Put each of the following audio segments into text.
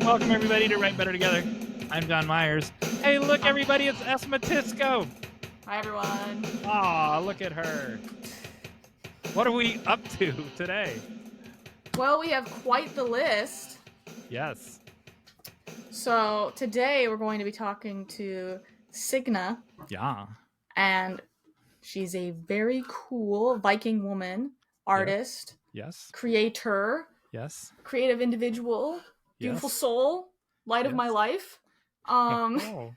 Welcome, everybody, to Write Better Together. I'm John Myers. Hey, look, everybody, it's Esma Tisco. Hi, everyone. Aw, look at her. What are we up to today? Well, we have quite the list. Yes. So today we're going to be talking to SIGNE. Yeah. And she's a very cool Viking woman, artist, Yes. creator, Yes. creative individual, beautiful soul, light of my life. Oh.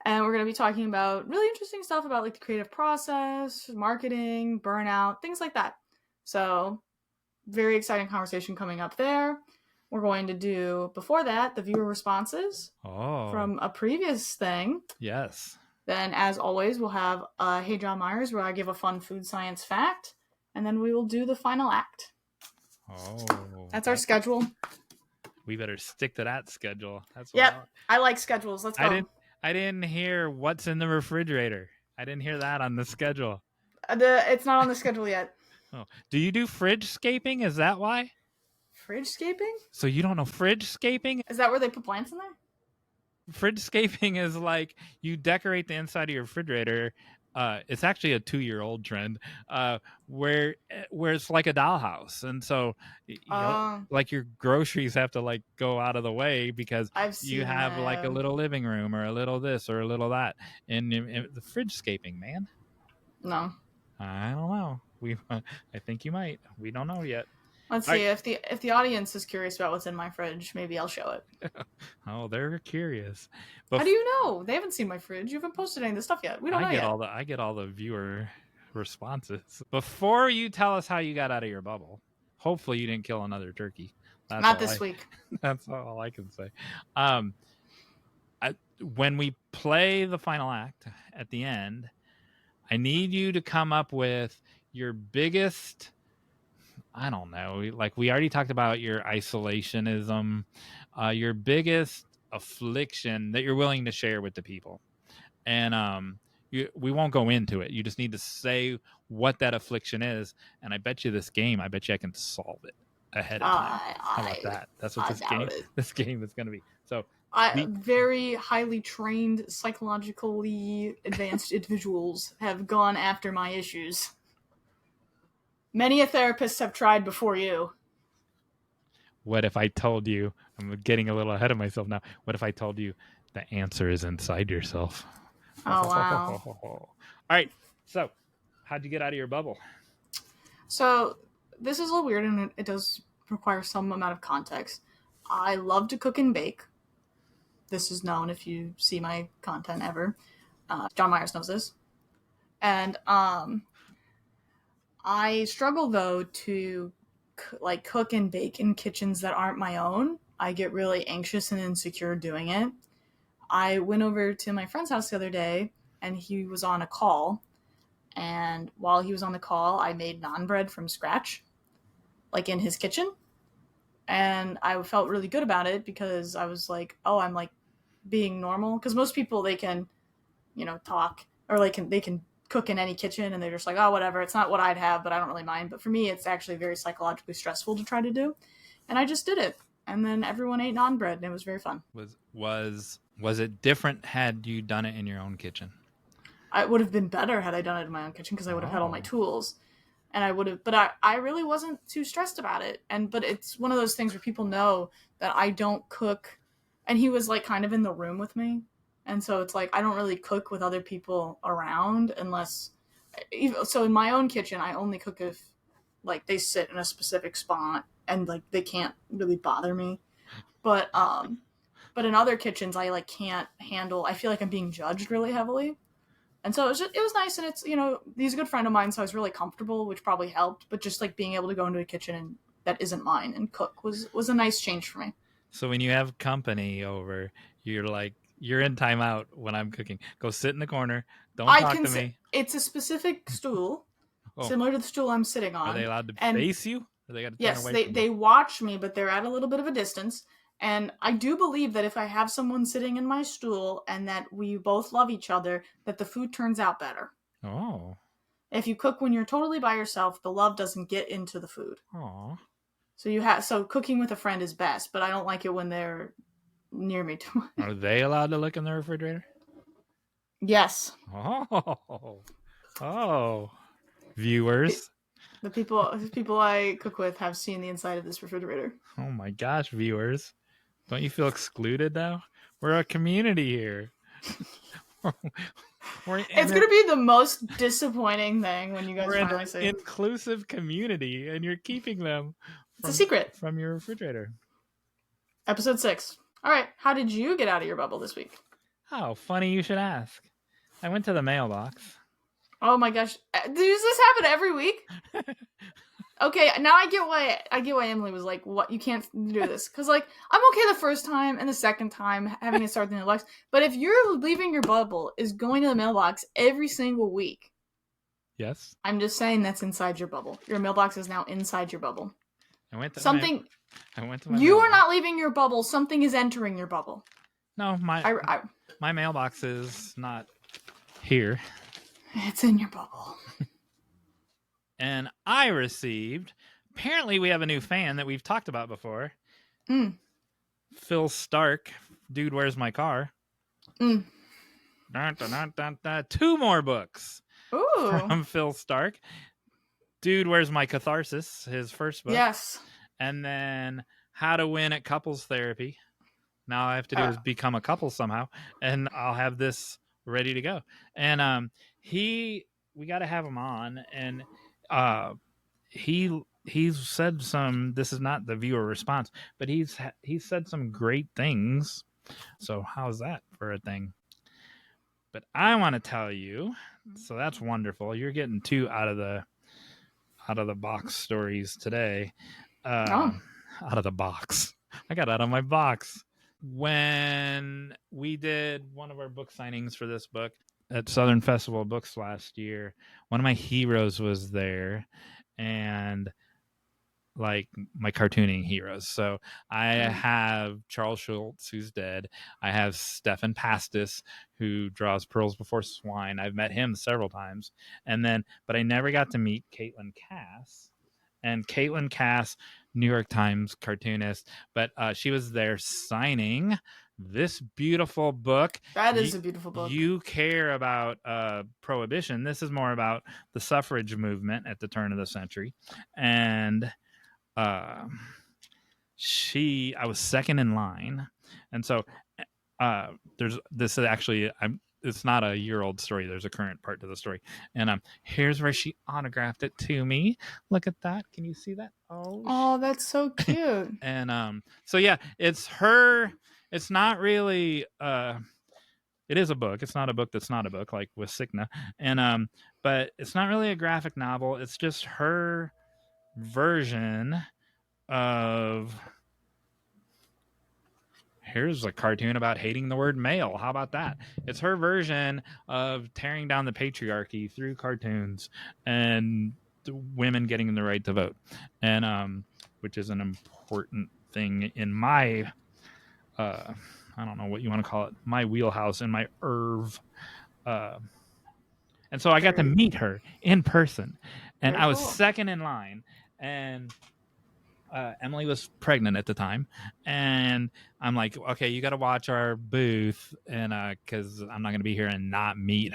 And we're going to be talking about really interesting stuff about like the creative process, marketing, burnout, things like that. So very exciting conversation coming up there. We're going to do, before that, the viewer responses from a previous thing. Yes. Then, as always, we'll have Hey John Myers, where I give a fun food science fact. And then we will do the final act. Oh. That's our schedule. We better stick to that schedule. That's Yep. I like schedules. Let's go. I didn't hear what's in the refrigerator. I didn't hear that on the schedule. It's not on the schedule yet. Oh. Do you do fridge-scaping? Is that why? Fridge-scaping? So you don't know fridge-scaping? Is that where they put plants in there? Fridge-scaping is like you decorate the inside of your refrigerator. It's actually a 2-year-old trend where it's like a dollhouse. And so you know, like your groceries have to like go out of the way because you have like a little living room or a little this or a little that. And the fridge-scaping, man. No. I don't know. I think you might. We don't know yet. Let's see if the audience is curious about what's in my fridge. Maybe I'll show it. Oh, they're curious. How do you know? They haven't seen my fridge. You haven't posted any of the stuff yet. We don't know yet. I get all the viewer responses. Before you tell us how you got out of your bubble, hopefully you didn't kill another turkey. Not this week. That's all I can say. When we play the final act at the end, I need you to come up with your biggest, I don't know, like we already talked about your isolationism, your biggest affliction that you're willing to share with the people. And we won't go into it. You just need to say what that affliction is. And I bet you I can solve it ahead of time. How about that? That's what this game is going to be. So very highly trained, psychologically advanced individuals have gone after my issues. Many a therapist have tried before you. What if I told you, I'm getting a little ahead of myself now, what if I told you the answer is inside yourself? Oh, wow. All right, so how'd you get out of your bubble? So this is a little weird, and it does require some amount of context. I love to cook and bake. This is known if you see my content ever. John Myers knows this. And I struggle, though, to cook and bake in kitchens that aren't my own. I get really anxious and insecure doing it. I went over to my friend's house the other day, and he was on a call. And while he was on the call, I made naan bread from scratch, like in his kitchen. And I felt really good about it because I was like, oh, I'm like being normal. Because most people, they can, talk, or they can cook in any kitchen, and they're just like, oh, whatever. It's not what I'd have, but I don't really mind. But for me, it's actually very psychologically stressful to try to do. And I just did it. And then everyone ate naan bread, and it was very fun. Was it different had you done it in your own kitchen? It would have been better had I done it in my own kitchen because I would have had all my tools. And I would have, but I really wasn't too stressed about it. But it's one of those things where people know that I don't cook. And he was like kind of in the room with me. And so it's like, I don't really cook with other people around so in my own kitchen, I only cook if like they sit in a specific spot and like they can't really bother me. But in other kitchens, I like can't handle, I feel like I'm being judged really heavily. And so it was nice, and it's, he's a good friend of mine, so I was really comfortable, which probably helped. But just like being able to go into a kitchen that isn't mine and cook was a nice change for me. So when you have company over, you're like, you're in timeout when I'm cooking. Go sit in the corner. Don't talk to me. It's a specific stool, similar to the stool I'm sitting on. Are they allowed to face you? Or they got to turn away from you? They watch me, but they're at a little bit of a distance. And I do believe that if I have someone sitting in my stool and that we both love each other, that the food turns out better. Oh. If you cook when you're totally by yourself, the love doesn't get into the food. Oh. So cooking with a friend is best, but I don't like it when they're near me too much. Are they allowed to look in the refrigerator? Yes. Oh, viewers. The people I cook with have seen the inside of this refrigerator. Oh my gosh, viewers. Don't you feel excluded now? We're a community here. It's gonna be the most disappointing thing when you guys finally see an inclusive community, and you're keeping them. It's a secret from your refrigerator. Episode 6. All right, how did you get out of your bubble this week? Oh, funny you should ask. I went to the mailbox. Oh my gosh, does this happen every week? Okay, now I get why Emily was like, "What? You can't do this." Because like I'm okay the first time and the second time having it start in the mailbox, but if you're leaving your bubble is going to the mailbox every single week. Yes. I'm just saying that's inside your bubble. Your mailbox is now inside your bubble. I went to something. I went to my. You mailbox. Are not leaving your bubble. Something is entering your bubble. No, my mailbox is not here. It's in your bubble. And I received. Apparently, we have a new fan that we've talked about before. Phil Stark. Dude, where's my car? Dun, dun, dun, dun, dun. 2 more books. Ooh. From Phil Stark. Dude, where's my catharsis? His first book. Yes. And then How to Win at Couples Therapy. Now all I have to do is become a couple somehow, and I'll have this ready to go. And we got to have him on, and he's said some. This is not the viewer response, but he's said some great things. So how's that for a thing? But I want to tell you. So that's wonderful. You're getting 2 out of the box stories today. Out of the box. I got out of my box. When we did one of our book signings for this book at Southern Festival of Books last year, one of my heroes was there, and like my cartooning heroes. So I have Charles Schultz, who's dead. I have Stefan Pastis, who draws Pearls Before Swine. I've met him several times. But I never got to meet Caitlin Cass. And Caitlin Cass, New York Times cartoonist, but she was there signing this beautiful book. That is a beautiful book. You care about prohibition. This is more about the suffrage movement at the turn of the century. And I was second in line. And so it's not a year-old story. There's a current part to the story. And here's where she autographed it to me. Look at that. Can you see that? Oh, that's so cute. And so yeah, it's her. It's not really it is a book. It's not a book that's not a book, like with SIGNE. And but it's not really a graphic novel. It's just her version of. Here's a cartoon about hating the word male. How about that? It's her version of tearing down the patriarchy through cartoons and women getting the right to vote. And which is an important thing in my I don't know what you want to call it, my wheelhouse and my and so I got to meet her in person, and I was second in line, and Emily was pregnant at the time, and I'm like, okay, you got to watch our booth, and because I'm not going to be here and not meet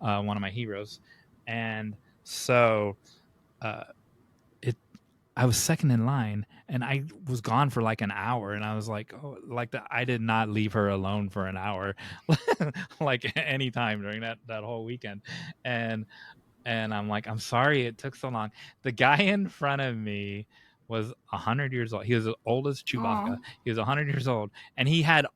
one of my heroes. And so I was second in line, and I was gone for like an hour, and I was like, oh, like I did not leave her alone for an hour, like any time during that whole weekend. And I'm like, I'm sorry it took so long. The guy in front of me was 100 years old. He was as old as Chewbacca. He was 100 years old, and he had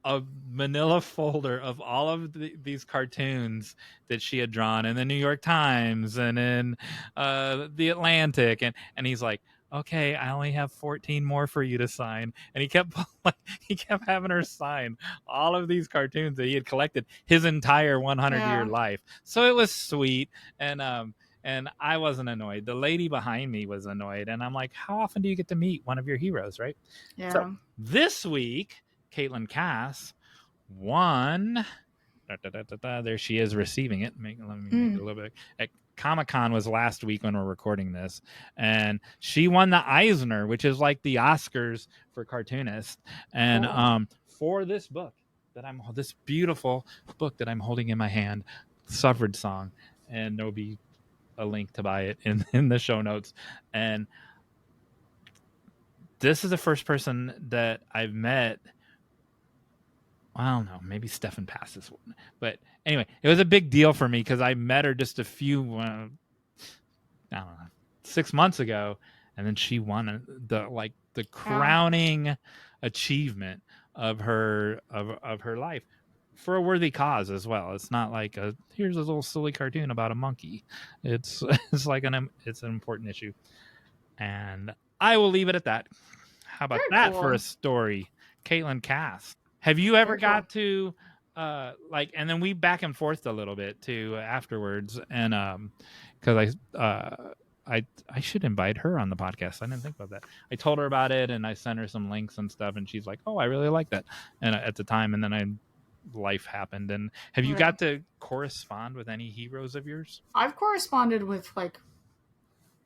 a manila folder of all of these cartoons that she had drawn in the New York Times and in the Atlantic, and he's like, okay, I only have 14 more for you to sign. And he kept having her sign all of these cartoons that he had collected his entire 100-year life. So it was sweet, and I wasn't annoyed. The lady behind me was annoyed, and I'm like, how often do you get to meet one of your heroes, right? Yeah. So this week, Caitlin Cass won. There she is receiving it. Let me make it a little bit. Comic-Con was last week when we're recording this, and she won the Eisner, which is like the Oscars for cartoonists. And for this book this beautiful book that I'm holding in my hand, Suffrage Song, and there'll be a link to buy it in the show notes. And this is the first person that I've met. I don't know, maybe Stefan passed this one, but anyway, it was a big deal for me because I met her just a few, I don't know, 6 months ago, and then she won the crowning achievement of her life for a worthy cause as well. It's not like here's a little silly cartoon about a monkey. It's it's an important issue, and I will leave it at that. How about Very that cool. for a story, Caitlin Cass? Have you ever got to and then we back and forth a little bit too afterwards, and because I should invite her on the podcast. I didn't think about that. I told her about it and I sent her some links and stuff, and she's like, "Oh, I really like that." And at the time, and then life happened. And have you got to correspond with any heroes of yours? I've corresponded with like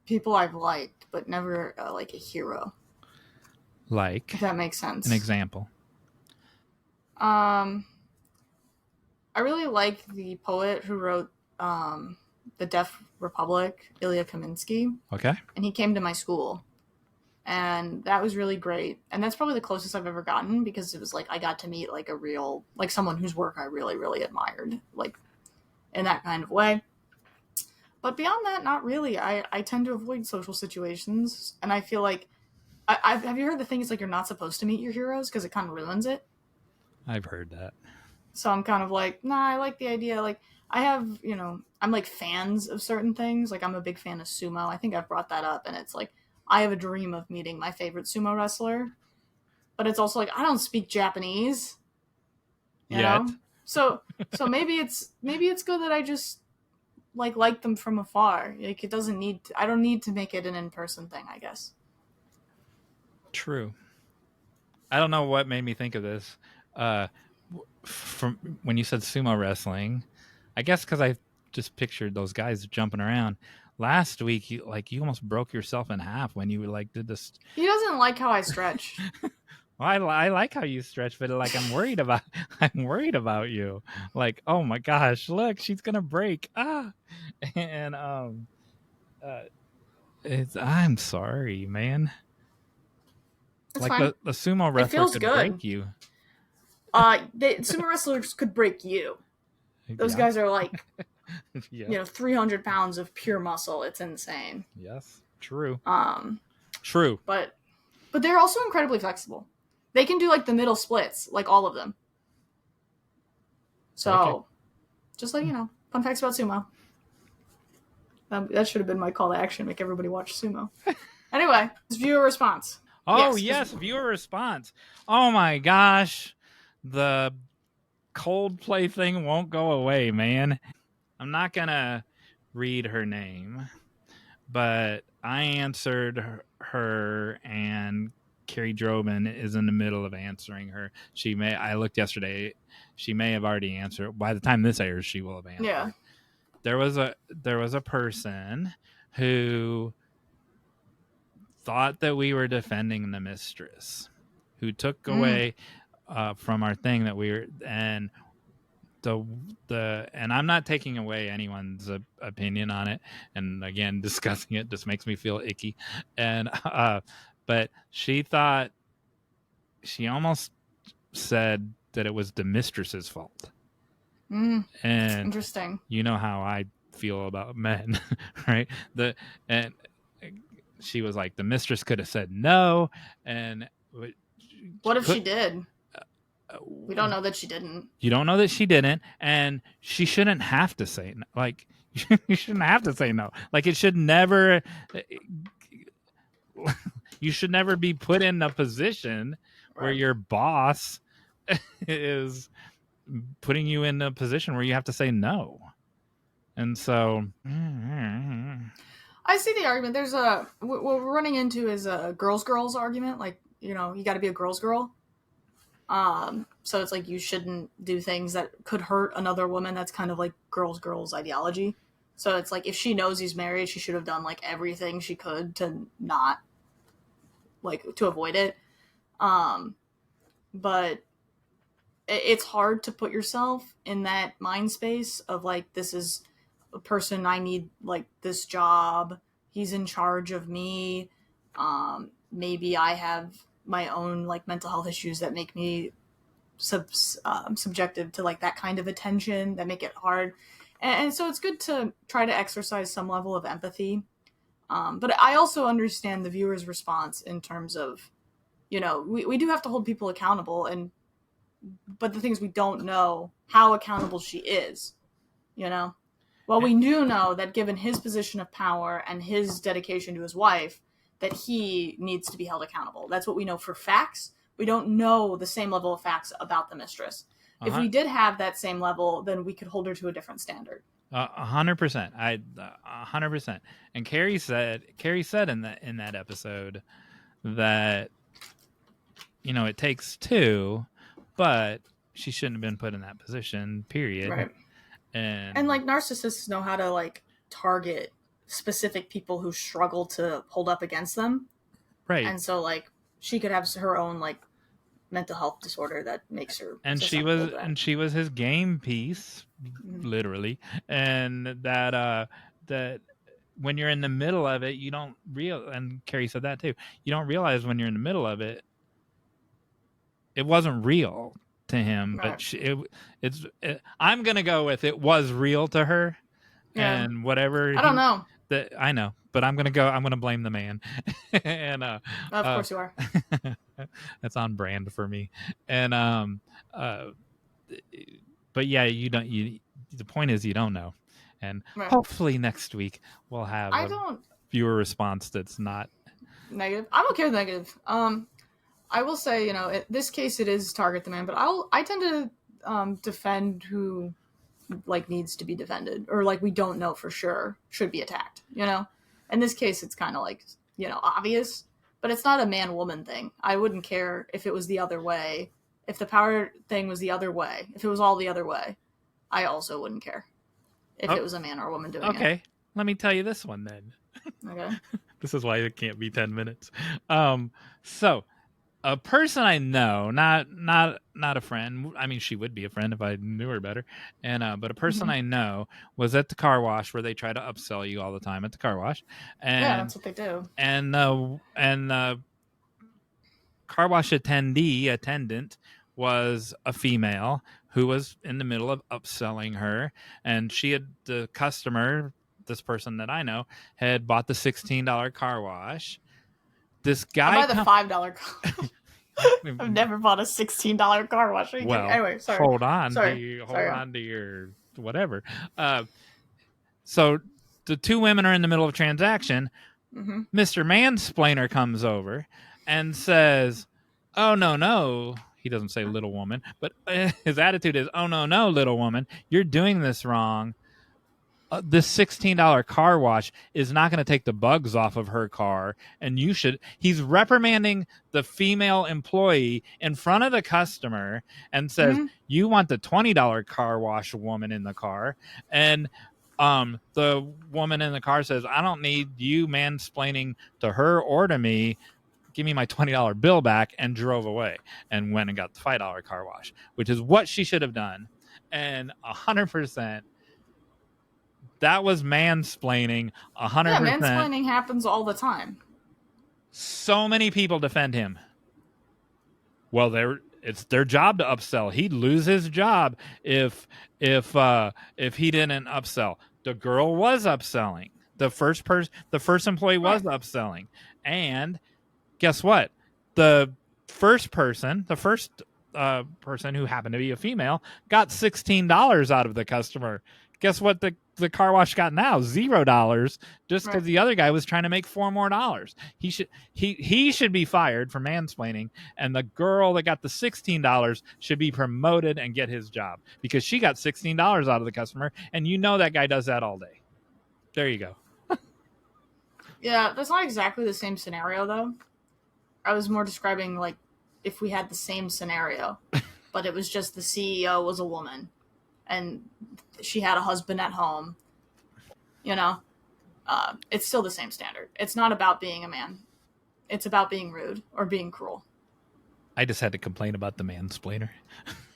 people I've liked, but never like a hero. Like, if that makes sense. An example. I really like the poet who wrote The Deaf Republic, Ilya Kaminsky. Okay. And he came to my school. And that was really great. And that's probably the closest I've ever gotten, because it was like I got to meet like a real, like someone whose work I really, really admired, like in that kind of way. But beyond that, not really. I tend to avoid social situations. And I feel like, have you heard the thing is like you're not supposed to meet your heroes because it kind of ruins it? I've heard that. So I'm kind of like, nah, I like the idea. Like, I have, I'm like fans of certain things. Like, I'm a big fan of sumo. I think I've brought that up. And it's like, I have a dream of meeting my favorite sumo wrestler. But it's also like, I don't speak Japanese. You know? So maybe it's good that I just like them from afar. Like, it doesn't need I don't need to make it an in-person thing, I guess. True. I don't know what made me think of this. From when you said sumo wrestling, I guess because I just pictured those guys jumping around. Last week, you almost broke yourself in half when you did this. He doesn't like how I stretch. Well, I like how you stretch, but like I'm worried about you. Like, oh my gosh, look, she's gonna break. And I'm sorry, man. It's like fine. the sumo wrestler could break you. Sumo wrestlers could break you. Those guys are like, 300 pounds of pure muscle. It's insane. Yes, true. True. But they're also incredibly flexible. They can do like the middle splits, like all of them. So, just like, fun facts about sumo. That should have been my call to action. Make everybody watch sumo. Anyway, it's viewer response. Oh, yes, viewer response. Oh my gosh. The Coldplay thing won't go away, man. I'm not going to read her name, but I answered her, and Carrie Drobin is in the middle of answering her. I looked yesterday. She may have already answered. By the time this airs, she will have answered. Yeah. There was a person who thought that we were defending the mistress, who took away from our thing that we were, and and I'm not taking away anyone's opinion on it, and again, discussing it just makes me feel icky, and but she almost said that it was the mistress's fault. And interesting. You know how I feel about men, right? And she was like, the mistress could have said no, and what if she did? We don't know that she didn't. You don't know that she didn't, and she shouldn't have to say no. Like, you shouldn't have to say no. Like, it should never. You should never be put in a position where your boss is putting you in a position where you have to say no. And so, I see the argument. There's what we're running into is a girls argument. Like, you got to be a girl's girl. So it's like you shouldn't do things that could hurt another woman. That's kind of like girls ideology. So it's like if she knows he's married, she should have done like everything she could to not like to avoid it. But it's hard to put yourself in that mind space of like, this is a person I need, like this job. He's in charge of me. Maybe I have my own like mental health issues that make me subjective to like that kind of attention that make it hard. And so it's good to try to exercise some level of empathy. But I also understand the viewer's response in terms of, we do have to hold people accountable, but the things we don't know how accountable she is, Well, we do know that given his position of power and his dedication to his wife, that he needs to be held accountable. That's what we know for facts. We don't know the same level of facts about the mistress. If we did have that same level, then we could hold her to a different standard. 100%. 100%. And Carrie said in that episode that, it takes two, but she shouldn't have been put in that position, period. Right. And like narcissists know how to like target specific people who struggle to hold up against them. Right. And so like she could have her own like mental health disorder that makes her. And she was his game piece, literally. And that when you're in the middle of it, you don't and Carrie said that too. You don't realize when you're in the middle of it, it wasn't real to him, right. But I'm gonna go with it was real to her, yeah. And whatever. I don't know. I know, but I'm gonna blame the man, and of course you are. That's on brand for me, and but yeah, you don't. The point is, you don't know, and right. Hopefully next week we'll have a viewer response that's not negative. I'm okay with negative. I will say, in this case, it is target the man, but I tend to defend who like needs to be defended, or like we don't know for sure should be attacked. In this case, it's kind of like obvious, but it's not a man-woman thing. I wouldn't care if it was the other way. If the power thing was the other way, if it was all the other way, I also wouldn't care if it was a man or a woman doing it. Okay, let me tell you this one then. Okay, this is why it can't be 10 minutes. So. A person I know, not a friend. I mean, she would be a friend if I knew her better. And but a person I know was at the car wash where they try to upsell you all the time at the car wash. And yeah, that's what they do. And car wash attendant was a female who was in the middle of upselling her, and the customer, this person that I know, had bought the $16 car wash. This guy. I buy the $5 car. I've never bought a $16 car wash. Well, anyway, sorry. Hold on to your whatever. So the two women are in the middle of a transaction. Mm-hmm. Mr. Mansplainer comes over and says, "Oh no." He doesn't say little woman, but his attitude is, "Oh no, little woman, you're doing this wrong. This $16 car wash is not going to take the bugs off of her car, and you should." He's reprimanding the female employee in front of the customer and says, "You want the $20 car wash woman in the car." And the woman in the car says, "I don't need you mansplaining to her or to me. Give me my $20 bill back," and drove away and went and got the $5 car wash, which is what she should have done. And 100%. That was mansplaining, 100%. Yeah, mansplaining happens all the time. So many people defend him. Well, it's their job to upsell. He'd lose his job if he didn't upsell. The girl was upselling. The first employee was upselling. And guess what? The first person who happened to be a female got $16 out of the customer. Guess what the car wash got now? $0, just because the other guy was trying to make $4 more. He should be fired for mansplaining, and the girl that got the $16 should be promoted and get his job because she got $16 out of the customer, and that guy does that all day. There you go. Yeah, that's not exactly the same scenario though. I was more describing like if we had the same scenario, but it was just the CEO was a woman and she had a husband at home you know, it's still the same standard. It's not about being a man. It's about being rude or being cruel. I just had to complain about the mansplainer.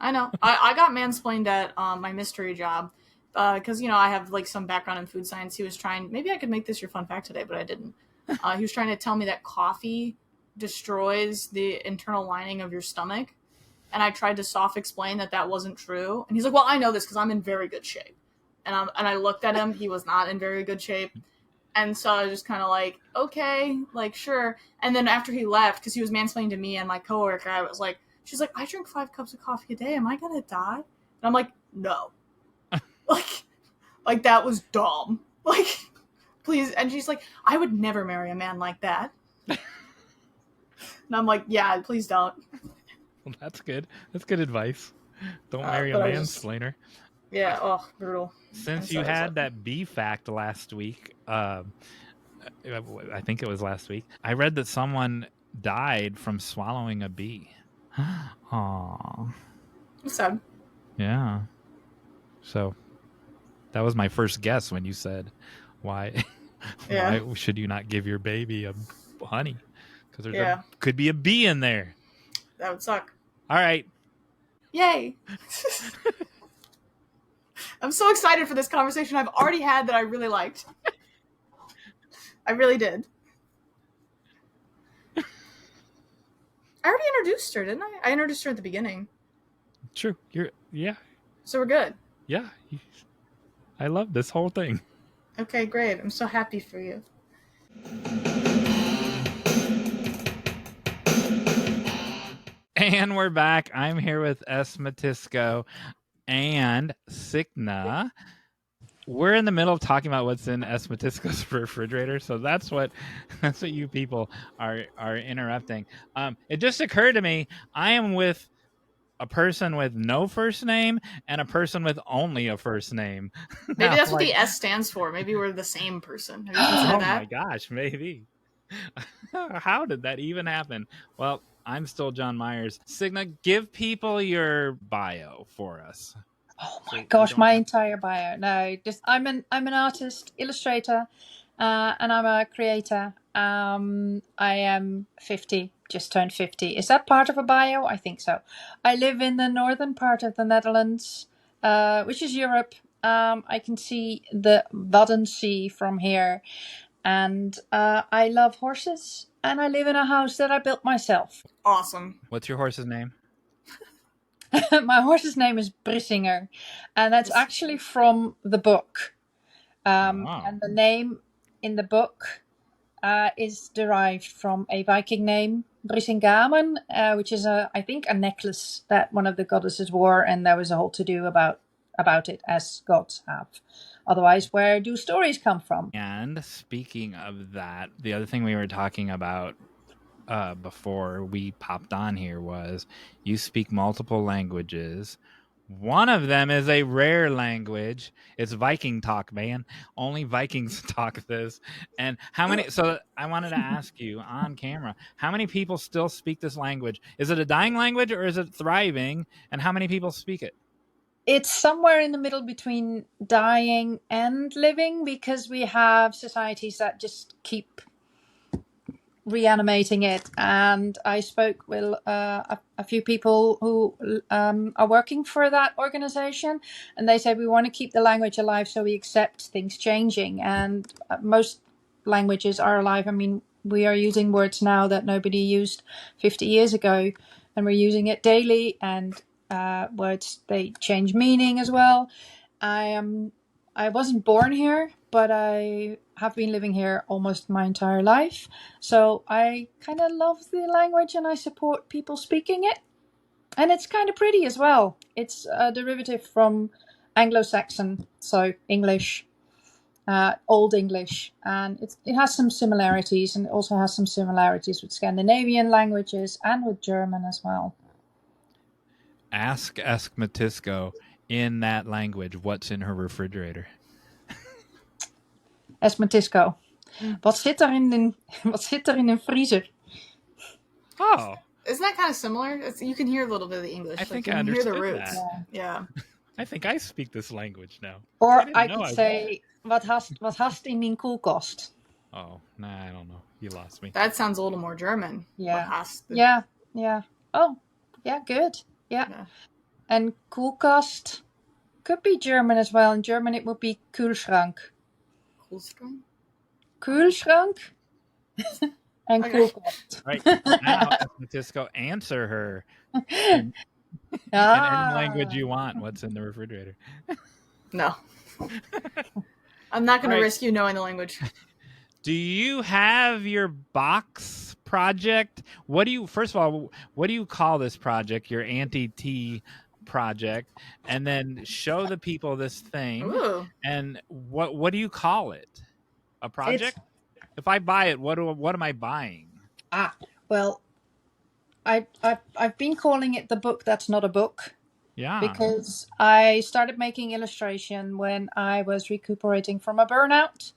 I know. I got mansplained at my mystery job because, I have like some background in food science. He was trying, maybe I could make this your fun fact today, but I didn't. He was trying to tell me that coffee destroys the internal lining of your stomach. And I tried to soft explain that wasn't true. And he's like, well, I know this because I'm in very good shape. And I looked at him. He was not in very good shape. And so I was just kind of like, okay, like, sure. And then after he left, because he was mansplaining to me and my coworker, I was like, she's like, I drink 5 cups of coffee a day. Am I going to die? And I'm like, no. like that was dumb. Like, please. And she's like, I would never marry a man like that. And I'm like, yeah, please don't. Well, that's good. That's good advice. Don't marry a mansplainer. Yeah, oh, brutal. Since you had that bee fact last week, I think it was last week, I read that someone died from swallowing a bee. Aww. That's sad. Yeah. So that was my first guess when you said, why should you not give your baby a honey? Because there could be a bee in there. That would suck. All right. Yay. I'm so excited for this conversation I've already had that I really liked. I really did. I already introduced her, didn't I? I introduced her at the beginning. True. Yeah. So we're good. Yeah. I love this whole thing. Okay, great. I'm so happy for you. And we're back. I'm here with Esmatisco and SIGNE. We're in the middle of talking about what's in Esmatisco's refrigerator, so that's what you people are interrupting. It just occurred to me, I am with a person with no first name and a person with only a first name. Maybe that's what the S stands for. Maybe we're the same person. Have you considered that? My gosh, maybe. How did that even happen? Well, I'm still John Myers. SIGNE, give people your bio for us. Oh my gosh, my entire bio. No, just I'm an artist, illustrator, and I'm a creator. I am 50, just turned 50. Is that part of a bio? I think so. I live in the northern part of the Netherlands, which is Europe. I can see the Wadden Sea from here. And I love horses, and I live in a house that I built myself. Awesome. What's your horse's name? My horse's name is Brissinger, and that's actually from the book. And the name in the book is derived from a Viking name, Brisingamen, which is, I think, a necklace that one of the goddesses wore, and there was a whole to-do about it, as gods have. Otherwise, where do stories come from? And speaking of that, the other thing we were talking about before we popped on here was you speak multiple languages. One of them is a rare language. It's Viking talk, man. Only Vikings talk this. And how many? So I wanted to ask you on camera, how many people still speak this language? Is it a dying language or is it thriving? And how many people speak it? It's somewhere in the middle between dying and living, because we have societies that just keep reanimating it. And I spoke with a few people who are working for that organization, and they said we want to keep the language alive, so we accept things changing. And most languages are alive. I mean, we are using words now that nobody used 50 years ago, and we're using it daily. And words, they change meaning as well. I wasn't born here, but I have been living here almost my entire life. So I kind of love the language, and I support people speaking it. And it's kind of pretty as well. It's a derivative from Anglo-Saxon, so English, Old English. And it has some similarities, and it also has some similarities with Scandinavian languages and with German as well. Ask Esmatisco in that language what's in her refrigerator. Esmatisco, wat zit er in een vriezer? Oh, isn't that kind of similar? You can hear a little bit of the English. I think I understood hear the roots. That. Yeah. I think I speak this language now. Or I could say, wat hast in mijn koelkast? Oh, nah, I don't know. You lost me. That sounds a little more German. Yeah. What hast du? Yeah. Oh, yeah, good. Yeah. And koelkast could be German as well. In German, it would be Kühlschrank. Koelschrank? Kühlschrank and Okay. koelkast. Right now, Francisco, answer her in any language you want. What's in the refrigerator? No. I'm not going Right. to risk you knowing the language. Do you have your box project? First of all, what do you call this project? Your anti-tea project, and then show the people this thing. Ooh. And what do you call it? A project? If I buy it, what am I buying? Well, I've been calling it the book that's not a book. Yeah. Because I started making illustration when I was recuperating from a burnout.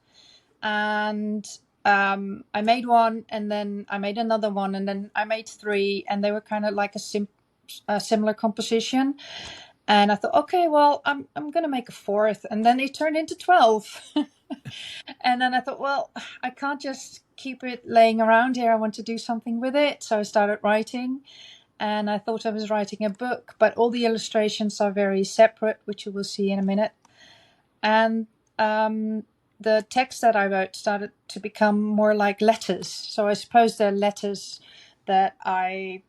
And I made one, and then I made another one, and then I made 3, and they were kind of like a similar composition. And I thought, okay, well, I'm going to make a 4th, and then it turned into 12. And then I thought, well, I can't just keep it laying around here. I want to do something with it. So I started writing. And I thought I was writing a book, but all the illustrations are very separate, which you will see in a minute. And the text that I wrote started to become more like letters. So I suppose they're letters that I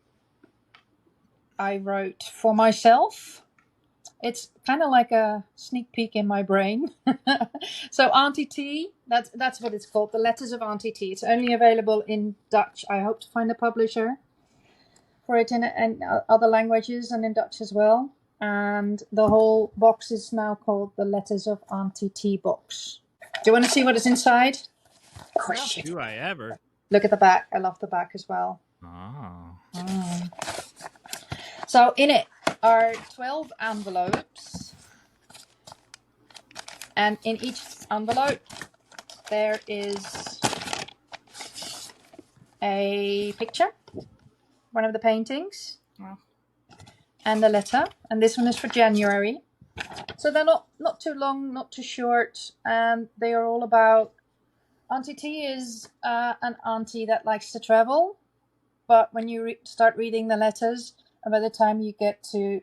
wrote for myself. It's kind of like a sneak peek in my brain. So Auntie T, that's what it's called, the Letters of Auntie T. It's only available in Dutch. I hope to find a publisher for it in other languages and in Dutch as well. And the whole box is now called the Letters of Auntie T box. Do you want to see what is inside? Of course you do. Do I ever? Look at the back. I love the back as well. Oh. So in it are 12 envelopes. And in each envelope there is a picture, one of the paintings, and a letter. And this one is for January. So they're not too long, not too short, and they are all about... Auntie T is an auntie that likes to travel, but when you start reading the letters, and by the time you get to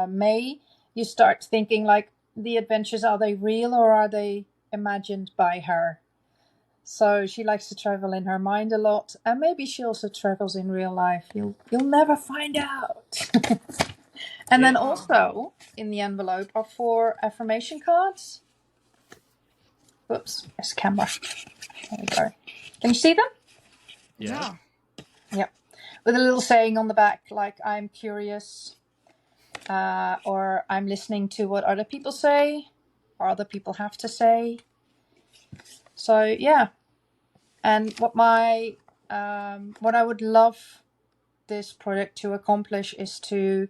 May, you start thinking the adventures, are they real or are they imagined by her? So she likes to travel in her mind a lot, and maybe she also travels in real life. You'll never find out. And then also in the envelope are 4 affirmation cards. Whoops, there's the camera. There we go. Can you see them? Yeah. Yep. With a little saying on the back, like I'm curious, or I'm listening to what other people say, or other people have to say. So yeah. And what I would love this project to accomplish is to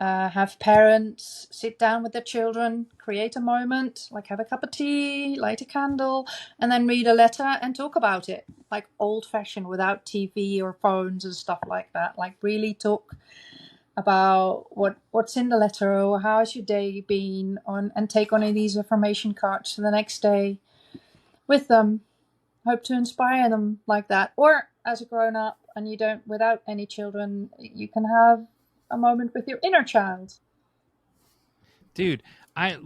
have parents sit down with their children, create a moment, like have a cup of tea, light a candle, and then read a letter and talk about it, like old-fashioned, without TV or phones and stuff like that. Like really talk about what's in the letter, or how has your day been, and take one of these affirmation cards for the next day with them. Hope to inspire them like that. Or as a grown-up and you don't, without any children, you can have a moment with your inner child. Dude, I have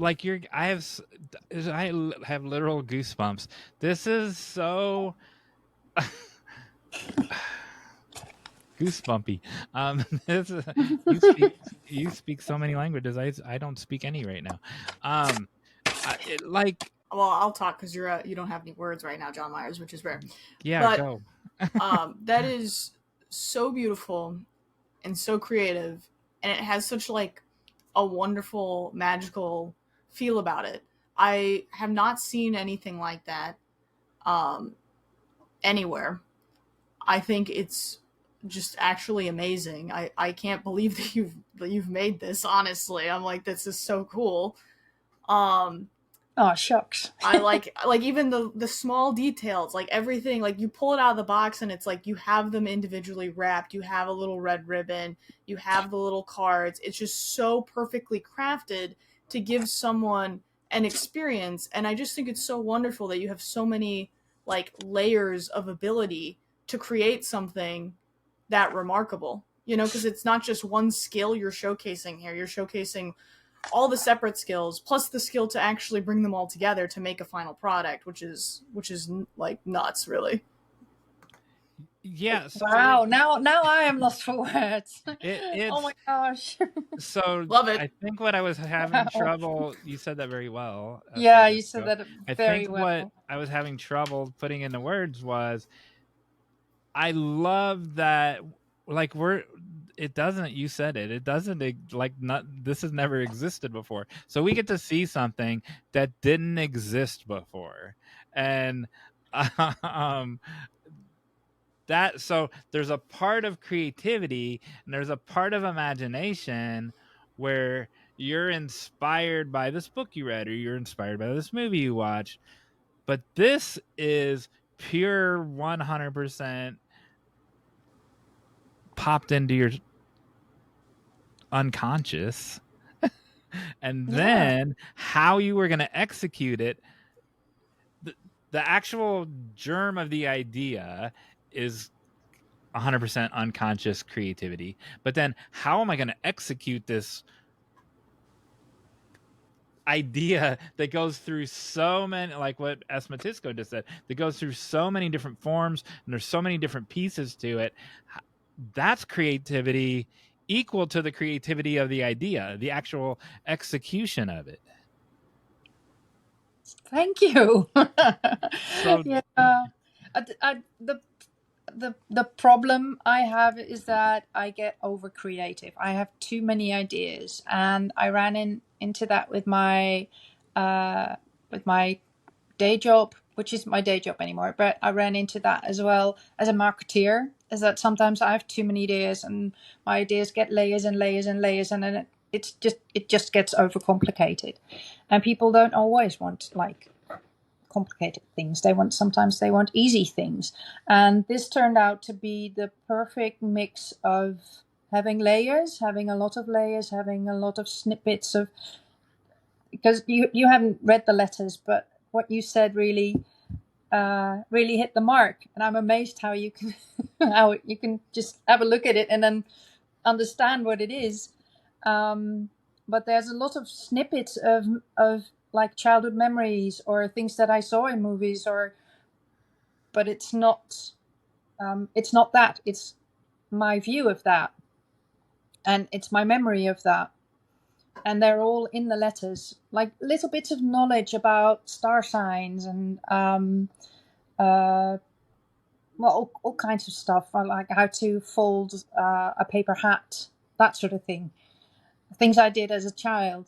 literal goosebumps. This is so goosebumpy. You speak so many languages. I don't speak any right now. Well, I'll talk because you don't have any words right now, John Myers, which is rare. Yeah, but, go. That is so beautiful and so creative, and it has such a wonderful, magical feel about it. I have not seen anything like that anywhere. I think it's just actually amazing. I can't believe that you've made this. Honestly, I'm like, this is so cool. Oh, shucks. I like even the small details, like everything, like you pull it out of the box and it's like you have them individually wrapped, you have a little red ribbon, you have the little cards. It's just so perfectly crafted to give someone and experience. And I just think it's so wonderful that you have so many like layers of ability to create something that remarkable, you know, because it's not just one skill you're showcasing here. You're showcasing all the separate skills plus the skill to actually bring them all together to make a final product, which is like nuts, really. Yeah. So Wow. Now I am lost for words. Oh my gosh. So love it. I think what I was having trouble, you said that very well. Yeah, you said that very I think well. what I was having trouble putting into words was, I love that, like, it doesn't, you said it doesn't, like, not, this has never existed before. So we get to see something that didn't exist before. And that, so there's a part of creativity and there's a part of imagination where you're inspired by this book you read or you're inspired by this movie you watched, but this is pure 100% popped into your unconscious. And then how you were going to execute it, the actual germ of the idea is 100% unconscious creativity. But then how am I going to execute this idea that goes through so many, like what Esmatisco just said, that goes through so many different forms and there's so many different pieces to it. That's creativity equal to the creativity of the idea, the actual execution of it. Thank you. So, yeah. The problem I have is that I get over creative. I have too many ideas, and I ran into that with my day job, which isn't my day job anymore. But I ran into that as well as a marketeer. Is that sometimes I have too many ideas, and my ideas get layers and layers and layers, and then it just gets overcomplicated. And people don't always want like complicated things. Sometimes they want easy things. And this turned out to be the perfect mix of having layers, having a lot of layers, having a lot of snippets of, because you haven't read the letters, but what you said really hit the mark. And I'm amazed how you can just have a look at it and then understand what it is. But there's a lot of snippets of like childhood memories or things that I saw in movies, but it's not that. It's my view of that, and it's my memory of that, and they're all in the letters, like little bits of knowledge about star signs and all kinds of stuff, like how to fold a paper hat, that sort of thing, things I did as a child.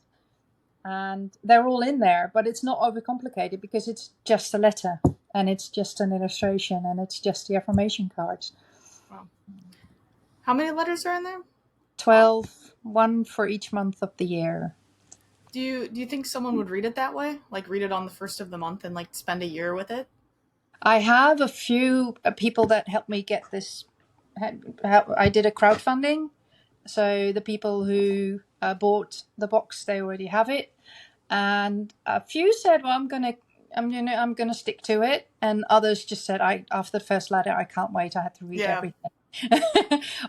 And they're all in there, but it's not overcomplicated because it's just a letter and it's just an illustration and it's just the affirmation cards. Wow. How many letters are in there? 12, one for each month of the year. Do you think someone would read it that way? Like read it on the first of the month and like spend a year with it? I have a few people that helped me get this. I did a crowdfunding. So the people who bought the box, they already have it, and a few said, "Well, I'm gonna stick to it," and others just said, after the first letter, I can't wait. I have to read everything."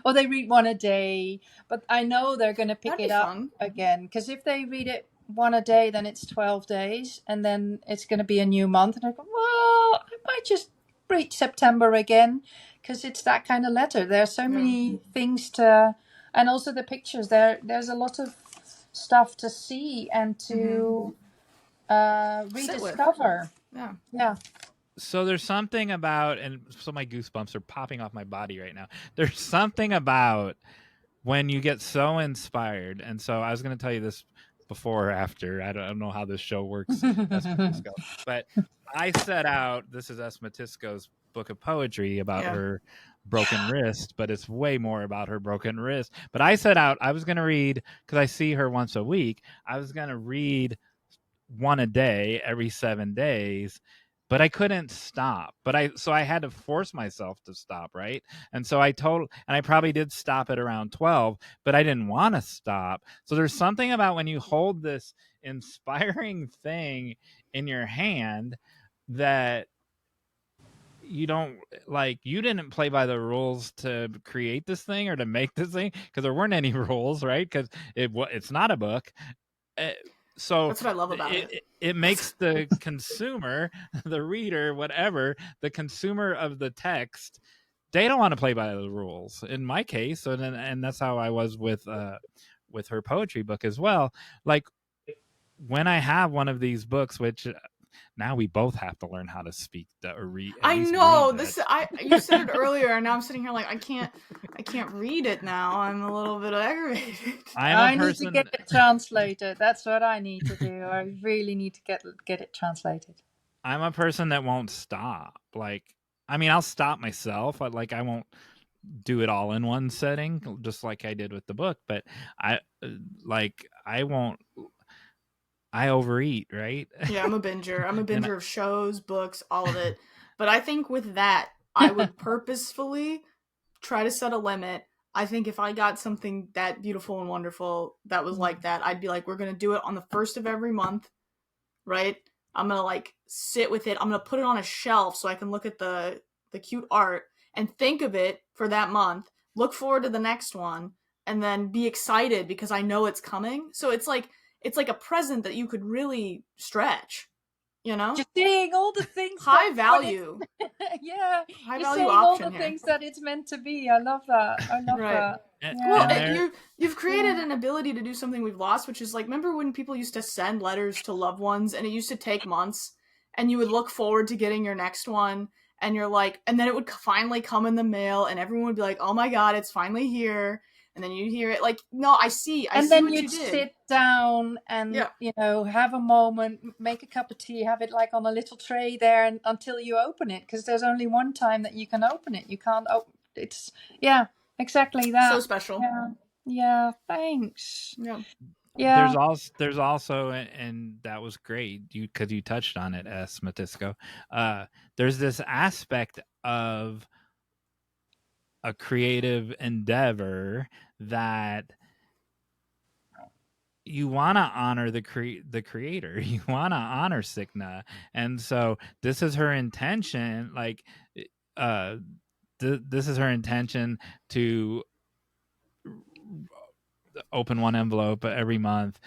Or they read one a day, but I know they're gonna pick it up again, because if they read it one a day, then it's 12 days, and then it's gonna be a new month, and I go, well, I might just read September again, because it's that kind of letter. There are so many things to. And also the pictures, there's a lot of stuff to see and to rediscover. Yeah. So there's something about, and so my goosebumps are popping off my body right now. There's something about when you get so inspired. And so I was going to tell you this before or after. I don't know how this show works, Esmatisco. But I set out, this is Esmatisco's book of poetry about her broken wrist, but it's way more about her broken wrist. But I set out, I was going to read, because I see her once a week, I was going to read one a day every 7 days, but I couldn't stop. So I had to force myself to stop, right? And so I probably did stop at around 12, but I didn't want to stop. So there's something about when you hold this inspiring thing in your hand that you don't like. You didn't play by the rules to create this thing or to make this thing, because there weren't any rules, right? Because it's not a book. So that's what I love about it. It makes the consumer, the reader, whatever, the consumer of the text, they don't want to play by the rules. In my case, and that's how I was with her poetry book as well. Like, when I have one of these books, which now we both have to learn how to speak or read. I know this. You said it earlier, and now I'm sitting here like I can't read it now. I'm a little bit aggravated. I need to get it translated. That's what I need to do. I really need to get it translated. I'm a person that won't stop. Like, I mean, I'll stop myself. I won't do it all in one setting, just like I did with the book. But I won't. I overeat, right? Yeah, I'm a binger. I'm a binger of shows, books, all of it. But I think with that, I would purposefully try to set a limit. I think if I got something that beautiful and wonderful that was like that, I'd be like, we're going to do it on the first of every month, right? I'm going to like sit with it. I'm going to put it on a shelf so I can look at the cute art and think of it for that month, look forward to the next one, and then be excited because I know it's coming. So it's like a present that you could really stretch, you know? Just saying all the things. High value. Yeah. High Just value saying all option the here. things that it's meant to be. I love that. I love that. Well, you've created an ability to do something we've lost, which is like, remember when people used to send letters to loved ones and it used to take months and you would look forward to getting your next one and you're like, and then it would finally come in the mail and everyone would be like, oh my God, it's finally here. And then you hear it like, no, I see and then what you'd you did. sit down and, have a moment, make a cup of tea, have it like on a little tray there and, until you open it. Because there's only one time that you can open it. You can't open it's, exactly that. So special. Yeah, thanks. Yeah. There's also, and that was great, because you touched on it, Matisco. There's this aspect of a creative endeavor that you want to honor the creator. You want to honor SIGNE, and so this is her intention. Like, this is her intention to open one envelope every month.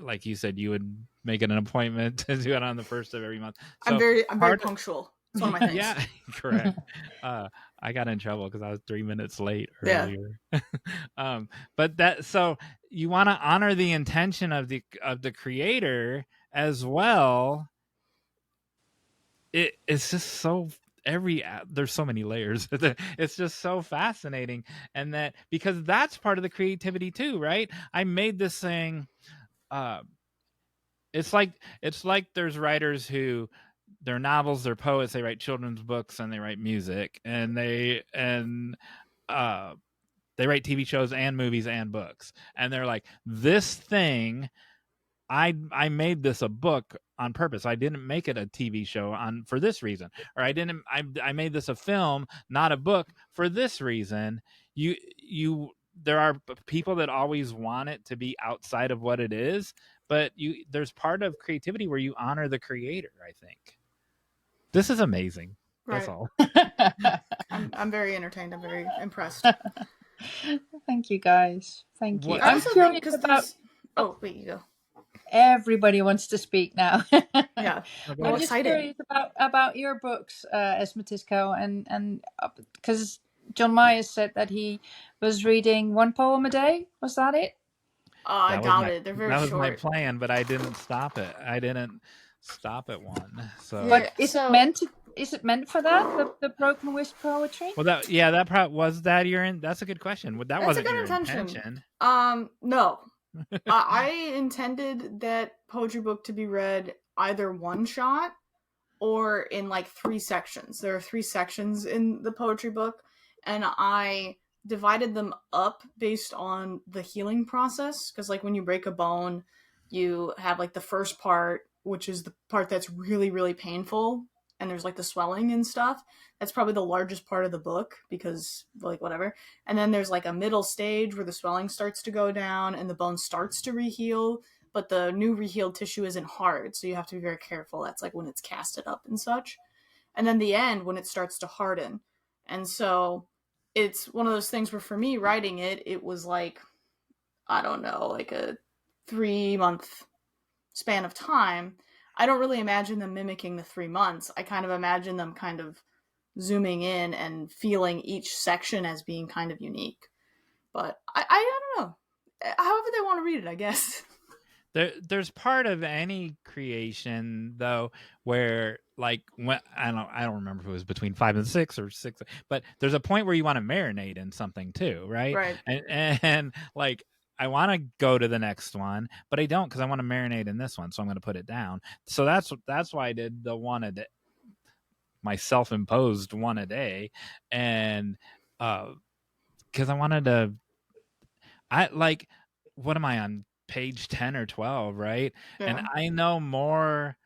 Like you said, you would make it an appointment to do it on the first of every month. So I'm very punctual. It's one of my things. Yeah, correct. I got in trouble because I was 3 minutes late earlier. But so you want to honor the intention of the creator as well. It's just so there's so many layers. It's just so fascinating, and that because that's part of the creativity too, right? I made this thing. It's like there's writers who. They're novels, they're poets, they write children's books, and they write music, and they write TV shows and movies and books. And they're like, this thing, I made this a book on purpose. I didn't make it a TV show for this reason, or I made this a film, not a book, for this reason. There are people that always want it to be outside of what it is, but there's part of creativity where you honor the creator, I think. This is amazing. That's all. I'm very entertained. I'm very impressed. Thank you, guys. Thank you. I'm curious about. Oh, wait, you go. Everybody wants to speak now. Yeah, I'm just curious about your books, Matisco, and because John Myers said that he was reading one poem a day. Was that it? I doubt it. They're very short. That was my plan, but I didn't stop it. I didn't stop at one. So, but is it meant for that? The broken wish poetry? Well, that's a good question. That wasn't your intention. No. I intended that poetry book to be read either one shot or in like 3 sections. There are 3 sections in the poetry book, and I divided them up based on the healing process. Because like when you break a bone, you have like the first part, which is the part that's really, really painful, and there's like the swelling and stuff. That's probably the largest part of the book because like whatever. And then there's like a middle stage where the swelling starts to go down and the bone starts to reheal. but the new rehealed tissue isn't hard, so you have to be very careful. That's like when it's casted up and such. And then the end, when it starts to harden. And so it's one of those things where for me writing it, it was like, I don't know, like a 3-month span of time. I don't really imagine them mimicking the 3 months. I kind of imagine them kind of zooming in and feeling each section as being kind of unique. But I don't know. However they want to read it, I guess. There's part of any creation though where like when I don't remember if it was between 5 and 6 or 6, but there's a point where you want to marinate in something too, right? Right. And like I want to go to the next one, but I don't because I want to marinate in this one, so I'm going to put it down. So that's why I did the one a day, my self-imposed one a day, and because I wanted to. I like, what am I on? Page 10 or 12, right? Yeah. And I know more.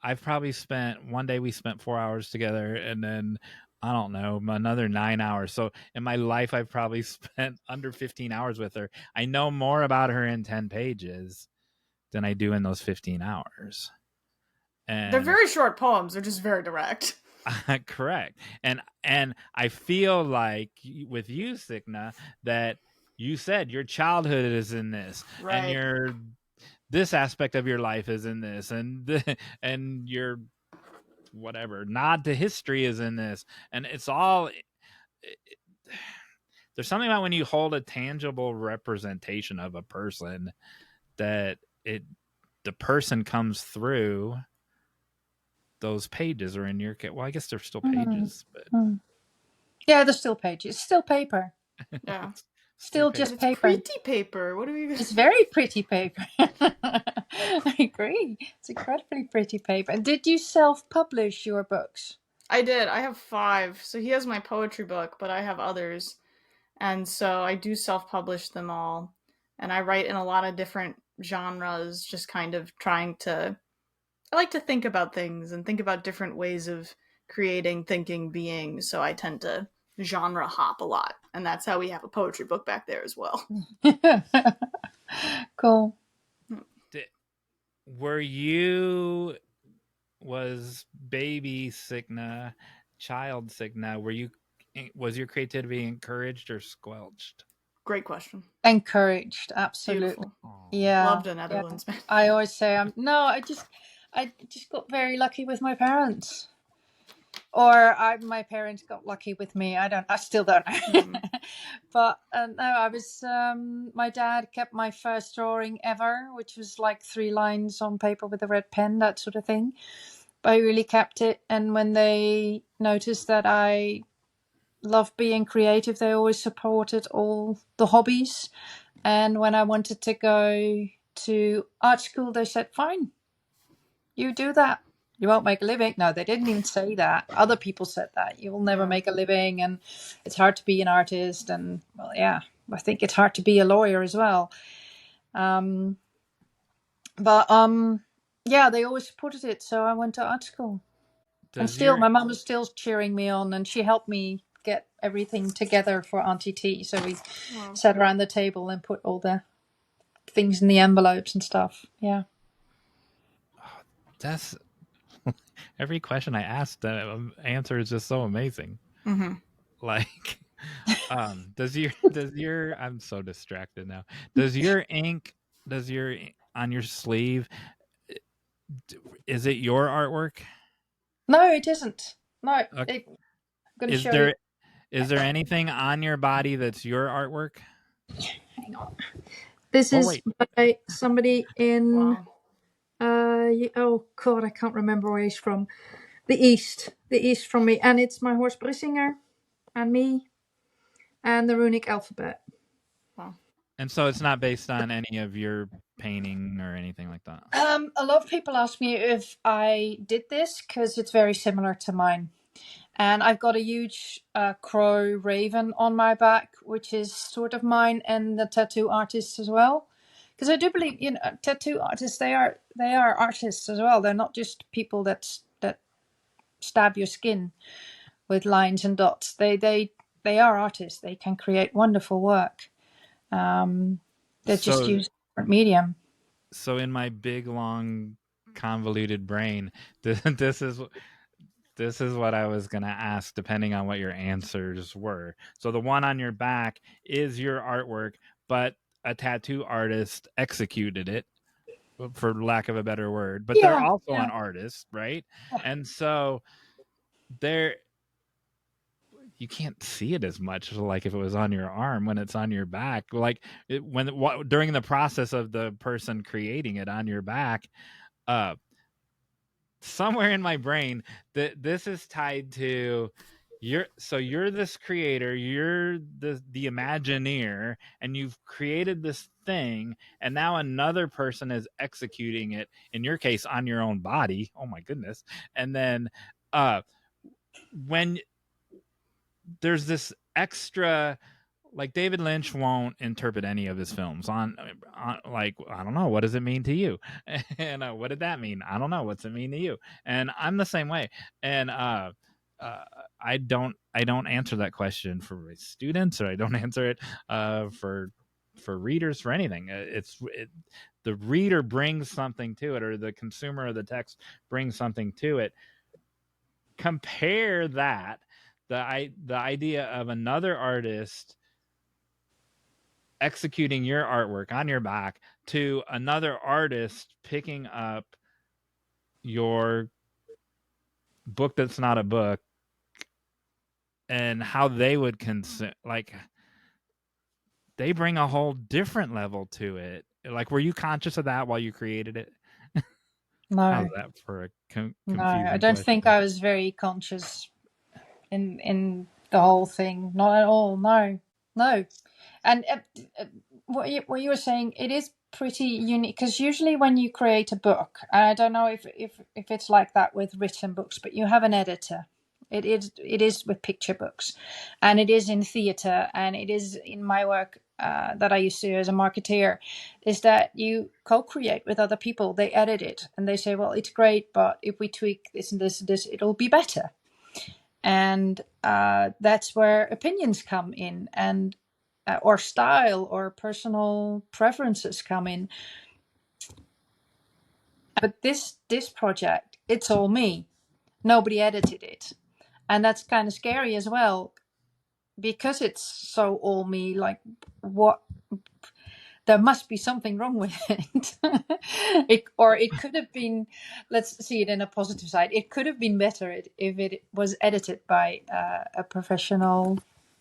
I've probably spent one day, we spent 4 hours together, and then I don't know, another 9 hours. So in my life, I've probably spent under 15 hours with her. I know more about her in 10 pages than I do in those 15 hours. And they're very short poems. They're just very direct. Correct. And I feel like with you, SIGNE, that you said your childhood is in this, right. and your this aspect of your life is in this, and your whatever nod to history is in this, and it's all. There's something about when you hold a tangible representation of a person that the person comes through those pages, or in your case, well, I guess they're still pages, but yeah, they're still pages, still paper. Yeah. Still just paper. Pretty paper. What do we? It's very pretty paper. I agree. It's incredibly pretty paper. And did you self-publish your books? I did. I have 5. So he has my poetry book, but I have others, and so I do self-publish them all. And I write in a lot of different genres, just kind of trying to. I like to think about things and think about different ways of creating, thinking, being. So I tend to genre hop a lot, and that's how we have a poetry book back there as well. Cool. Was baby SIGNE, child SIGNE, was your creativity encouraged or squelched? Great question. Encouraged, absolutely. Beautiful. Yeah. Loved the Netherlands. Yeah. I always say I just got very lucky with my parents. Or my parents got lucky with me. I still don't know. But no, I was. My dad kept my first drawing ever, which was like 3 lines on paper with a red pen, that sort of thing. But he really kept it. And when they noticed that I love being creative, they always supported all the hobbies. And when I wanted to go to art school, they said, "Fine, you do that. You won't make a living." No, they didn't even say that. Other people said that. You will never make a living, and it's hard to be an artist. And, well, yeah, I think it's hard to be a lawyer as well. Yeah, they always supported it. So I went to art school. My mum was still cheering me on, and she helped me get everything together for Auntie T. So we sat around the table and put all the things in the envelopes and stuff. Yeah. That's every question I asked, the answer is just so amazing. Mm-hmm. Like, does your I'm so distracted now. Does your ink on your sleeve, is it your artwork? No, it isn't. No, Okay. I'm going to show you. Is there anything on your body that's your artwork? Hang on. This is by somebody in. Wow. Oh God, I can't remember where he's from. The east from me, and it's my horse Brissinger, and me, and the runic alphabet. Wow. And so it's not based on any of your painting or anything like that. A lot of people ask me if I did this because it's very similar to mine, and I've got a huge crow raven on my back, which is sort of mine, and the tattoo artists as well. Because I do believe, tattoo artists, they are artists as well. They're not just people that stab your skin with lines and dots. They are artists. They can create wonderful work. They just use a different medium. So in my big, long, convoluted brain, this is what I was gonna ask, depending on what your answers were. So the one on your back is your artwork, but a tattoo artist executed it, for lack of a better word. But they're Yeah, also yeah. an artist, right? And so they're you can't see it as much like if it was on your arm when it's on your back. Like during the process of the person creating it on your back, uh, somewhere in my brain that this is tied to you're this creator, you're the Imagineer, and you've created this thing, and now another person is executing it, in your case on your own body. Oh my goodness. And then when there's this extra, like David Lynch won't interpret any of his films on like, I don't know, what does it mean to you? And what did that mean? I don't know, what's it mean to you? And I'm the same way. And I don't answer that question for my students, or I don't answer it for readers, for anything. The reader brings something to it, or the consumer of the text brings something to it. Compare that, the idea of another artist executing your artwork on your back, to another artist picking up your book that's not a book, and how they would consume, like, they bring a whole different level to it. Like, were you conscious of that while you created it? How's No, that for a no, I confusing don't think question? I was very conscious in the whole thing. Not at all. No, no. And what you were saying, it is pretty unique, because usually when you create a book, and I don't know if it's like that with written books, but you have an editor. It is with picture books, and it is in theatre, and it is in my work that I used to do as a marketeer, is that you co-create with other people. They edit it and they say, well, it's great, but if we tweak this and this and this, it'll be better. And that's where opinions come in, and or style or personal preferences come in. But this project, it's all me. Nobody edited it, and that's kind of scary as well, because it's so all me. Like, what? There must be something wrong with it. Or it could have been, let's see it in a positive side, it could have been better if it was edited by a professional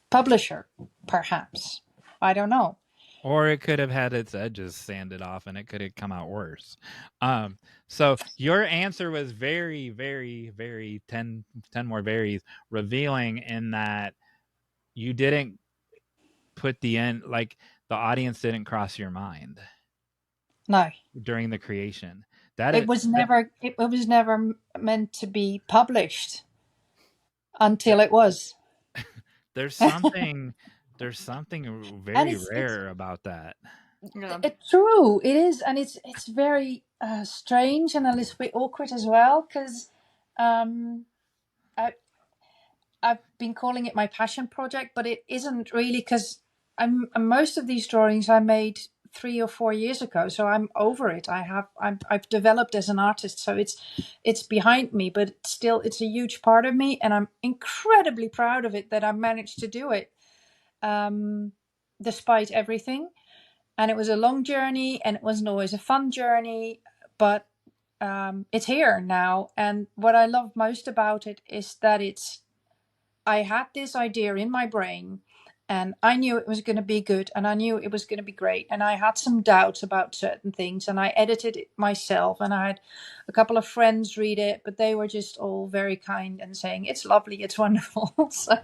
publisher, perhaps. I don't know. Or it could have had its edges sanded off, and it could have come out worse. So your answer was very, very, very 10 more berries, revealing, in that you didn't put the end, like, the audience didn't cross your mind No, during the creation. it was never meant to be published until it was. There's something very It's rare about that. Yeah. it's true. It is, and it's very strange and a little bit awkward as well, because I I've been calling it my passion project, but it isn't really, because most of these drawings I made 3 or 4 years ago, so I'm over it. I've developed as an artist, so it's behind me, but still it's a huge part of me, and I'm incredibly proud of it that I managed to do it, despite everything. And it was a long journey, and it wasn't always a fun journey, but it's here now. And what I love most about it is that I had this idea in my brain, and I knew it was going to be good, and I knew it was going to be great, and I had some doubts about certain things, and I edited it myself, and I had a couple of friends read it, but they were just all very kind and saying it's lovely, it's wonderful. So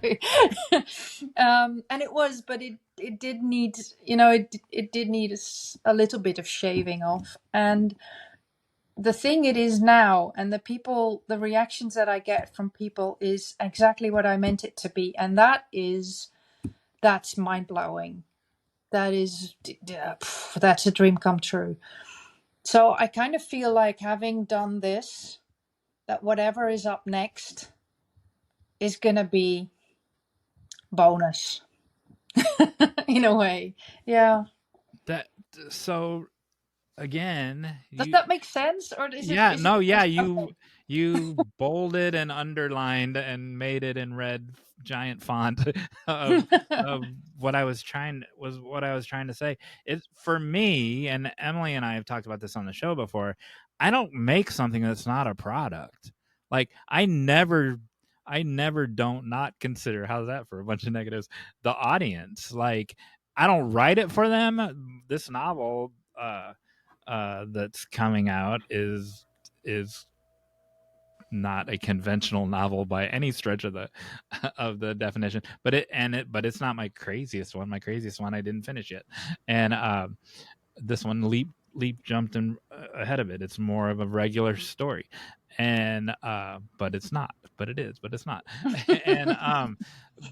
and it was, but it did need, it did need a little bit of shaving off. And the thing it is now, and the reactions that I get from people, is exactly what I meant it to be, and that's mind-blowing. That's a dream come true. So I kind of feel like, having done this, that whatever is up next is gonna be bonus. In a way. Yeah. So again, Does that make sense, or is it? Is it just, okay? you bolded and underlined and made it in red giant font of what I was trying to say. It for me, and Emily and I have talked about this on the show before. I don't make something that's not a product. Like I never don't not consider, how's that for a bunch of negatives, the audience. Like I don't write it for them. This novel that's coming out is not a conventional novel by any stretch of the definition, but it's not my craziest one. My craziest one I didn't finish yet, and this one jumped in ahead of it. It's more of a regular story, and but it's not. But it is. But it's not. And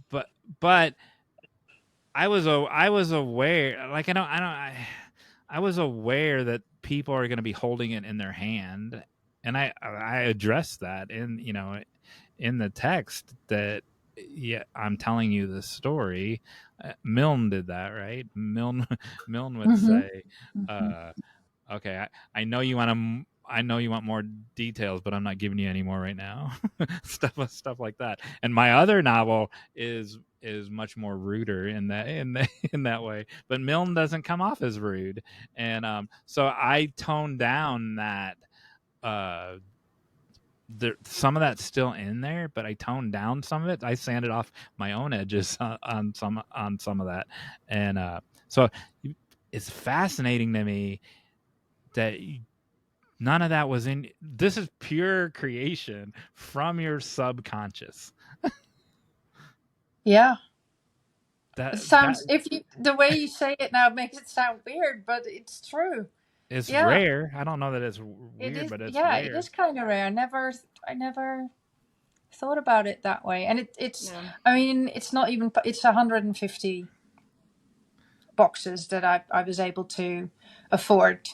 but I was aware. Like I was aware that people are going to be holding it in their hand, and I addressed that in the text that I'm telling you the story. Milne did that, right? Milne would say, okay, I know you want to. I know you want more details, but I'm not giving you any more right now. stuff like that. And my other novel is much more ruder in that way. But Milne doesn't come off as rude, and so I toned down that. Some of that's still in there, but I toned down some of it. I sanded off my own edges on some of that, and so it's fascinating to me that none of that was in. This is pure creation from your subconscious. Yeah. That sounds, the way you say it now makes it sound weird, but it's true. It's rare. I don't know that it's weird, but it's rare. It is kind of rare. I never thought about it that way. And it's I mean, it's not even, it's 150 boxes that I was able to afford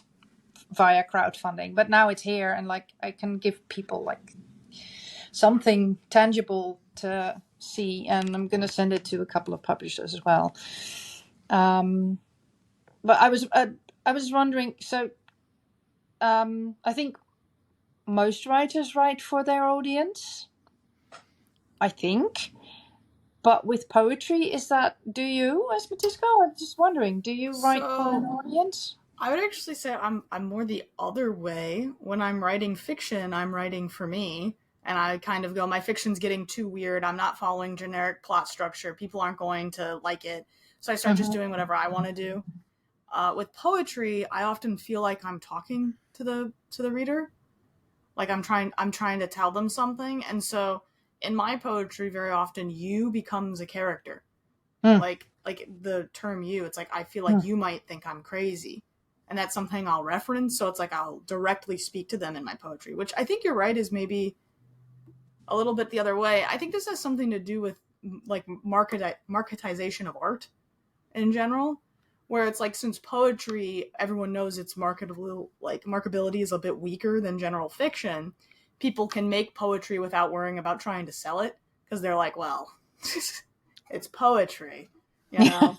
via crowdfunding, but now it's here, and like I can give people like something tangible to see, and I'm going to send it to a couple of publishers as well. But I was wondering, so I think most writers write for their audience, I think. But with poetry, do you, Esmetisko? I'm just wondering, do you write for an audience? I would actually say I'm more the other way. When I'm writing fiction, I'm writing for me. And I kind of go, my fiction's getting too weird. I'm not following generic plot structure. People aren't going to like it. So I start just doing whatever I want to do. With poetry, I often feel like I'm talking to the reader. Like I'm trying to tell them something. And so in my poetry, very often you becomes a character. Like the term you, it's like, I feel like you might think I'm crazy. And that's something I'll reference. So it's like I'll directly speak to them in my poetry, which I think you're right is maybe a little bit the other way. I think this has something to do with like marketization of art in general, where it's like, since poetry, everyone knows its marketability is a bit weaker than general fiction. People can make poetry without worrying about trying to sell it because they're like, well, it's poetry, you know.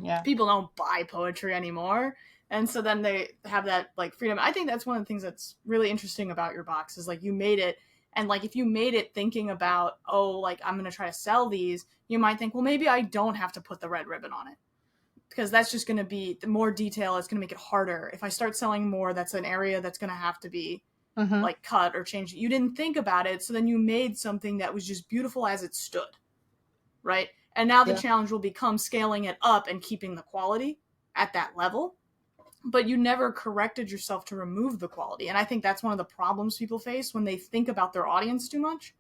Yeah. People don't buy poetry anymore. And so then they have that like freedom. I think that's one of the things that's really interesting about your box is like you made it. And like if you made it thinking about, oh, like I'm going to try to sell these, you might think, well, maybe I don't have to put the red ribbon on it. Because that's just going to be, the more detail, it's going to make it harder. If I start selling more, that's an area that's going to have to be like cut or changed. You didn't think about it. So then you made something that was just beautiful as it stood. Right. And now the challenge will become scaling it up and keeping the quality at that level. But you never corrected yourself to remove the quality. And I think that's one of the problems people face when they think about their audience too much,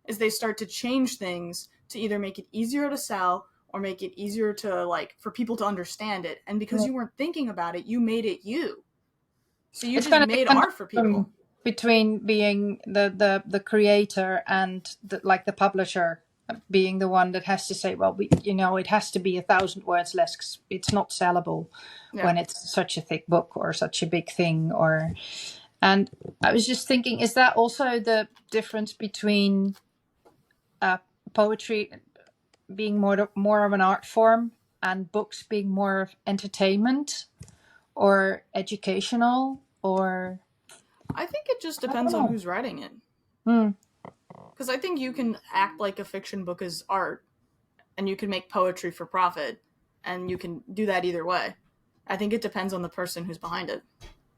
is they start to change things to either make it easier to sell or make it easier to like for people to understand it. And because you weren't thinking about it, you made it you. So you just made art for people. Between being the creator and the publisher being the one that has to say, well, it has to be 1,000 words less 'cause it's not sellable when it's such a thick book or such a big thing. And I was just thinking, is that also the difference between poetry being more of an art form and books being more of entertainment? or educational, or I think it just I depends don't on know. who's writing it. Hmm. Because I think you can act like a fiction book is art, and you can make poetry for profit, and you can do that either way. I think it depends on the person who's behind it.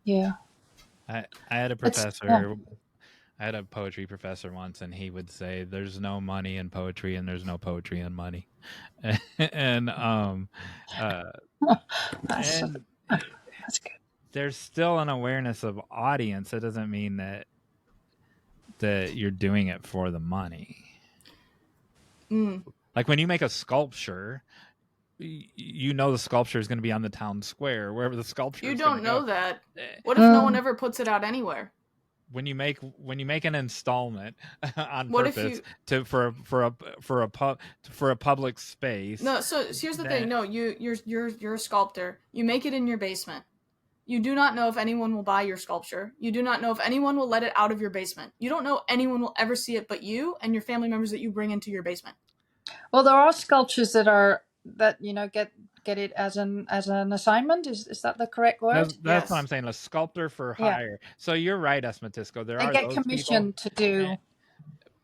Yeah. I had a It's yeah. professor. I had a poetry professor once, and he would say, "There's no money in poetry, and there's no poetry in money." and uh, That's and that's good. there's still an awareness of audience. It doesn't mean that you're doing it for the money. Mm. Like when you make a sculpture, you know the sculpture is going to be on the town square, wherever the sculpture You is going don't to know go. that. What if no one ever puts it out anywhere? When you make an installment on What if purpose you for a public space. No, so here's the thing. No, you're a sculptor. You make it in your basement. You do not know if anyone will buy your sculpture. You do not know if anyone will let it out of your basement. You don't know anyone will ever see it but you and your family members that you bring into your basement. Well, there are sculptures that get it as an assignment. Is that the correct word? That's Yes. what I'm saying. A sculptor for Yeah. hire. So you're right, Esmatisco. There They are get those commissioned people, to do.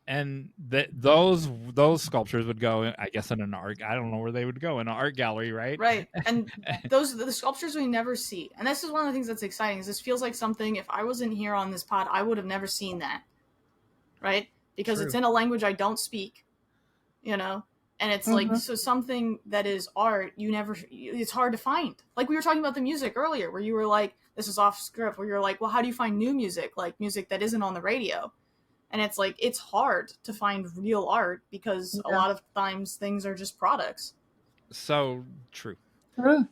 and those sculptures would go, I guess, in an art. I don't know where they would go, in an art gallery, right? Right. And those are the sculptures we never see. And this is one of the things that's exciting. Is this feels like something, if I wasn't here on this pod, I would have never seen that. Right? Because True. it's in a language I don't speak. You know? And it's like, so something that is art, it's hard to find. Like we were talking about the music earlier, where you were like, this is off script, where you're like, well, how do you find new music? Like music that isn't on the radio. And it's like, it's hard to find real art because a lot of times things are just products. So true. True.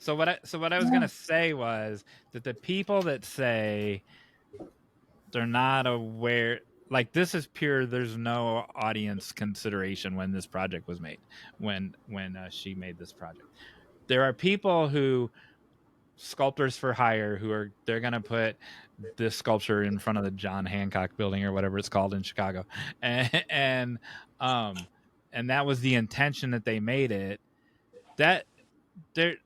So what I was going to say was that the people that say they're not aware, like this is pure, there's no audience consideration when this project was made, when she made this project. There are people who, sculptors for hire, they're going to put this sculpture in front of the John Hancock building or whatever it's called in Chicago. And that was the intention that they made it. That they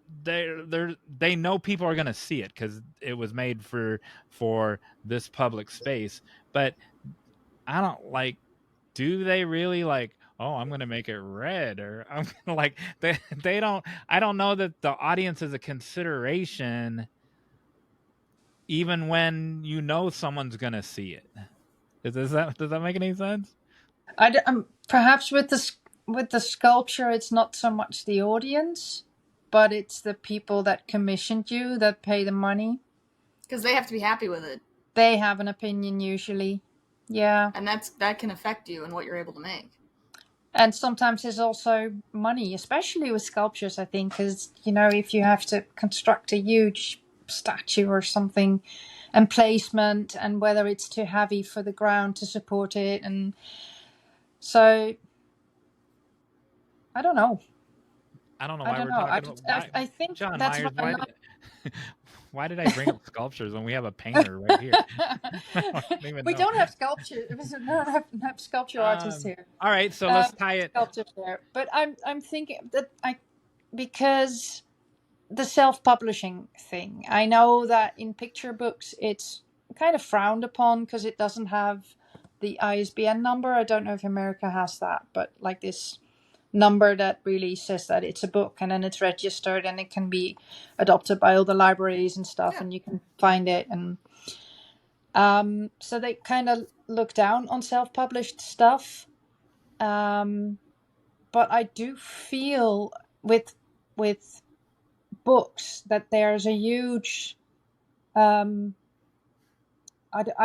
know people are going to see it because it was made for this public space. But I don't like, do they really like, oh, I'm going to make it red, or I'm going to like, they don't, I don't know that the audience is a consideration even when you know someone's going to see it. Does that make any sense? Perhaps with the sculpture, it's not so much the audience, but it's the people that commissioned you, that pay the money. Because they have to be happy with it. They have an opinion usually. Yeah. And that can affect you and what you're able to make. And sometimes there's also money, especially with sculptures, I think, because, if you have to construct a huge statue or something, and placement, and whether it's too heavy for the ground to support it. And so, I don't know. I don't know why we're talking about. I think John that's Myers, what why did I bring up sculptures when we have a painter right here? We don't have sculpture. We don't have sculpture artists here. All right, so let's tie it. Sculptures there, but I'm thinking that because the self-publishing thing. I know that in picture books it's kind of frowned upon because it doesn't have the ISBN number. I don't know if America has that, but like this number that really says that it's a book, and then it's registered and it can be adopted by all the libraries and stuff, and you can find it. And so they kind of look down on self-published stuff. But I do feel with books that there's a huge I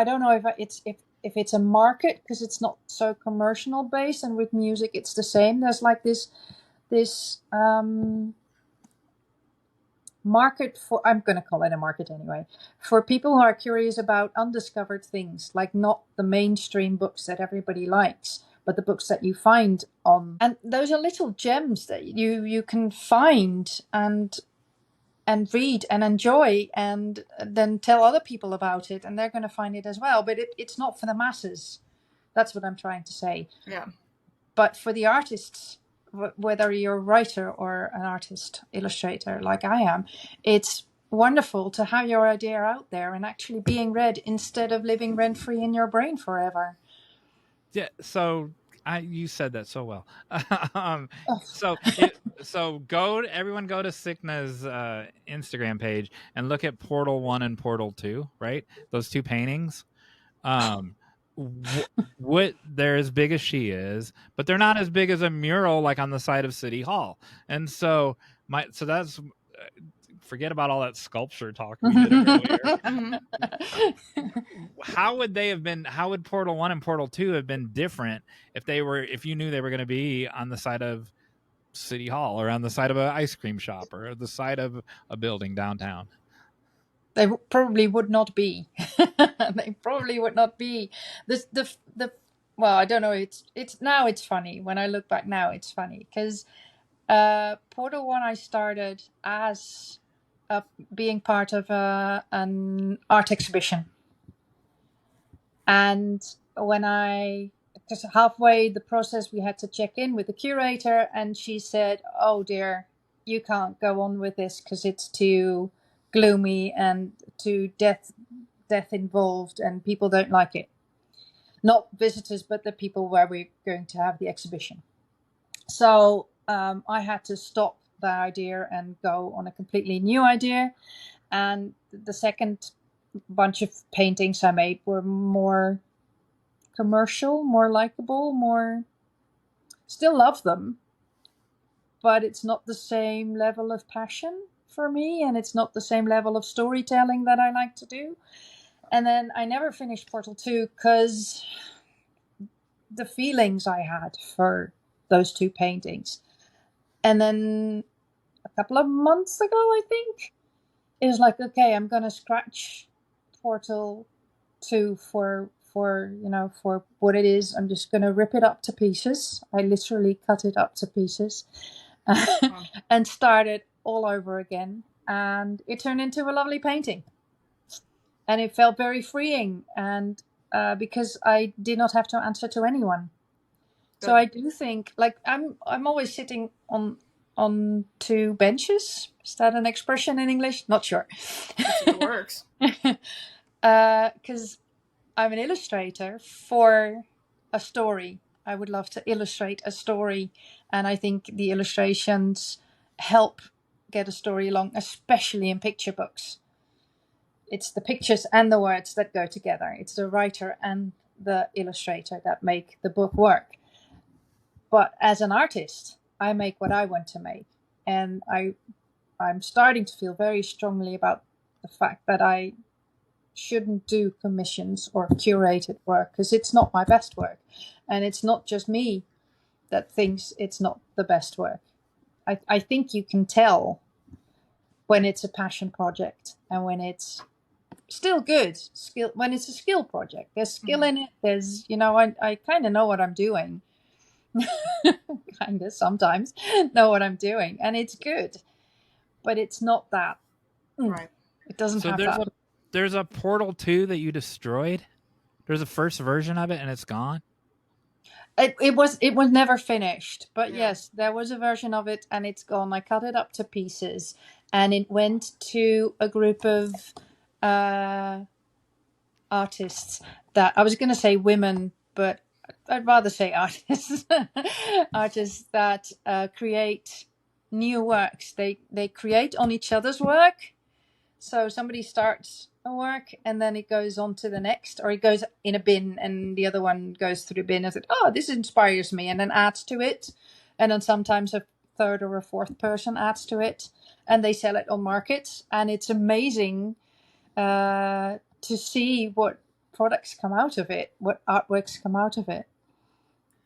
don't know if it's a market, because it's not so commercial based, and with music it's the same. There's like this market for, I'm going to call it a market anyway, for people who are curious about undiscovered things, like not the mainstream books that everybody likes, but the books that you find on, and those are little gems that you can find and read and enjoy, and then tell other people about it, and they're going to find it as well. But it's not for the masses. That's what I'm trying to say. Yeah. But for the artists, whether you're a writer or an artist, illustrator like I am, it's wonderful to have your idea out there and actually being read instead of living rent-free in your brain forever. Yeah. So you said that so well. um, Oh. so everyone go to SIGNE's Instagram page and look at Portal 1 and Portal 2, right? Those two paintings. What they're as big as she is, but they're not as big as a mural like on the side of City Hall. And so that's forget about all that sculpture talk we did earlier. How would Portal 1 and Portal 2 have been different if you knew they were going to be on the side of City Hall or on the side of an ice cream shop or the side of a building downtown? They probably would not be. They probably would not be. The well, I don't know. It's funny when I look back now. It's funny because Portal 1 I started as being part of an art exhibition, and because halfway the process we had to check in with the curator, and she said, "Oh dear, you can't go on with this because it's too gloomy and too death involved, and people don't like it. Not visitors, but the people where we're going to have the exhibition." So I had to stop the idea and go on a completely new idea. And the second bunch of paintings I made were more commercial, more likable, more... Still love them, but it's not the same level of passion for me, and it's not the same level of storytelling that I like to do. And then I never finished Portal 2 because the feelings I had for those two paintings. And then a couple of months ago, I think, it was like, okay, I'm going to scratch Portal 2 for what it is. I'm just going to rip it up to pieces. I literally cut it up to pieces and start it all over again. And it turned into a lovely painting. And it felt very freeing, and because I did not have to answer to anyone. Good. So I do think, like, I'm always sitting on two benches. Is that an expression in English? Not sure. It works. Because I'm an illustrator for a story. I would love to illustrate a story, and I think the illustrations help get a story along, especially in picture books. It's the pictures and the words that go together. It's the writer and the illustrator that make the book work. But as an artist, I make what I want to make. And I'm starting to feel very strongly about the fact that I shouldn't do commissions or curated work, because it's not my best work. And it's not just me that thinks it's not the best work. I think you can tell when it's a passion project and when it's still good skill, when it's a skill project. There's skill in it. There's, I kind of know what I'm doing. Kind of sometimes know what I'm doing, and it's good, but it's not that. Right. It doesn't have that. There's a Portal 2 that you destroyed. There's a first version of it and it's gone. It was never finished, but yes, there was a version of it and it's gone. I cut it up to pieces and it went to a group of artists that, I was going to say women, but I'd rather say artists. Artists that create new works. They create on each other's work. So somebody starts a work and then it goes on to the next, or it goes in a bin and the other one goes through the bin and says, "Oh, this inspires me," and then adds to it. And then sometimes a third or a fourth person adds to it, and they sell it on markets. And it's amazing to see what products come out of it, what artworks come out of it.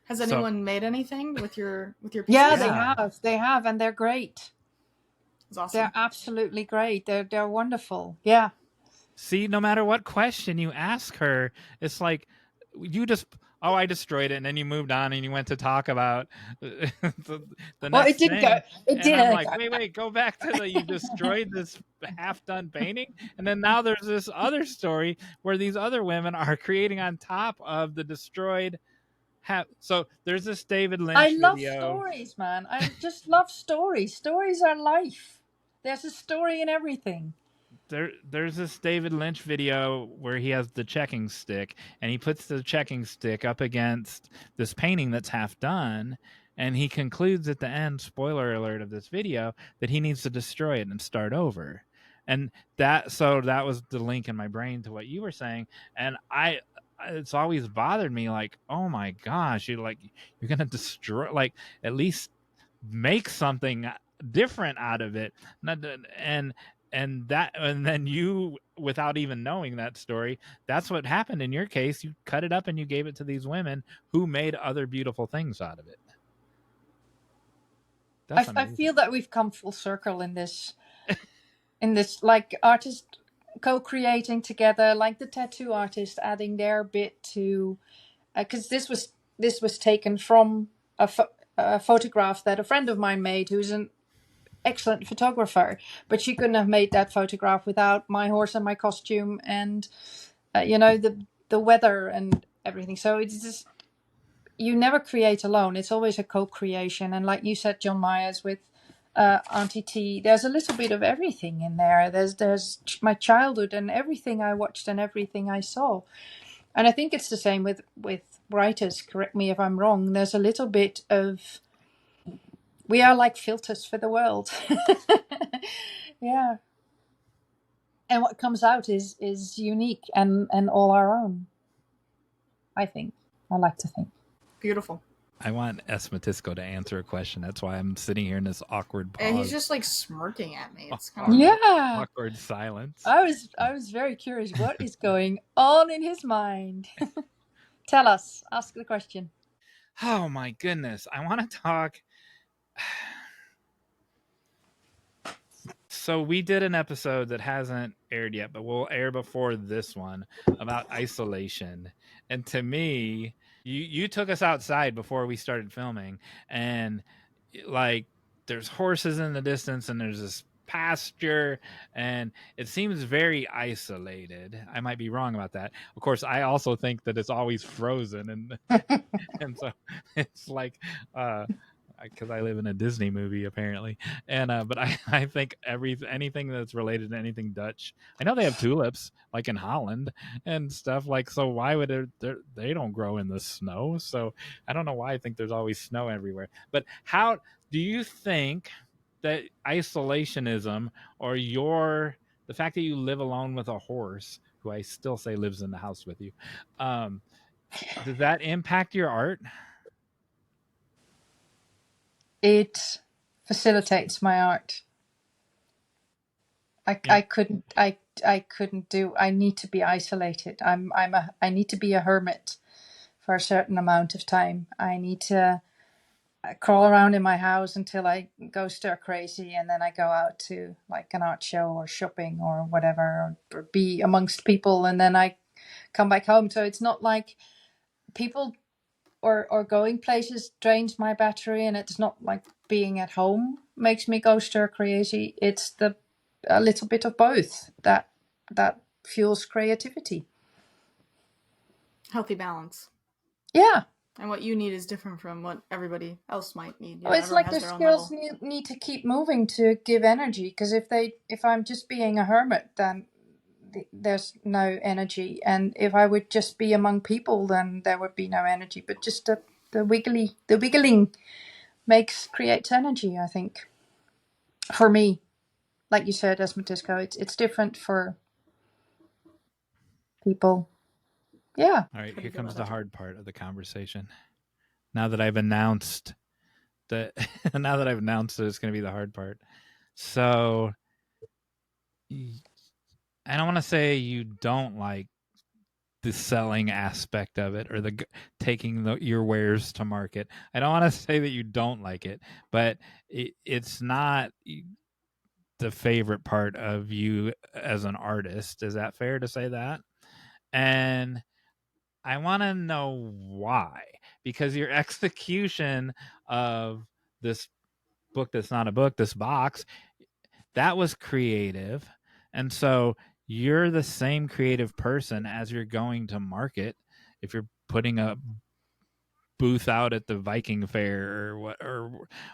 Has anyone made anything with your pieces? Yeah, they have, and they're great. It's awesome. They're absolutely great. They're wonderful. Yeah. See, no matter what question you ask her, it's like you just, I destroyed it, and then you moved on and you went to talk about the next well, it didn't thing. Go. It didn't. I'm like, wait, go back to you destroyed this half-done painting, and then now there's this other story where these other women are creating on top of the destroyed. So there's this David Lynch I love video. Stories, man. I just love stories. Stories are life. There's a story in everything. there's this David Lynch video where he has the checking stick and he puts the checking stick up against this painting that's half done, and he concludes at the end, spoiler alert of this video, that he needs to destroy it and start over. And that was the link in my brain to what you were saying. And it's always bothered me, like, oh my gosh, you're gonna destroy, like, at least make something different out of it. And then you, without even knowing that story, that's what happened in your case. You cut it up and you gave it to these women who made other beautiful things out of it. I feel that we've come full circle in this like artists co-creating together, like the tattoo artist adding their bit to, because this was taken from a photograph that a friend of mine made, who's an excellent photographer, but she couldn't have made that photograph without my horse and my costume and the weather and everything. So it's just, you never create alone. It's always a co-creation. And like you said, John Myers, with Auntie T, there's a little bit of everything in there. There's my childhood and everything I watched and everything I saw. And I think it's the same with writers. Correct me if I'm wrong. There's a little bit of, we are like filters for the world. Yeah. And what comes out is unique and all our own, I think. I like to think. Beautiful. I want Esmatisco to answer a question. That's why I'm sitting here in this awkward pause. And he's just like smirking at me. It's kind of awkward silence. I was very curious what is going on in his mind. Tell us. Ask the question. Oh my goodness. I want to talk. So we did an episode that hasn't aired yet, but will air before this one, about isolation. And to me, you took us outside before we started filming, and like there's horses in the distance and there's this pasture and it seems very isolated. I might be wrong about that. Of course, I also think that it's always frozen and and so it's like because I live in a Disney movie apparently, and but I think anything that's related to anything Dutch. I know they have tulips like in Holland and stuff, like, so why would they don't grow in the snow? So I don't know why I think there's always snow everywhere. But how do you think that isolationism, or the fact that you live alone with a horse, who I still say lives in the house with you, does that impact your art? It facilitates my art. I couldn't do. I need to be isolated. I need to be a hermit for a certain amount of time. I need to crawl around in my house until I go stir crazy, and then I go out to like an art show or shopping or whatever, or be amongst people, and then I come back home. So it's not like people or going places drains my battery, and it's not like being at home makes me go stir crazy. It's a little bit of both that fuels creativity. Healthy balance. Yeah. And what you need is different from what everybody else might need. Well, it's like the skills need to keep moving to give energy, because if I'm just being a hermit, then there's no energy, and if I would just be among people, then there would be no energy. But just the wiggling creates energy, I think. For me, like you said, Esmatisco, it's different for people. Yeah. All right, here comes the hard part of the conversation. Now that I've announced that it's going to be the hard part. So I don't want to say you don't like the selling aspect of it, or the taking your wares to market. I don't want to say that you don't like it, but it's not the favorite part of you as an artist. Is that fair to say that? And I want to know why, because your execution of this book that's not a book, this box, that was creative. And so you're the same creative person as you're going to market. If you're putting a booth out at the Viking fair or what,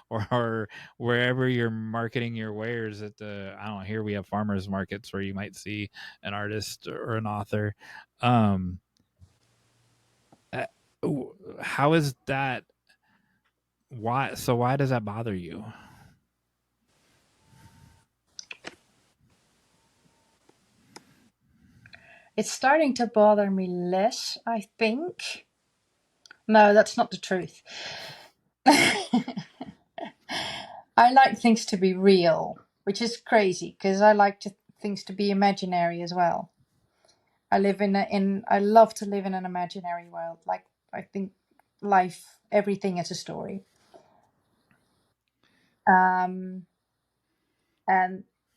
or wherever you're marketing your wares at the, I don't know, here we have farmers markets where you might see an artist or an author. Um, uh, how is that? Why does that bother you? It's starting to bother me less, I think. No, that's not the truth. I like things to be real, which is crazy because I like things to be imaginary as well. I love to live in an imaginary world. Like, I think life, everything is a story. And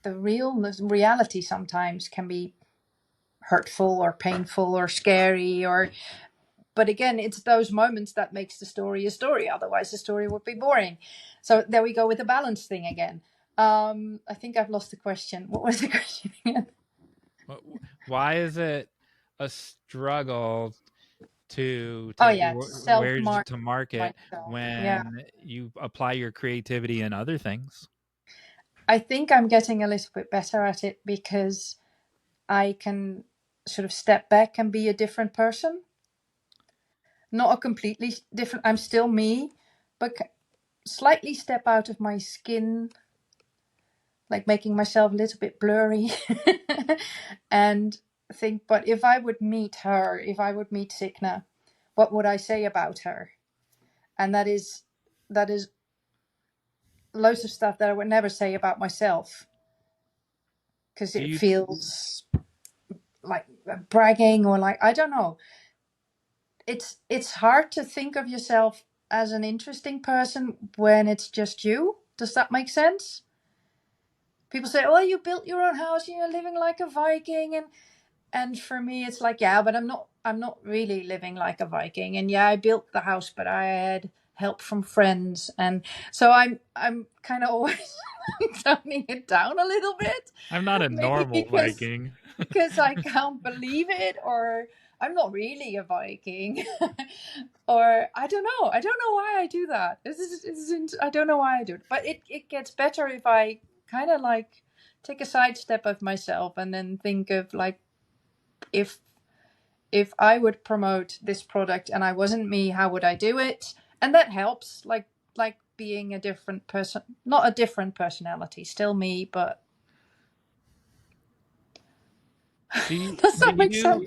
the reality sometimes can be hurtful or painful or scary, but again, it's those moments that makes the story a story. Otherwise the story would be boring. So there we go with the balance thing again. I think I've lost the question. What was the question again? Why is it a struggle to self-market to market when you apply your creativity in other things? I think I'm getting a little bit better at it because I can sort of step back and be a different person. Not a completely different, I'm still me, but slightly step out of my skin, like making myself a little bit blurry and think, but if I would meet SIGNE, what would I say about her? And that is loads of stuff that I would never say about myself because it feels like bragging or like, I don't know. It's hard to think of yourself as an interesting person when it's just you. Does that make sense? People say, "Oh, you built your own house, you're living like a Viking," and for me, it's like, yeah, but I'm not really living like a Viking. And yeah, I built the house, but I had help from friends, and so I'm kind of always toning it down a little bit. I'm not a normal Viking because I can't believe it, or I'm not really a Viking, or I don't know why I do that. I don't know why I do it, but it gets better if I kind of like take a sidestep of myself and then think of like, if I would promote this product and I wasn't me, how would I do it? And that helps, like being a different person, not a different personality, still me, but does that make sense?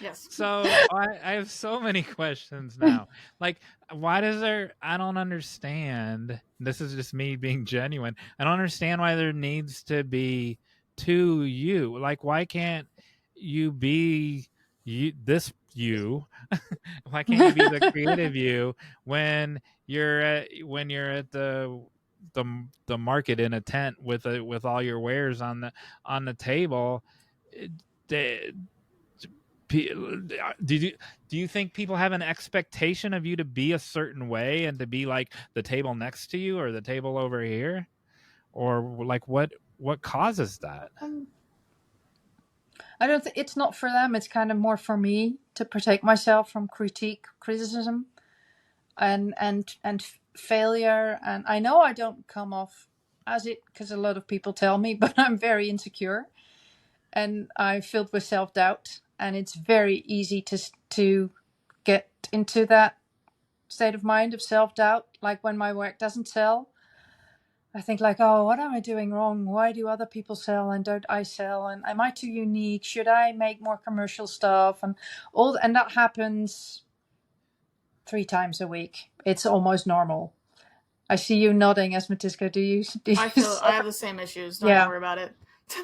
Yes. So I have so many questions now. Like, why does there? I don't understand. This is just me being genuine. I don't understand why there needs to be two you. Like, why can't you be you? This you. Why can't you be the creative you when you're at the market in a tent with all your wares on the table? Do you think people have an expectation of you to be a certain way and to be like the table next to you or the table over here, or like what causes that? I don't think it's not for them. It's kind of more for me to protect myself from criticism, and failure. And I know I don't come off as it, because a lot of people tell me, but I'm very insecure, and I'm filled with self-doubt, and it's very easy to get into that state of mind of self-doubt. Like when my work doesn't sell, I think like, oh, what am I doing wrong? Why do other people sell and don't I sell? And am I too unique? Should I make more commercial stuff? And that happens 3 times a week. It's almost normal. I see you nodding, Esmetiska. Do you I have the same issues. Don't worry about it.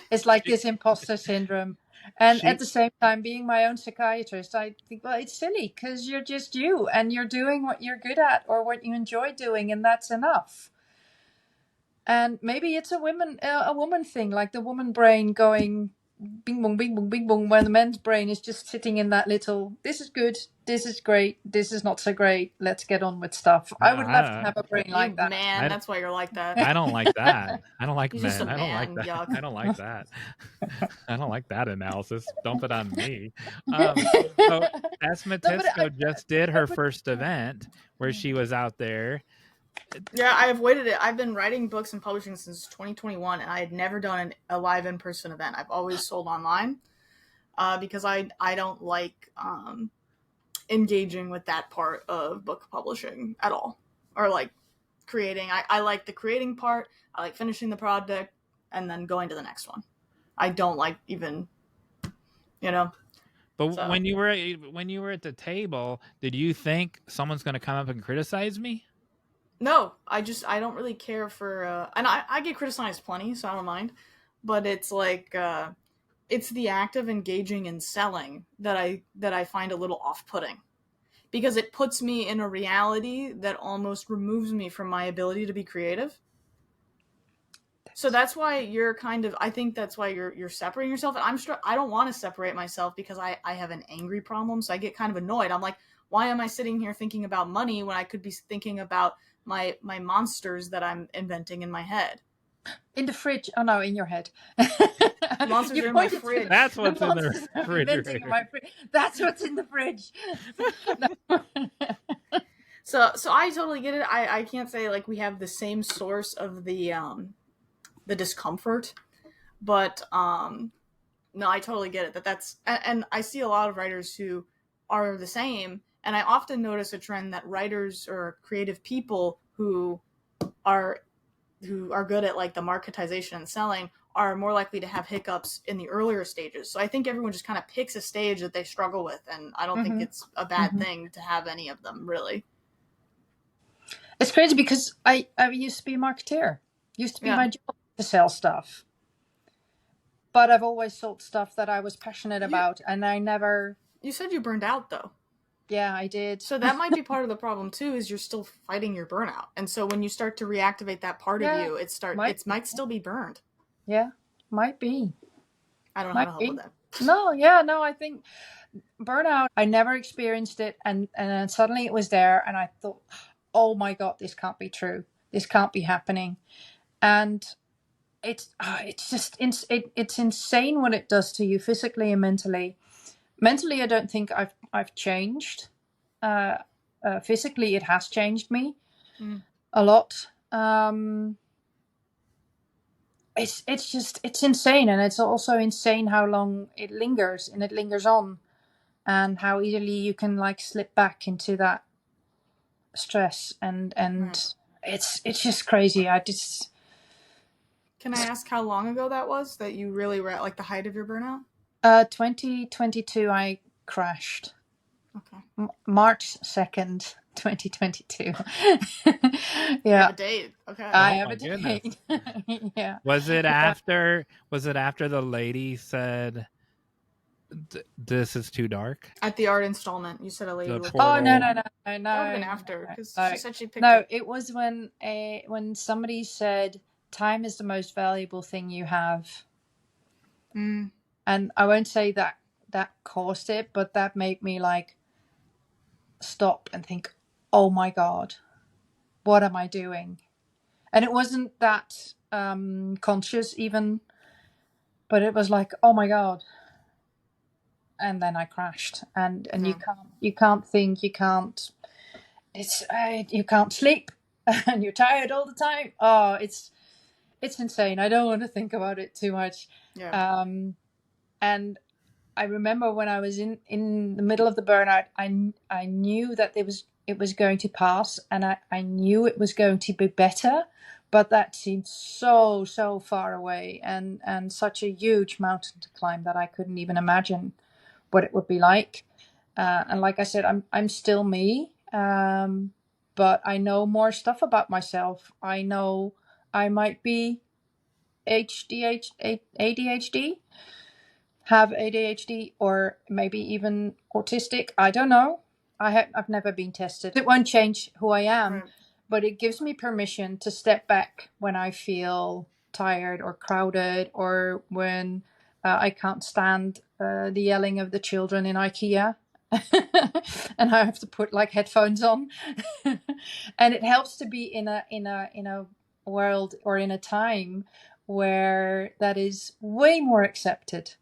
It's like this imposter syndrome. And at the same time, being my own psychiatrist, I think, well, it's silly because you're just you and you're doing what you're good at or what you enjoy doing, and that's enough. And maybe it's a woman thing, like the woman brain going, bing bong, bing bong, bing bong, when the men's brain is just sitting in that little, this is good, this is great, this is not so great, let's get on with stuff. I would love to have a brain like that. Man, that's why you're like that. I don't like that. I don't like He's men. just a I don't like man, that. yuck. I don't like that. I don't like that analysis. Dump it on me. So Esmetisko just did her first event where she was out there. Yeah, I avoided it. I've been writing books and publishing since 2021, and I had never done a live in-person event. I've always sold online because I don't like engaging with that part of book publishing at all, or like creating. I like the creating part. I like finishing the project and then going to the next one. I don't like even, But So- when you were at the table, did you think someone's going to come up and criticize me? No, I don't really care for, and I get criticized plenty, so I don't mind. But it's like, it's the act of engaging and selling that I find a little off-putting, because it puts me in a reality that almost removes me from my ability to be creative. So that's why I think that's why you're separating yourself. And I don't want to separate myself because I have an angry problem. So I get kind of annoyed. I'm like, why am I sitting here thinking about money when I could be thinking about my monsters that I'm inventing in my head? In the fridge. Oh no, in your head. Monsters You are in my pointed to fridge. That's what's in monsters the I'm inventing in refrigerator. my fridge. That's what's in the fridge. So I totally get it. I can't say like we have the same source of the discomfort, but no, I totally get it. That's and I see a lot of writers who are the same, and I often notice a trend that writers or creative people who are good at like the marketization and selling are more likely to have hiccups in the earlier stages. So I think everyone just kind of picks a stage that they struggle with, and I don't think it's a bad thing to have any of them, really. It's crazy because I used to be a marketeer. Used to be my job to sell stuff. But I've always sold stuff that I was passionate about, and I never... You said you burned out, though. Yeah, I did. So that might be part of the problem, too, is you're still fighting your burnout. And so when you start to reactivate that part of you, it might still be burned. Yeah, might be. I don't know how to help with that. No, I think burnout, I never experienced it, and then suddenly it was there, and I thought, oh my God, this can't be true. This can't be happening. And it's just it's insane what it does to you physically and mentally. Mentally, I don't think I've changed. Physically, it has changed me a lot. It's insane, and it's also insane how long it lingers, and it lingers on, and how easily you can like slip back into that stress, and it's just crazy. Can I ask how long ago that was that you really were at like the height of your burnout? 2022, I crashed. Okay. March 2nd, 2022. Yeah. You have a date. Okay. I have a date. Yeah. Was it after the lady said this is too dark? At the art installment, you said a lady was... Oh, no. That would have been after, because she said she picked No, it was when somebody said, time is the most valuable thing you have. And I won't say that caused it, but that made me like stop and think, oh my God, what am I doing? And it wasn't that conscious even, but it was like, oh my God. And then I crashed, and you can't think, you can't sleep, and you're tired all the time. Oh, it's insane. I don't want to think about it too much. Yeah. And I remember when I was in the middle of the burnout, I knew that it was going to pass, and I knew it was going to be better, but that seemed so far away, and such a huge mountain to climb that I couldn't even imagine what it would be like. And like I said, I'm still me, but I know more stuff about myself. I know I might be ADHD, have ADHD, or maybe even autistic. I don't know. I've never been tested. It won't change who I am, but it gives me permission to step back when I feel tired or crowded, or when I can't stand the yelling of the children in IKEA. And I have to put like headphones on. And it helps to be in a world or in a time where that is way more accepted.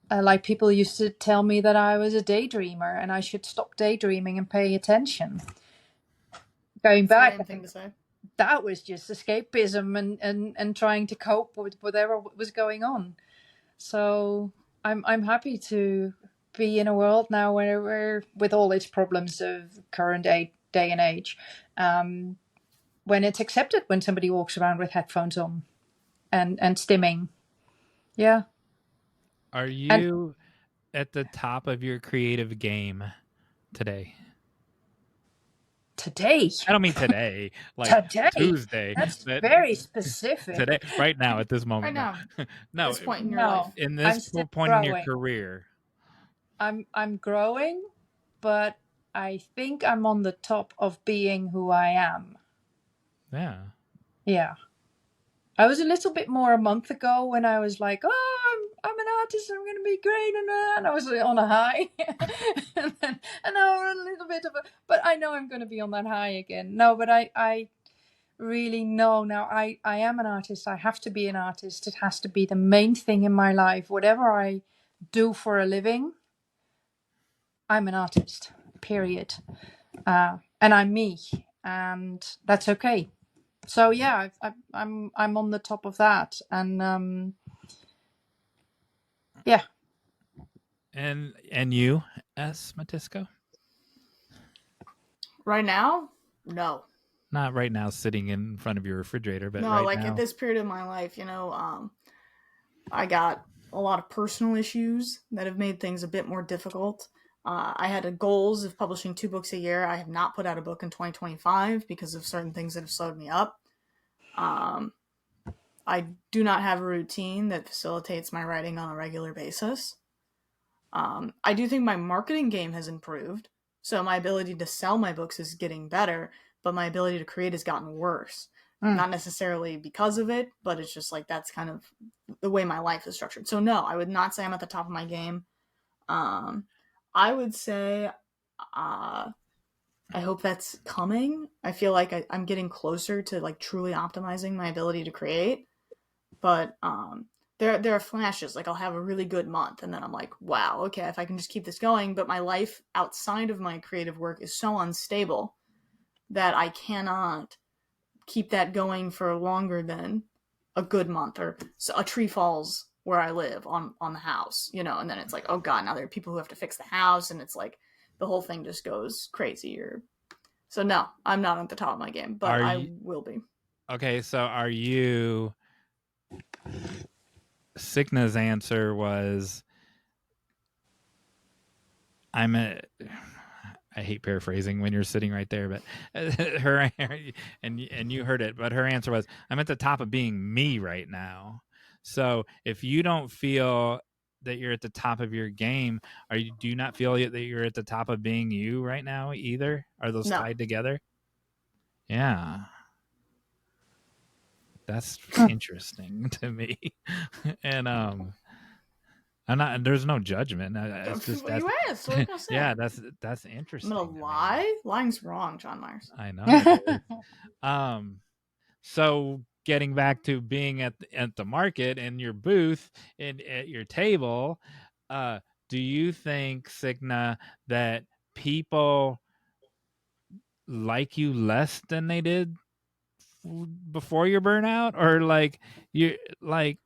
Like people used to tell me that I was a daydreamer and I should stop daydreaming and pay attention. Going That's back, the lame thing to say. that was just escapism and trying to cope with whatever was going on. So I'm happy to be in a world now where we're, with all its problems of current day and age, when it's accepted when somebody walks around with headphones on and stimming. Yeah. Are you at the top of your creative game today? Today? I don't mean today, like Today? Tuesday. That's but very specific. today, right now, at this moment. Right now. No, This point in your No. life. in I'm this still point in your growing. career. I'm growing, but I think I'm on the top of being who I am. Yeah. Yeah. I was a little bit more a month ago when I was like, oh, I'm an artist, I'm going to be great, and I was on a high. and now I'm a little bit of a, but I know I'm going to be on that high again. No, but I really know now I am an artist. I have to be an artist. It has to be the main thing in my life. Whatever I do for a living, I'm an artist, period. And I'm me, and that's okay. So yeah, I'm on the top of that, and yeah. And you, S. Matisco? Right now, no. Not right now, sitting in front of your refrigerator, but No, right like now. at this period of my life, I got a lot of personal issues that have made things a bit more difficult. I had goals of publishing 2 books a year. I have not put out a book in 2025 because of certain things that have slowed me up. I do not have a routine that facilitates my writing on a regular basis. I do think my marketing game has improved, so my ability to sell my books is getting better, but my ability to create has gotten worse. Not necessarily because of it, but it's just like that's kind of the way my life is structured. So no, I would not say I'm at the top of my game. I would say I hope that's coming. I feel like I'm getting closer to like truly optimizing my ability to create. But there are flashes. Like I'll have a really good month, and then I'm like, wow, okay, if I can just keep this going. But my life outside of my creative work is so unstable that I cannot keep that going for longer than a good month, or a tree falls where I live on the house, and then it's like, oh god, now there are people who have to fix the house, and it's like the whole thing just goes crazy. So no, I'm not at the top of my game, but I will be. Okay, so are you? Signa's answer was, I hate paraphrasing when you're sitting right there, but her and you heard it, but her answer was, I'm at the top of being me right now. So if you don't feel that you're at the top of your game, do you not feel that you're at the top of being you right now either? Are those tied together? Yeah. That's interesting to me. And I'm not. There's no judgment. It's just what you asked. Like I said. Yeah, that's interesting. I'm gonna lie. Lying's wrong, John Myers. I know. So getting back to being at the market and your booth and at your table, do you think, Signe, that people like you less than they did before your burnout, or like you like?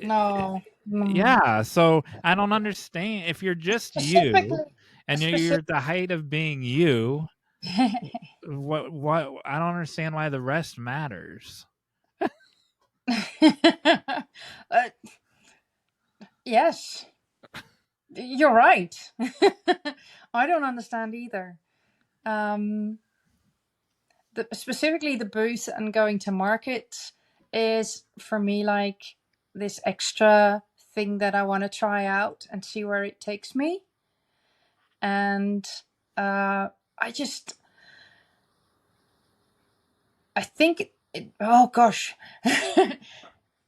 No. Yeah, so I don't understand if you're just you and you're at the height of being you. What I don't understand why the rest matters. Yes, you're right. I don't understand either. Specifically the booth and going to market is for me like this extra thing that I want to try out and see where it takes me. And I think oh gosh.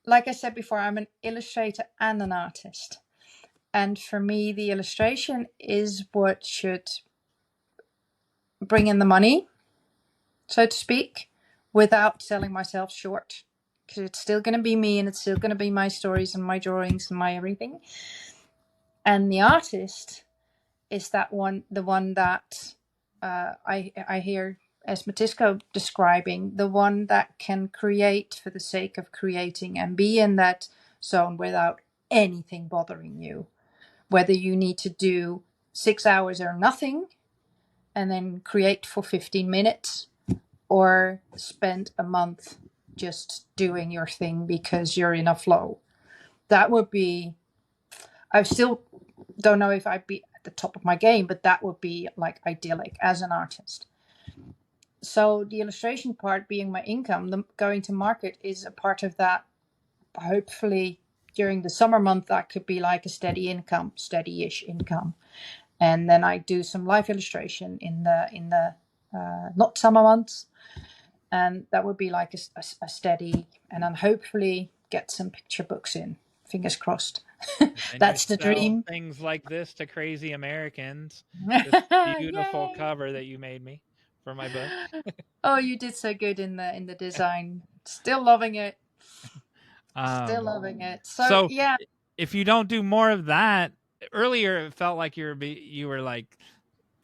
like I said before, I'm an illustrator and an artist. And for me, the illustration is what should bring in the money, so to speak, without selling myself short. Because it's still going to be me, and it's still going to be my stories and my drawings and my everything. And the artist is the one that I hear Esmatisco describing, the one that can create for the sake of creating and be in that zone without anything bothering you. Whether you need to do 6 hours or nothing and then create for 15 minutes, or spend a month just doing your thing because you're in a flow. That would be, I still don't know if I'd be at the top of my game, but that would be like idyllic as an artist. So the illustration part being my income, the going to market is a part of that. Hopefully during the summer month, that could be like a steady-ish income. And then I do some live illustration in the not summer months. And that would be like a steady, and then hopefully get some picture books in. Fingers crossed. That's the dream. Things like this to crazy Americans. This beautiful cover that you made me for my book. Oh, you did so good in the design. Still loving it. Still loving it. So yeah. If you don't do more of that, earlier it felt like you were like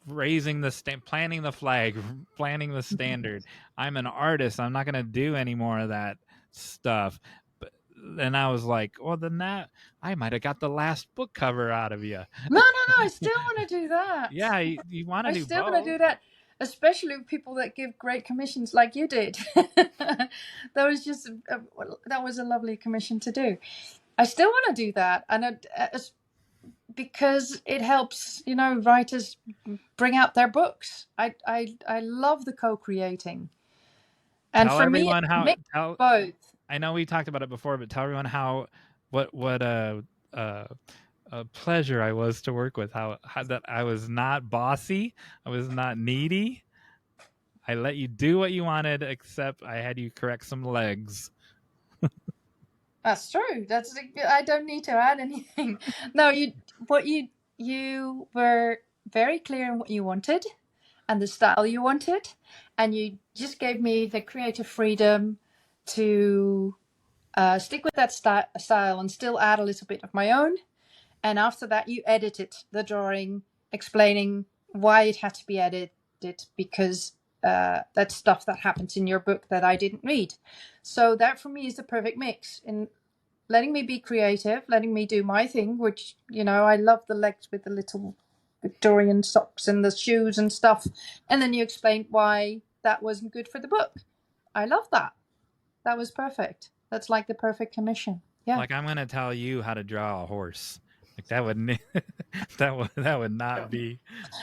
raising the planting the flag, planting the standard. I'm an artist. I'm not going to do any more of that stuff. But then I was like, well, then that I might have got the last book cover out of you. No. I still want to do that. Yeah, you want to do both. I still want to do that, especially with people that give great commissions like you did. That was a lovely commission to do. I still want to do that, and because it helps, writers bring out their books. I love the co-creating, and tell for me, both. I know we talked about it before, but tell everyone what a pleasure I was to work with. How that I was not bossy, I was not needy. I let you do what you wanted, except I had you correct some legs. That's true. I don't need to add anything. No, you were very clear on what you wanted and the style you wanted, and you just gave me the creative freedom to stick with that style and still add a little bit of my own. And after that, you edited the drawing, explaining why it had to be edited, because that's stuff that happens in your book that I didn't read. So that for me is the perfect mix in letting me be creative, letting me do my thing, which, I love the legs with the little Victorian socks and the shoes and stuff. And then you explained why that wasn't good for the book. I love that. That was perfect. That's like the perfect commission. Yeah. Like I'm going to tell you how to draw a horse. Like that would not be.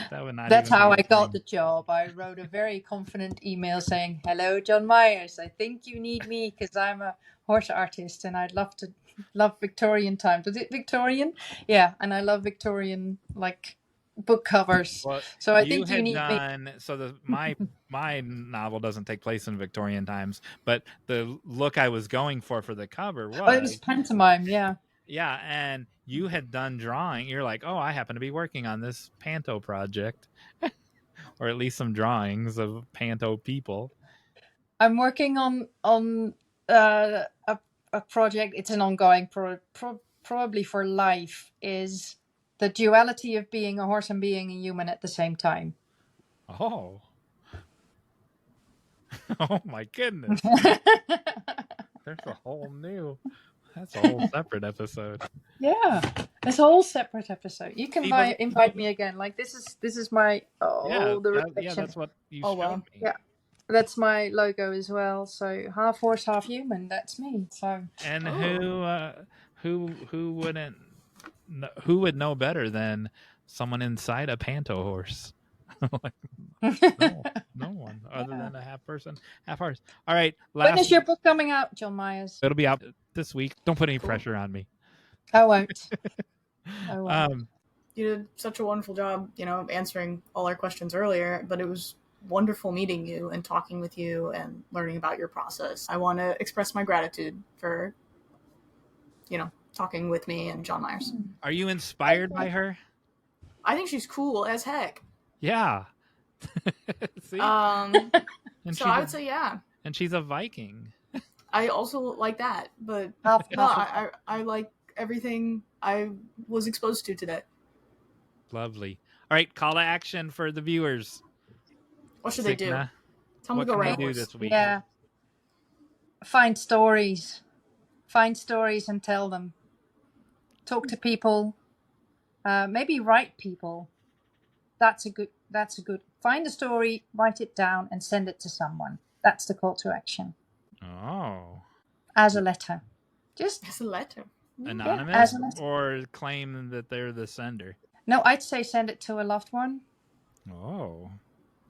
That's how I got the job. I wrote a very confident email saying, "Hello, John Myers. I think you need me because I'm a horse artist and I'd love Victorian times." Was it Victorian? Yeah, and I love Victorian book covers. Well, so I think you need me. So my novel doesn't take place in Victorian times, but the look I was going for the cover was. Oh, it was pantomime. Yeah. Yeah, and you had done drawing. You're like, oh, I happen to be working on this panto project, or at least some drawings of panto people. I'm working on a project. It's an ongoing probably for life. Is the duality of being a horse and being a human at the same time. Oh. Oh my goodness. There's a whole new. That's a whole separate episode. Yeah, it's a whole separate episode. You can invite me again. Like this is my the reflection. Yeah, that's what you showed me. Yeah, that's my logo as well. So half horse, half human. That's me. So and who would know better than someone inside a panto horse? No one other than a half person, half horse. All right. When is your book coming out, John Myers? It'll be out this week. Don't put any pressure on me. I won't. You did such a wonderful job, answering all our questions earlier, but it was wonderful meeting you and talking with you and learning about your process. I want to express my gratitude for talking with me and John Myers. Are you inspired by her? I think she's cool as heck. Yeah. See? And and so I would say, yeah. And she's a Viking. I also like that, but Half- no, half- I like everything I was exposed to today. Lovely. All right, call to action for the viewers. What should they do? SIGNE, Tell them what to go can write they do horse. this week? Yeah. Find stories and tell them. Talk to people. Maybe write people. That's a good. Find a story, write it down, and send it to someone. That's the call to action. Oh. As a letter. Just It's a letter. Anonymous as a letter. or claim that they're the sender? No, I'd say send it to a loved one. Oh.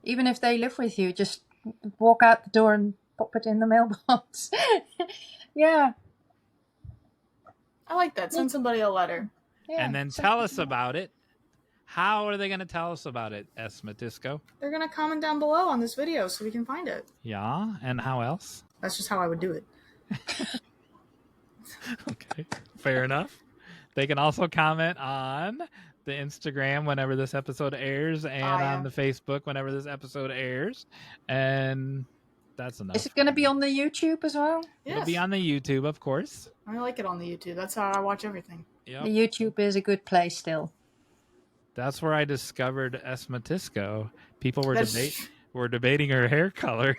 Even if they live with you, just walk out the door and pop it in the mailbox. Yeah. I like that. Send somebody a letter. Yeah. And then tell us about it. How are they going to tell us about it, Esmatisco? They're going to comment down below on this video so we can find it. Yeah, and how else? That's just how I would do it. Okay, fair enough. They can also comment on the Instagram whenever this episode airs and on the Facebook whenever this episode airs. And that's enough. Is it going to be on the YouTube as well? Yes. It'll be on the YouTube, of course. I like it on the YouTube. That's how I watch everything. Yep. The YouTube is a good place still. That's where I discovered Esmatisco. People were debating her hair color.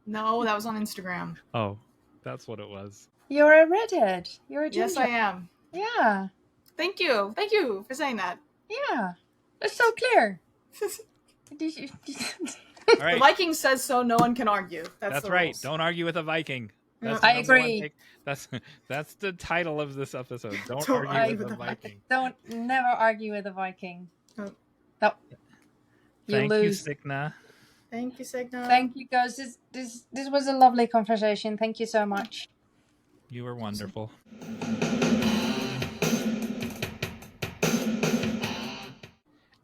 No, that was on Instagram. Oh, that's what it was. You're a redhead. You're a ginger. Yes, I am. Yeah. Thank you. Thank you for saying that. Yeah. That's so clear. All right. The Viking says so, no one can argue. That's right. rules. Don't argue with a Viking. That's I the number one agree. thing. That's the title of this episode. Don't Don't argue with a Viking. Never argue with a Viking. No. No. You Thank lose. you, SIGNE. Thank you, SIGNE. Thank you, guys. This was a lovely conversation. Thank you so much. You were wonderful.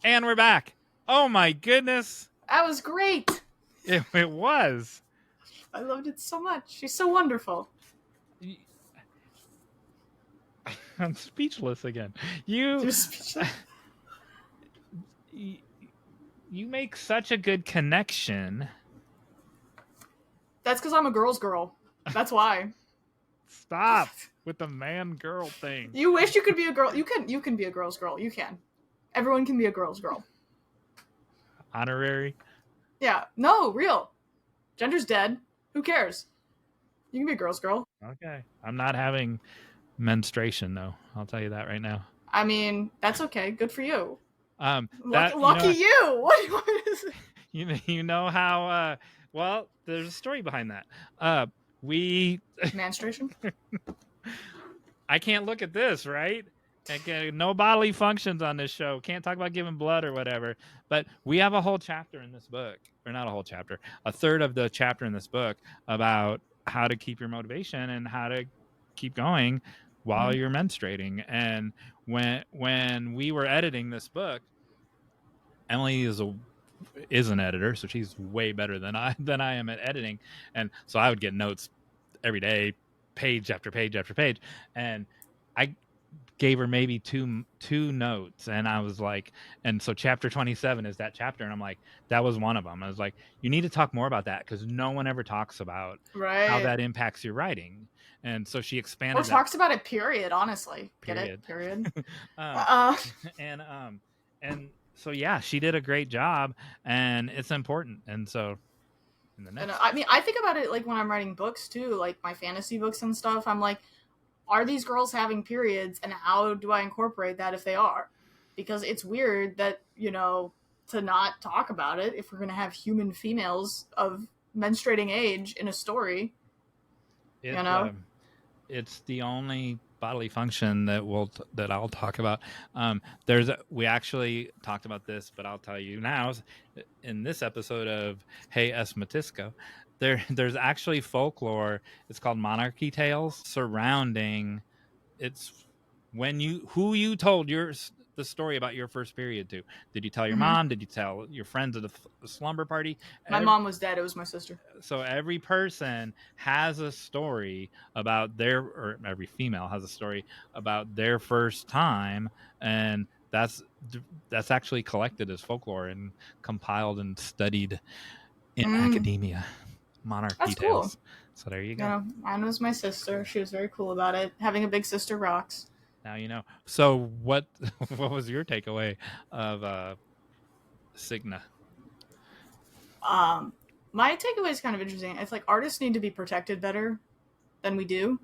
And we're back. Oh my goodness. That was great. It was. I loved it so much. She's so wonderful. I'm speechless again. You're speechless. You make such a good connection. That's because I'm a girl's girl. That's why. Stop with the man-girl thing. You wish you could be a girl. You can be a girl's girl. You can. Everyone can be a girl's girl. Honorary? Yeah. No, real. Gender's dead. Who cares? You can be a girl's girl. Okay. I'm not having menstruation, though. I'll tell you that right now. I mean, that's okay. Good for you. Lucky you. What is it? You know how, well, there's a story behind that. Menstruation? I can't look at this, right? No bodily functions on this show. Can't talk about giving blood or whatever. But we have a whole chapter in this book, or not a whole chapter, a third of the chapter in this book about how to keep your motivation and how to keep going while you're menstruating. And when we were editing this book, Emily is an editor, so she's way better than I am at editing. And so I would get notes every day, page after page after page, and I gave her maybe two notes, and I was like, and so chapter 27 is that chapter, and I'm like, that was one of them. I was like, you need to talk more about that because no one ever talks about how that impacts your writing. And so she expanded or talks about it, period. Honestly, period. Get it, period. And so yeah, she did a great job, and it's important. And so in the next, I mean, I think about it like when I'm writing books too, like my fantasy books and stuff. I'm like, are these girls having periods, and how do I incorporate that if they are? Because it's weird that, to not talk about it if we're going to have human females of menstruating age in a story. It's the only bodily function that I'll talk about. We actually talked about this, but I'll tell you now in this episode of Hey Esmatisco, there's actually folklore. It's called monarchy tales surrounding who you told your the story about your first period to? Did you tell your Mhm. mom? Did you tell your friends at the slumber party? My mom was dead. It was my sister. So every person has a story about or every female has a story about their first time, and that's actually collected as folklore and compiled and studied in academia. Monarch That's details. cool. So there you go. You know, mine was my sister. She was very cool about it. Having a big sister rocks. Now you know. So what was your takeaway of SIGNE? My takeaway is kind of interesting. It's like artists need to be protected better than we do.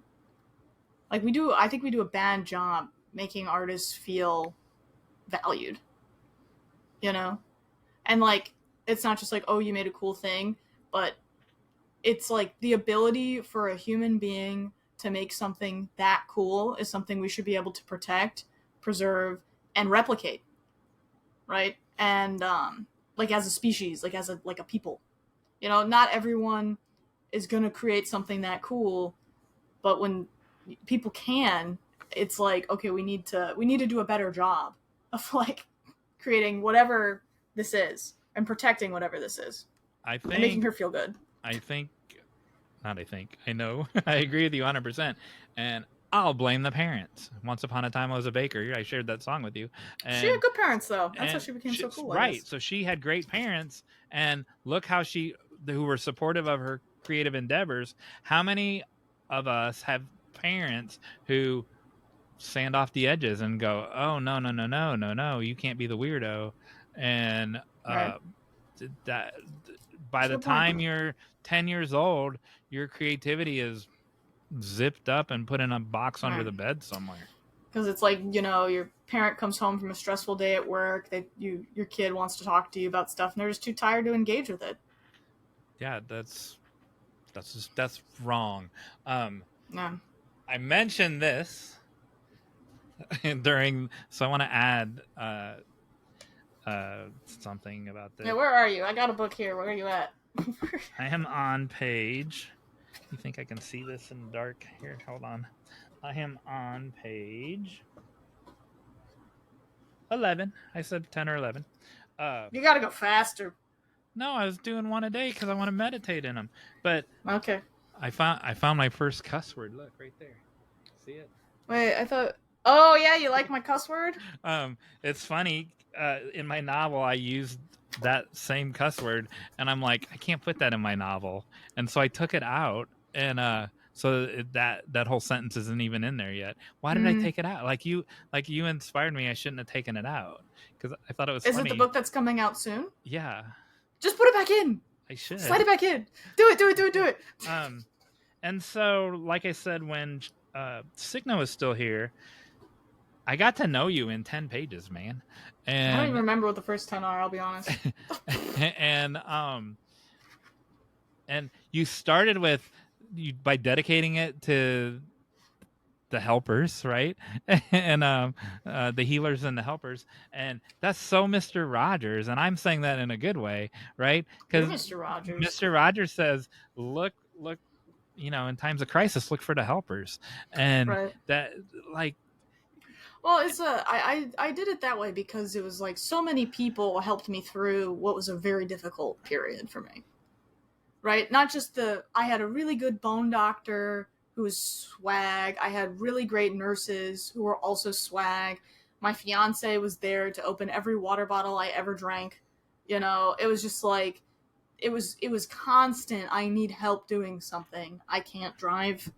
Like we do, I think we do a bad job making artists feel valued. You know? And like it's not just like, oh, you made a cool thing, but it's like the ability for a human being to make something that cool is something we should be able to protect, preserve, and replicate. Right? And like as a species, like as a people. You know, not everyone is going to create something that cool, but when people can, it's like, okay, we need to do a better job of like creating whatever this is and protecting whatever this is. And making her feel good. I know. I agree with you 100%. And I'll blame the parents. Once upon a time I was a baker. I shared that song with you. And she had good parents though. That's how she became so cool. Right. So she had great parents, and look how who were supportive of her creative endeavors. How many of us have parents who sand off the edges and go, oh, no, you can't be the weirdo. And that by the time you're 10 years old, your creativity is zipped up and put in a box under the bed somewhere. Because it's like, you know, your parent comes home from a stressful day at work, your kid wants to talk to you about stuff, and they're just too tired to engage with it. Yeah, that's wrong. Yeah. I mentioned this during, so I want to add something about this. Yeah, where are you? I got a book here. Where are you at? I am on page. You think I can see this in the dark? Here, hold on. I am on page 11. I said 10 or 11. You gotta go faster. No, I was doing one a day because I want to meditate in them. But okay, I found my first cuss word. Look right there. See it? Wait, I thought. Oh yeah, you like my cuss word? It's funny. In my novel, I used that same cuss word, and I'm like, I can't put that in my novel, and so I took it out, and so that whole sentence isn't even in there yet. Why did I take it out? Like you inspired me. I shouldn't have taken it out because I thought it was. Is funny. it the book that's coming out soon? Yeah. Just put it back in. I should slide it back in. Do it. And so, like I said, when SIGNE was still here, I got to know you in 10 pages, man. And I don't even remember what the first 10 are, I'll be honest. and you started by dedicating it to the helpers, right? And the healers and the helpers. And that's so Mr. Rogers. And I'm saying that in a good way, right? Because Mr. Rogers. Mr. Rogers says, look, you know, in times of crisis, look for the helpers. And that, like, well, it's I did it that way because it was like so many people helped me through what was a very difficult period for me. Right? Not just I had a really good bone doctor who was swag. I had really great nurses who were also swag. My fiance was there to open every water bottle I ever drank. You know, it was just like, it was constant. I need help doing something. I can't drive.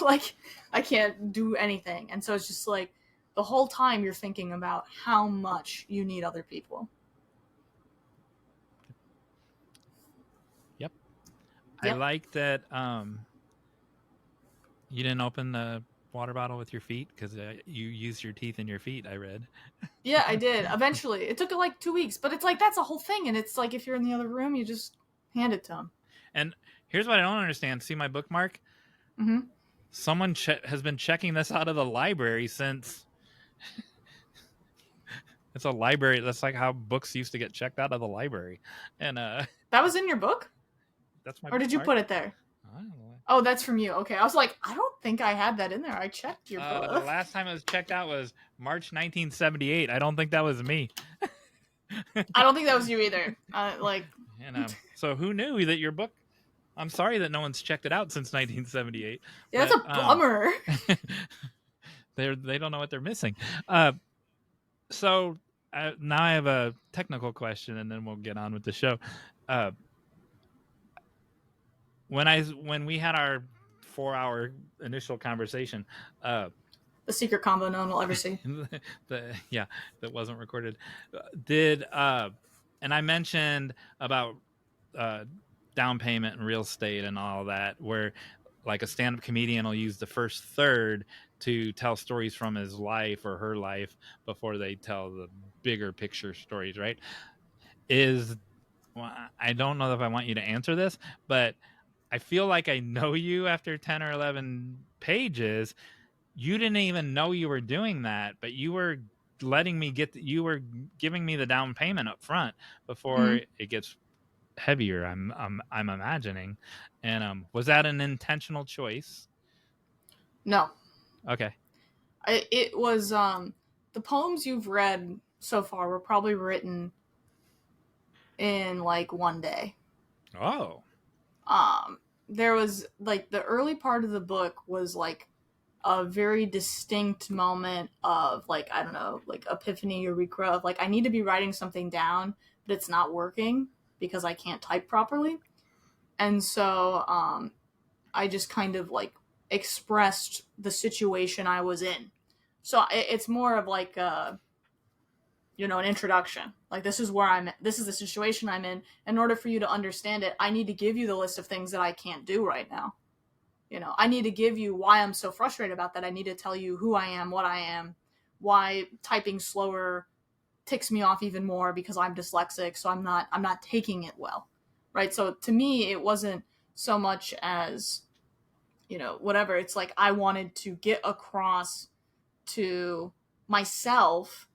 Like, I can't do anything. And so it's just like, the whole time you're thinking about how much you need other people. Yep. I like that you didn't open the water bottle with your feet because you used your teeth in your feet, I read. Yeah, I did. Eventually. It took like 2 weeks, but it's like, that's a whole thing. And it's like, if you're in the other room, you just hand it to them. And here's what I don't understand. See my bookmark? Mm-hmm. Someone has been checking this out of the library since... It's a library. That's like how books used to get checked out of the library. And that was in your book? That's my Or did you put it there? I don't know. Oh, that's from you. Okay. I was like, I don't think I had that in there. I checked your book. The last time it was checked out was March 1978. I don't think that was me. I don't think that was you either. So who knew that your book? I'm sorry that no one's checked it out since 1978. Yeah, that's a bummer. They don't know what they're missing. So now I have a technical question, and then we'll get on with the show. When we had our 4-hour initial conversation, the secret combo no one will ever see. That wasn't recorded. And I mentioned about down payment and real estate and all that, where like a stand-up comedian will use the first third to tell stories from his life or her life before they tell the bigger picture stories, right? I don't know if I want you to answer this, but I feel like I know you after 10 or 11 pages. You didn't even know you were doing that, but you were letting me you were giving me the down payment up front before it gets heavier. I'm imagining. And was that an intentional choice? No. Okay. It was the poems you've read so far were probably written in like one day. Oh. There was like the early part of the book was like a very distinct moment of like, I don't know, like epiphany, eureka of like, I need to be writing something down, but it's not working because I can't type properly. And so I just kind of like expressed the situation I was in. So it's more of like an introduction. Like, this is the situation I'm in. In order for you to understand it, I need to give you the list of things that I can't do right now. I need to give you why I'm so frustrated about that. I need to tell you who I am, what I am, why typing slower ticks me off even more because I'm dyslexic. So I'm not taking it well. Right. So to me, it wasn't so much as, whatever. It's like, I wanted to get across to myself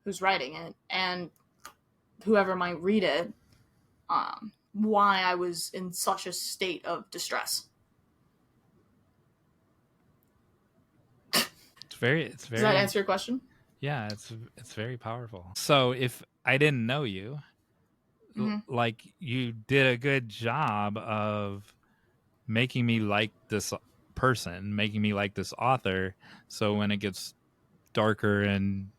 who's writing it and whoever might read it, why I was in such a state of distress. It's very. Does that answer your question? Yeah, it's very powerful. So if I didn't know you, like, you did a good job of making me like this person, making me like this author. So when it gets darker and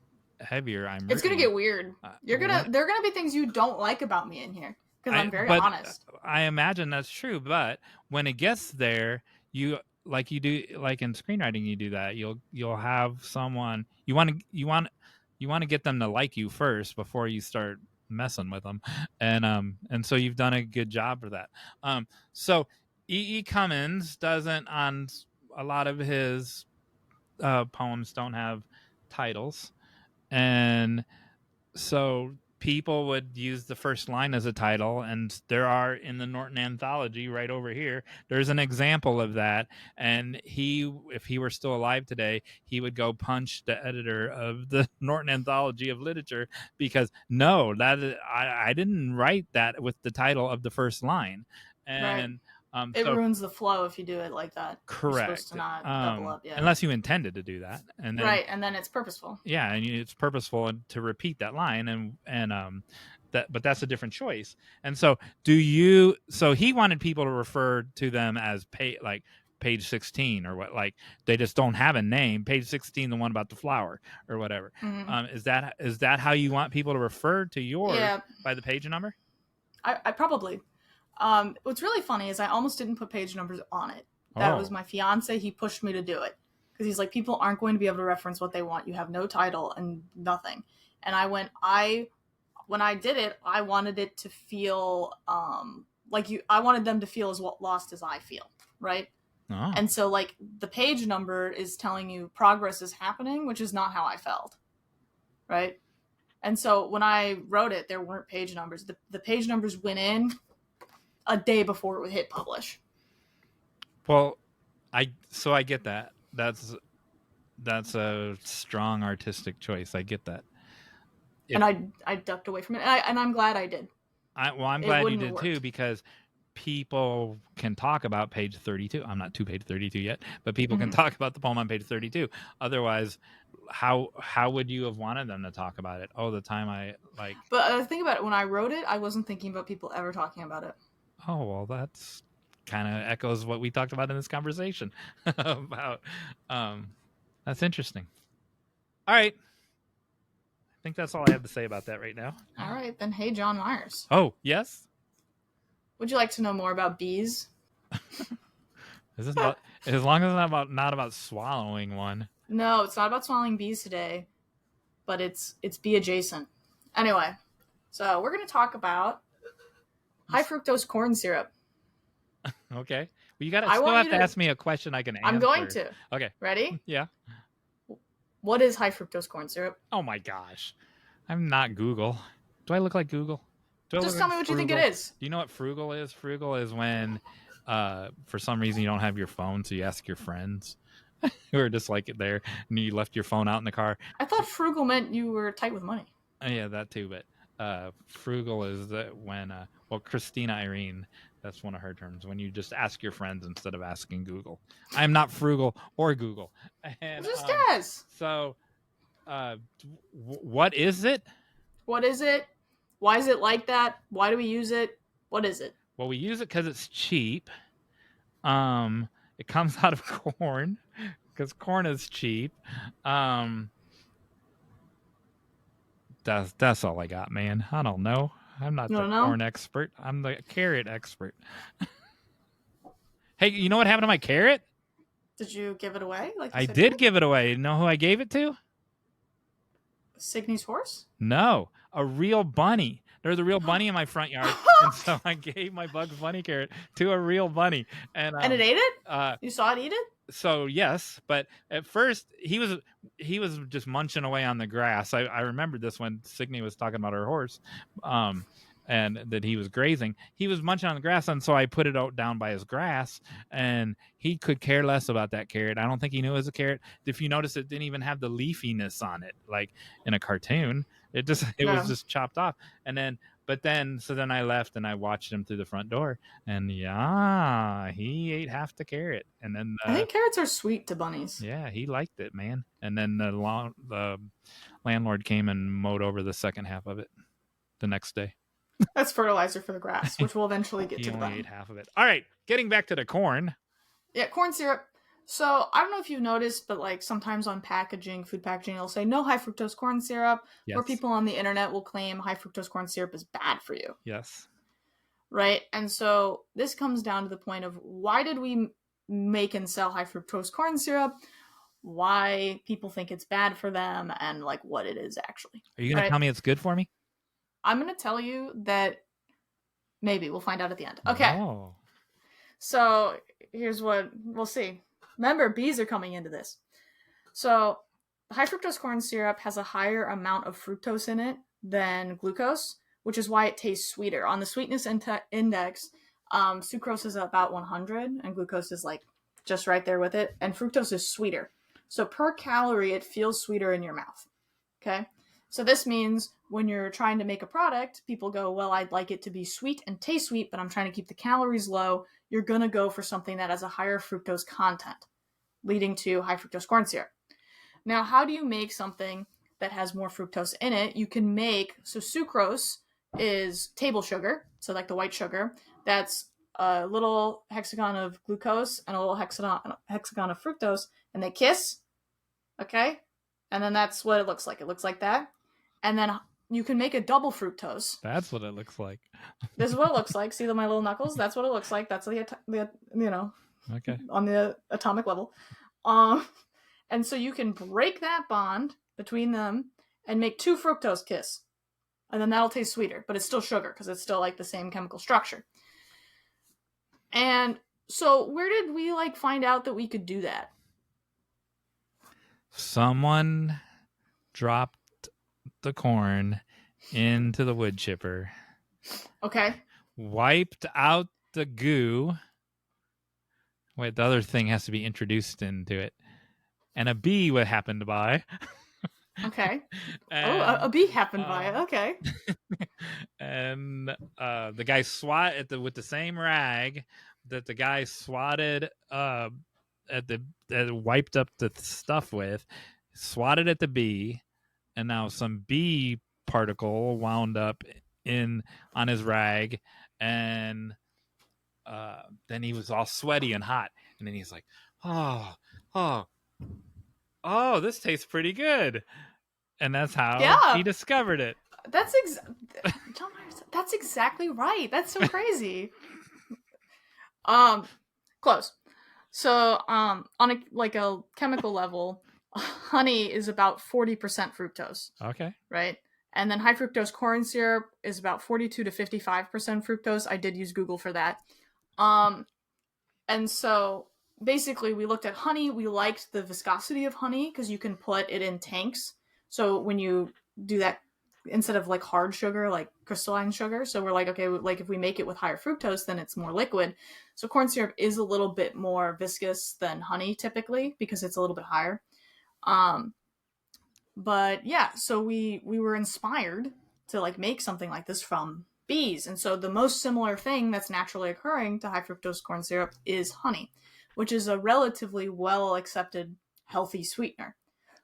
heavier, it's gonna get weird. There are gonna be things you don't like about me in here because I'm very honest. I imagine that's true, but when it gets there, you do, like in screenwriting, you do that. You'll have someone you want to get them to like you first before you start messing with them, and so you've done a good job for that. So E.E. Cummins doesn't, on a lot of his poems, don't have titles. And so people would use the first line as a title, and there are, in the Norton Anthology right over here, there's an example of that. And if he were still alive today, he would go punch the editor of the Norton Anthology of Literature, because I didn't write that with the title of the first line. And it ruins the flow if you do it like that. Correct. You're supposed to not double up, unless you intended to do that, and then, and then it's purposeful. Yeah, and it's purposeful to repeat that line, but that's a different choice. And so, So he wanted people to refer to them as page 16 or what? Like, they just don't have a name. Page 16, the one about the flower or whatever. Mm-hmm. Is that how you want people to refer to yours? Yeah. By the page number? I probably. What's really funny is I almost didn't put page numbers on it. That was my fiance. He pushed me to do it because he's like, people aren't going to be able to reference what they want. You have no title and nothing. And when I did it, I wanted it to feel I wanted them to feel as lost as I feel, right? Oh. And so like the page number is telling you progress is happening, which is not how I felt, right? And so when I wrote it, there weren't page numbers. The page numbers went in a day before it would hit publish. Well, I get that. That's a strong artistic choice. I get that. And I ducked away from it, and I'm glad I did. I'm glad you did too, because people can talk about page 32. I'm not to page 32 yet, but people can Mhm. talk about the poem on page 32. Otherwise, how would you have wanted them to talk about it? Oh, the time I like. But think about it. When I wrote it, I wasn't thinking about people ever talking about it. Oh, well, that's kind of echoes what we talked about in this conversation about. That's interesting. All right. I think that's all I have to say about that right now. All right, then. Hey, John Myers. Oh, yes. Would you like to know more about bees? Is this about, as long as it's not about swallowing one? No, it's not about swallowing bees today, but it's bee adjacent. Anyway, so we're going to talk about high fructose corn syrup. Okay. Well, you gotta still have to ask me a question I can answer. I'm going to. Okay. Ready? Yeah. What is high fructose corn syrup? Oh my gosh. I'm not Google. Do I look like Google? Just tell me what you think it is. Do you know what frugal is? Frugal is when for some reason you don't have your phone, so you ask your friends who are just like there, and you left your phone out in the car. I thought frugal meant you were tight with money. Yeah, that too, but frugal is when well, Christina Irene, that's one of her terms, when you just ask your friends instead of asking Google. I'm not frugal or Google. And, just guess. So what is it? What is it? Why is it like that? Why do we use it? What is it? Well, we use it because it's cheap. It comes out of corn because corn is cheap. That's all I got, man. I don't know. I'm not the corn expert. I'm the carrot expert. Hey, you know what happened to my carrot? Did you give it away? I did give it away. You know who I gave it to? Signe's horse? No, a real bunny. There's a real bunny in my front yard, and so I gave my Bugs Bunny carrot to a real bunny, and it ate it. You saw it eat it. So yes, but at first he was just munching away on the grass. I remember this when Signe was talking about her horse, and that he was grazing. He was munching on the grass, and so I put it out down by his grass, and he could care less about that carrot. I don't think he knew it was a carrot. If you notice, it didn't even have the leafiness on it, like in a cartoon. It was just chopped off. But then I left and I watched him through the front door, and yeah, he ate half the carrot. And then I think carrots are sweet to bunnies. Yeah, he liked it, man. And then the landlord came and mowed over the second half of it the next day. That's fertilizer for the grass, which we'll eventually get to. He only ate half of it. All right, getting back to the corn. Yeah, corn syrup. So I don't know if you've noticed, but like sometimes on packaging, food packaging, it'll say no high fructose corn syrup. Yes. Or people on the internet will claim high fructose corn syrup is bad for you. Yes. Right? And so this comes down to the point of why did we make and sell high fructose corn syrup? Why people think it's bad for them, and like what it is actually. Are you going to tell me it's good for me? I'm going to tell you that maybe we'll find out at the end. Okay. Oh. So here's what we'll see. Remember, bees are coming into this. So high fructose corn syrup has a higher amount of fructose in it than glucose, which is why it tastes sweeter. On the sweetness index, sucrose is about 100 and glucose is like just right there with it. And fructose is sweeter. So per calorie, it feels sweeter in your mouth. Okay. So this means when you're trying to make a product, people go, well, I'd like it to be sweet and taste sweet, but I'm trying to keep the calories low. You're going to go for something that has a higher fructose content, leading to high fructose corn syrup. Now, how do you make something that has more fructose in it? You can make, so sucrose is table sugar, so like the white sugar. That's a little hexagon of glucose and a little hexagon of fructose, and they kiss, okay? And then that's what it looks like. It looks like that. And then you can make a double fructose. That's what it looks like. This is what it looks like. See my little knuckles? That's what it looks like. That's the okay, on the atomic level. And so you can break that bond between them and make two fructose kiss. And then that'll taste sweeter, but it's still sugar because it's still like the same chemical structure. And so where did we like find out that we could do that? Someone dropped the corn into the wood chipper. Okay. Wiped out the goo. Wait, the other thing has to be introduced into it. And a bee would happen to by. Okay. And, A bee happened by. Okay. and the guy with the same rag that the guy swatted wiped up the stuff with, swatted at the bee, and now some bee particle wound up on his rag, and then he was all sweaty and hot, and then he's like, oh, this tastes pretty good, and that's how he discovered it. John Myers, that's exactly right. That's so crazy. Close. So, on a chemical level, honey is about 40% fructose. Okay. Right? And then high fructose corn syrup is about 42 to 55% fructose. I did use Google for that. And so basically we looked at honey. We liked the viscosity of honey because you can put it in tanks. So when you do that, instead of like hard sugar, like crystalline sugar. So we're like, okay, like if we make it with higher fructose, then it's more liquid. So corn syrup is a little bit more viscous than honey typically because it's a little bit higher. But yeah, so we were inspired to like make something like this from bees. And so the most similar thing that's naturally occurring to high fructose corn syrup is honey, which is a relatively well accepted healthy sweetener.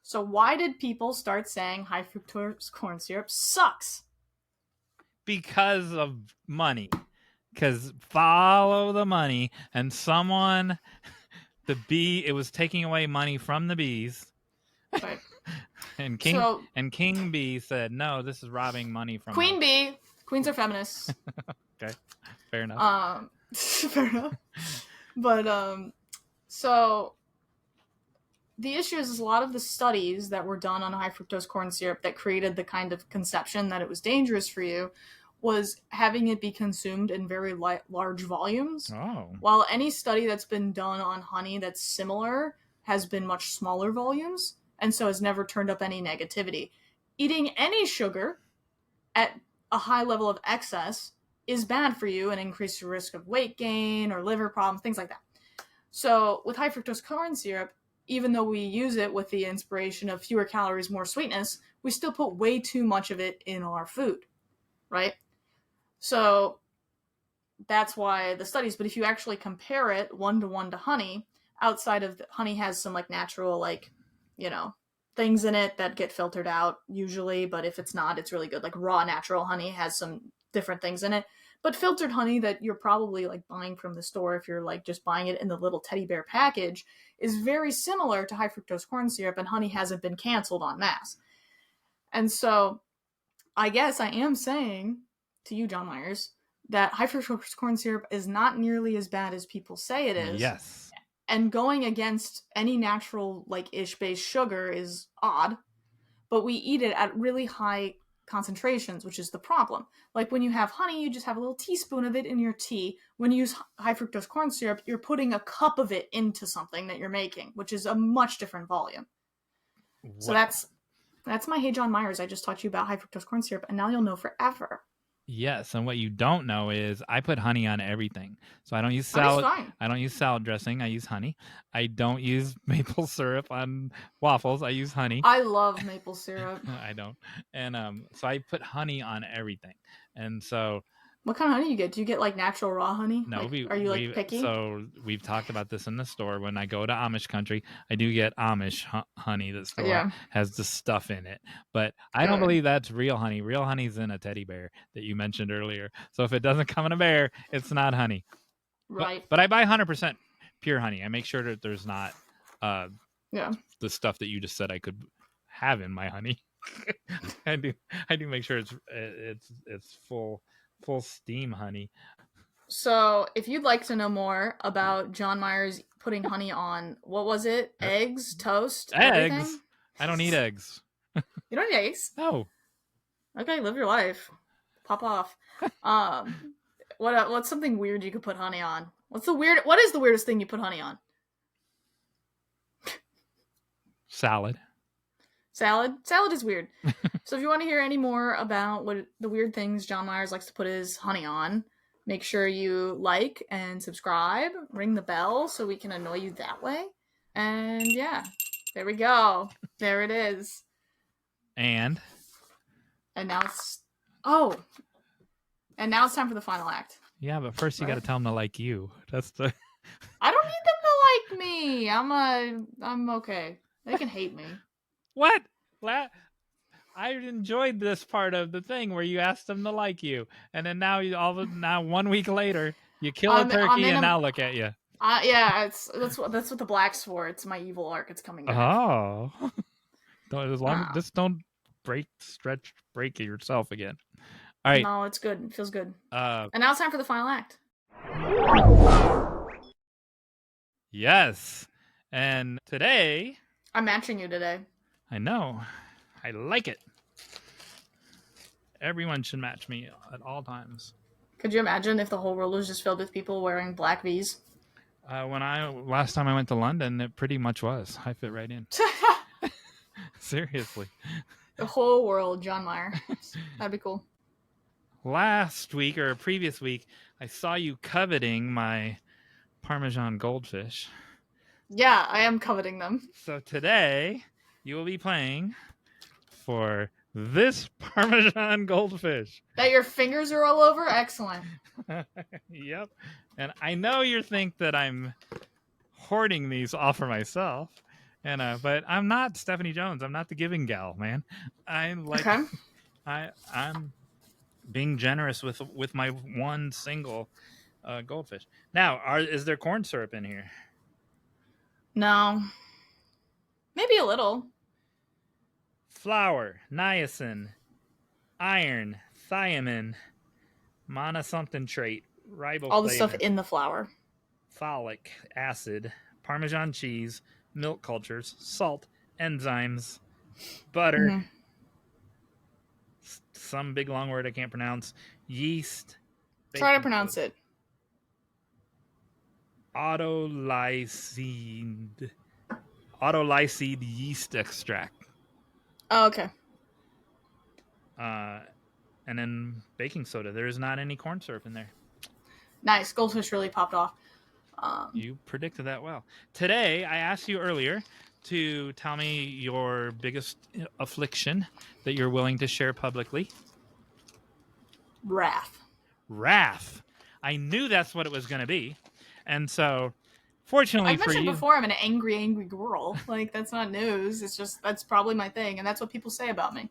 So why did people start saying high fructose corn syrup sucks? Because of money. Because follow the money, and it was taking away money from the bees. Right. And King Bee said, no, this is robbing money from Queen Bee. Queens are feminists. Okay, fair enough. Fair enough. But so the issue is a lot of the studies that were done on high fructose corn syrup that created the kind of conception that it was dangerous for you was having it be consumed in very large volumes. Oh. While any study that's been done on honey that's similar has been much smaller volumes, and so has never turned up any negativity. Eating any sugar at a high level of excess is bad for you and increases your risk of weight gain or liver problems, things like that. So with high fructose corn syrup, even though we use it with the inspiration of fewer calories, more sweetness, we still put way too much of it in our food, right? So that's why the studies, but if you actually compare it 1-to-1 to honey, outside of honey has some like natural, like, you know, things in it that get filtered out usually, but if it's not, it's really good. Like raw natural honey has some different things in it, but filtered honey that you're probably like buying from the store, if you're like just buying it in the little teddy bear package, is very similar to high fructose corn syrup, and honey hasn't been canceled en masse. And so I guess I am saying to you, John Myers, that high fructose corn syrup is not nearly as bad as people say it is. Yes. And going against any natural, like, ish-based sugar is odd, but we eat it at really high concentrations, which is the problem. Like, when you have honey, you just have a little teaspoon of it in your tea. When you use high fructose corn syrup, you're putting a cup of it into something that you're making, which is a much different volume. What? So that's my Hey John Myers. I just taught you about high fructose corn syrup, and now you'll know forever. Yes, and what you don't know is I put honey on everything. So I don't use salad. I don't use salad dressing. I use honey. I don't use maple syrup on waffles. I use honey. I love maple syrup. I don't. And so I put honey on everything. And so what kind of honey do you get? Do you get like natural raw honey? No, like, are you like picky? So we've talked about this in the store. When I go to Amish country, I do get Amish honey that still has the stuff in it. But I don't believe that's real honey. Real honey's in a teddy bear that you mentioned earlier. So if it doesn't come in a bear, it's not honey. Right. But I buy 100% pure honey. I make sure that there's not the stuff that you just said I could have in my honey. I do make sure it's full steam honey. So if you'd like to know more about John Myers putting honey on, what was it? Eggs, toast, eggs? Everything? I don't eat eggs. You don't eat eggs? No. Okay, live your life. Pop off. What's something weird you could put honey on? What is the weirdest thing you put honey on? Salad. Salad is weird. So if you want to hear any more about what the weird things John Myers likes to put his honey on, make sure you like and subscribe, ring the bell so we can annoy you that way. And yeah, there we go. There it is. And now it's time for the final act. yeah, but first you got to tell them to like you. That's the. I don't need them to like me. I'm okay. They can hate me. What? I enjoyed this part of the thing where you asked them to like you, and then now 1 week later you kill a turkey, and now look at you. Yeah, that's what the black's for. It's my evil arc. It's coming back. Oh, just don't break it yourself again. All right. No, it's good. It feels good. And now it's time for the final act. Yes, and today I'm matching you today. I know. I like it. Everyone should match me at all times. Could you imagine if the whole world was just filled with people wearing black V's? Last time I went to London, it pretty much was. I fit right in. Seriously. The whole world, John Mayer. That'd be cool. Last week or previous week, I saw you coveting my Parmesan goldfish. Yeah, I am coveting them. So today, you will be playing for this Parmesan goldfish. That your fingers are all over? Excellent. Yep. And I know you think that I'm hoarding these all for myself. But I'm not Stephanie Jones. I'm not the giving gal, man. I'm being generous with my one single goldfish. Now, is there corn syrup in here? No. Maybe a little. Flour, niacin, iron, thiamine, monosomething trait, riboflavin. All the stuff in the flour. Folic acid, Parmesan cheese, milk cultures, salt, enzymes, butter, some big long word I can't pronounce, yeast. Try to pronounce it. Autolysine yeast extract. Oh, okay. And then baking soda. There is not any corn syrup in there. Nice. Goldfish really popped off. You predicted that well. Today, I asked you earlier to tell me your biggest affliction that you're willing to share publicly. Wrath. I knew that's what it was going to be. And so, fortunately for you... I mentioned before I'm an angry girl. Like, that's not news. It's just, that's probably my thing. And that's what people say about me.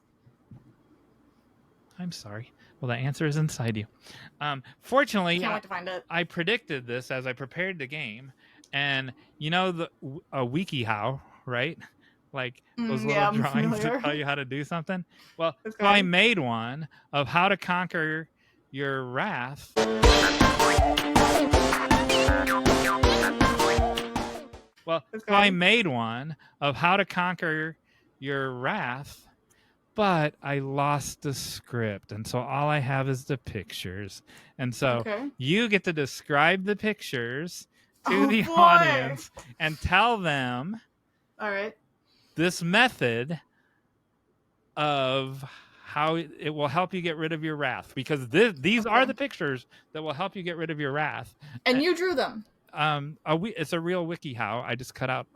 I'm sorry. Well, the answer is inside you. Fortunately, can't wait to find it. I predicted this as I prepared the game. And you know a WikiHow, right? Like those little drawings that tell you how to do something? Well, so I made one of how to conquer your wrath. Well, so I made one of how to conquer your wrath, but I lost the script. And so all I have is the pictures. And so you get to describe the pictures to the audience and tell them this method of how it will help you get rid of your wrath. Because these are the pictures that will help you get rid of your wrath. And you drew them. It's a real WikiHow. I just cut out.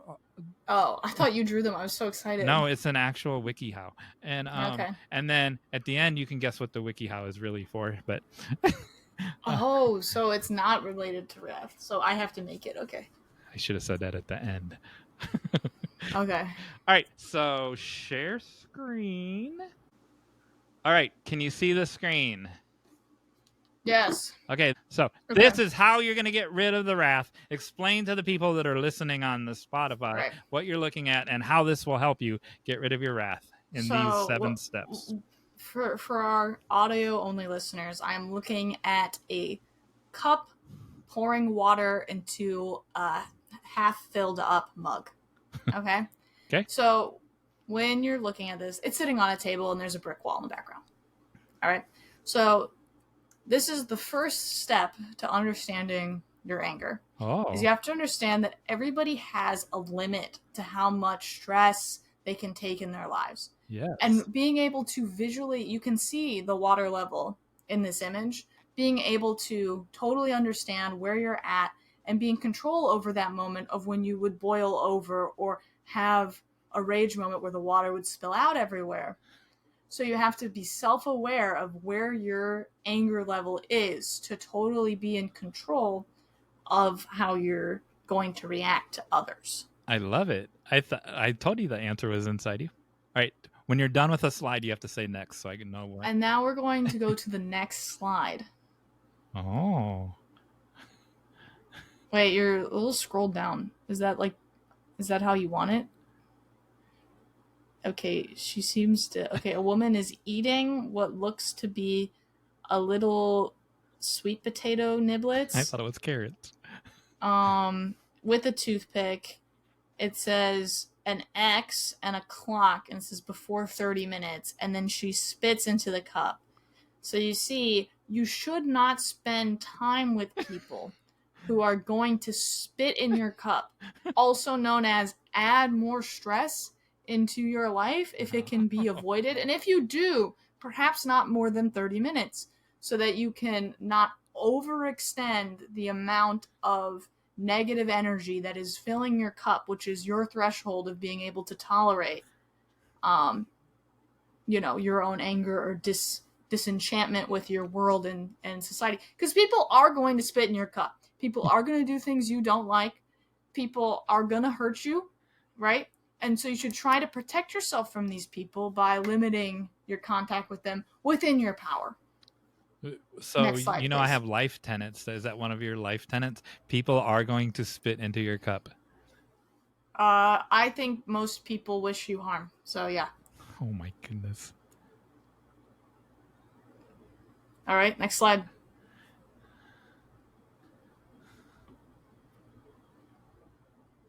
Oh, I thought you drew them. I was so excited. No, it's an actual WikiHow. And and then at the end you can guess what the WikiHow is really for. But so it's not related to wrath. So I have to make it. Okay. I should have said that at the end. Okay. All right. So share screen. All right. Can you see the screen? Yes. Okay, so this is how you're going to get rid of the wrath. Explain to the people that are listening on the Spotify what you're looking at and how this will help you get rid of your wrath in these 7 steps. For our audio-only listeners, I'm looking at a cup pouring water into a half-filled-up mug. Okay? Okay. So when you're looking at this, it's sitting on a table and there's a brick wall in the background. All right? So this is the first step to understanding your anger. Is you have to understand that everybody has a limit to how much stress they can take in their lives. Yes. And being able to visually, you can see the water level in this image, being able to totally understand where you're at and be in control over that moment of when you would boil over or have a rage moment where the water would spill out everywhere. So you have to be self-aware of where your anger level is to totally be in control of how you're going to react to others. I love it. I told you the answer was inside you. All right. When you're done with a slide, you have to say next so I can know what. And now we're going to go to the next slide. Oh. Wait, you're a little scrolled down. Is that how you want it? Okay, she seems to... Okay, a woman is eating what looks to be a little sweet potato niblets. I thought it was carrots. With a toothpick. It says an X and a clock, and it says before 30 minutes, and then she spits into the cup. So you see, you should not spend time with people who are going to spit in your cup, also known as add more stress into your life if it can be avoided. And if you do, perhaps not more than 30 minutes, so that you can not overextend the amount of negative energy that is filling your cup, which is your threshold of being able to tolerate, your own anger or disenchantment with your world and society. Because people are going to spit in your cup. People are going to do things you don't like. People are going to hurt you, right? And so you should try to protect yourself from these people by limiting your contact with them within your power. So, slide, I please. have life tenets. Is that one of your life tenets? People are going to spit into your cup. I think most people wish you harm. So, yeah. Oh, my goodness. All right, next slide.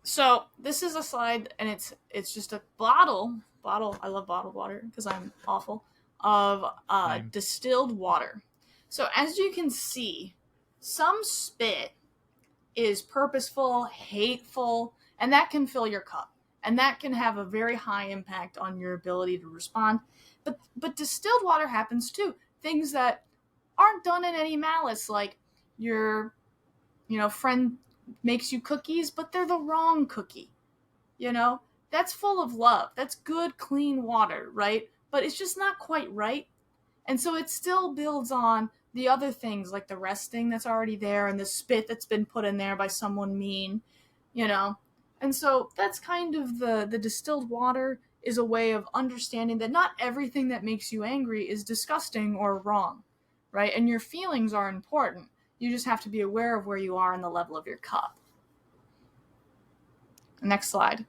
So this is a slide, and it's just a bottle. I love bottled water because I'm awful. Of distilled water. So as you can see, some spit is purposeful, hateful, and that can fill your cup, and that can have a very high impact on your ability to respond. But distilled water happens too. Things that aren't done in any malice, like your friend makes you cookies, but they're the wrong cookie. That's full of love. That's good, clean water, right? But it's just not quite right. And so it still builds on the other things, like the resting that's already there and the spit that's been put in there by someone mean, And so that's kind of the distilled water is a way of understanding that not everything that makes you angry is disgusting or wrong, right? And your feelings are important. You just have to be aware of where you are in the level of your cup. Next slide.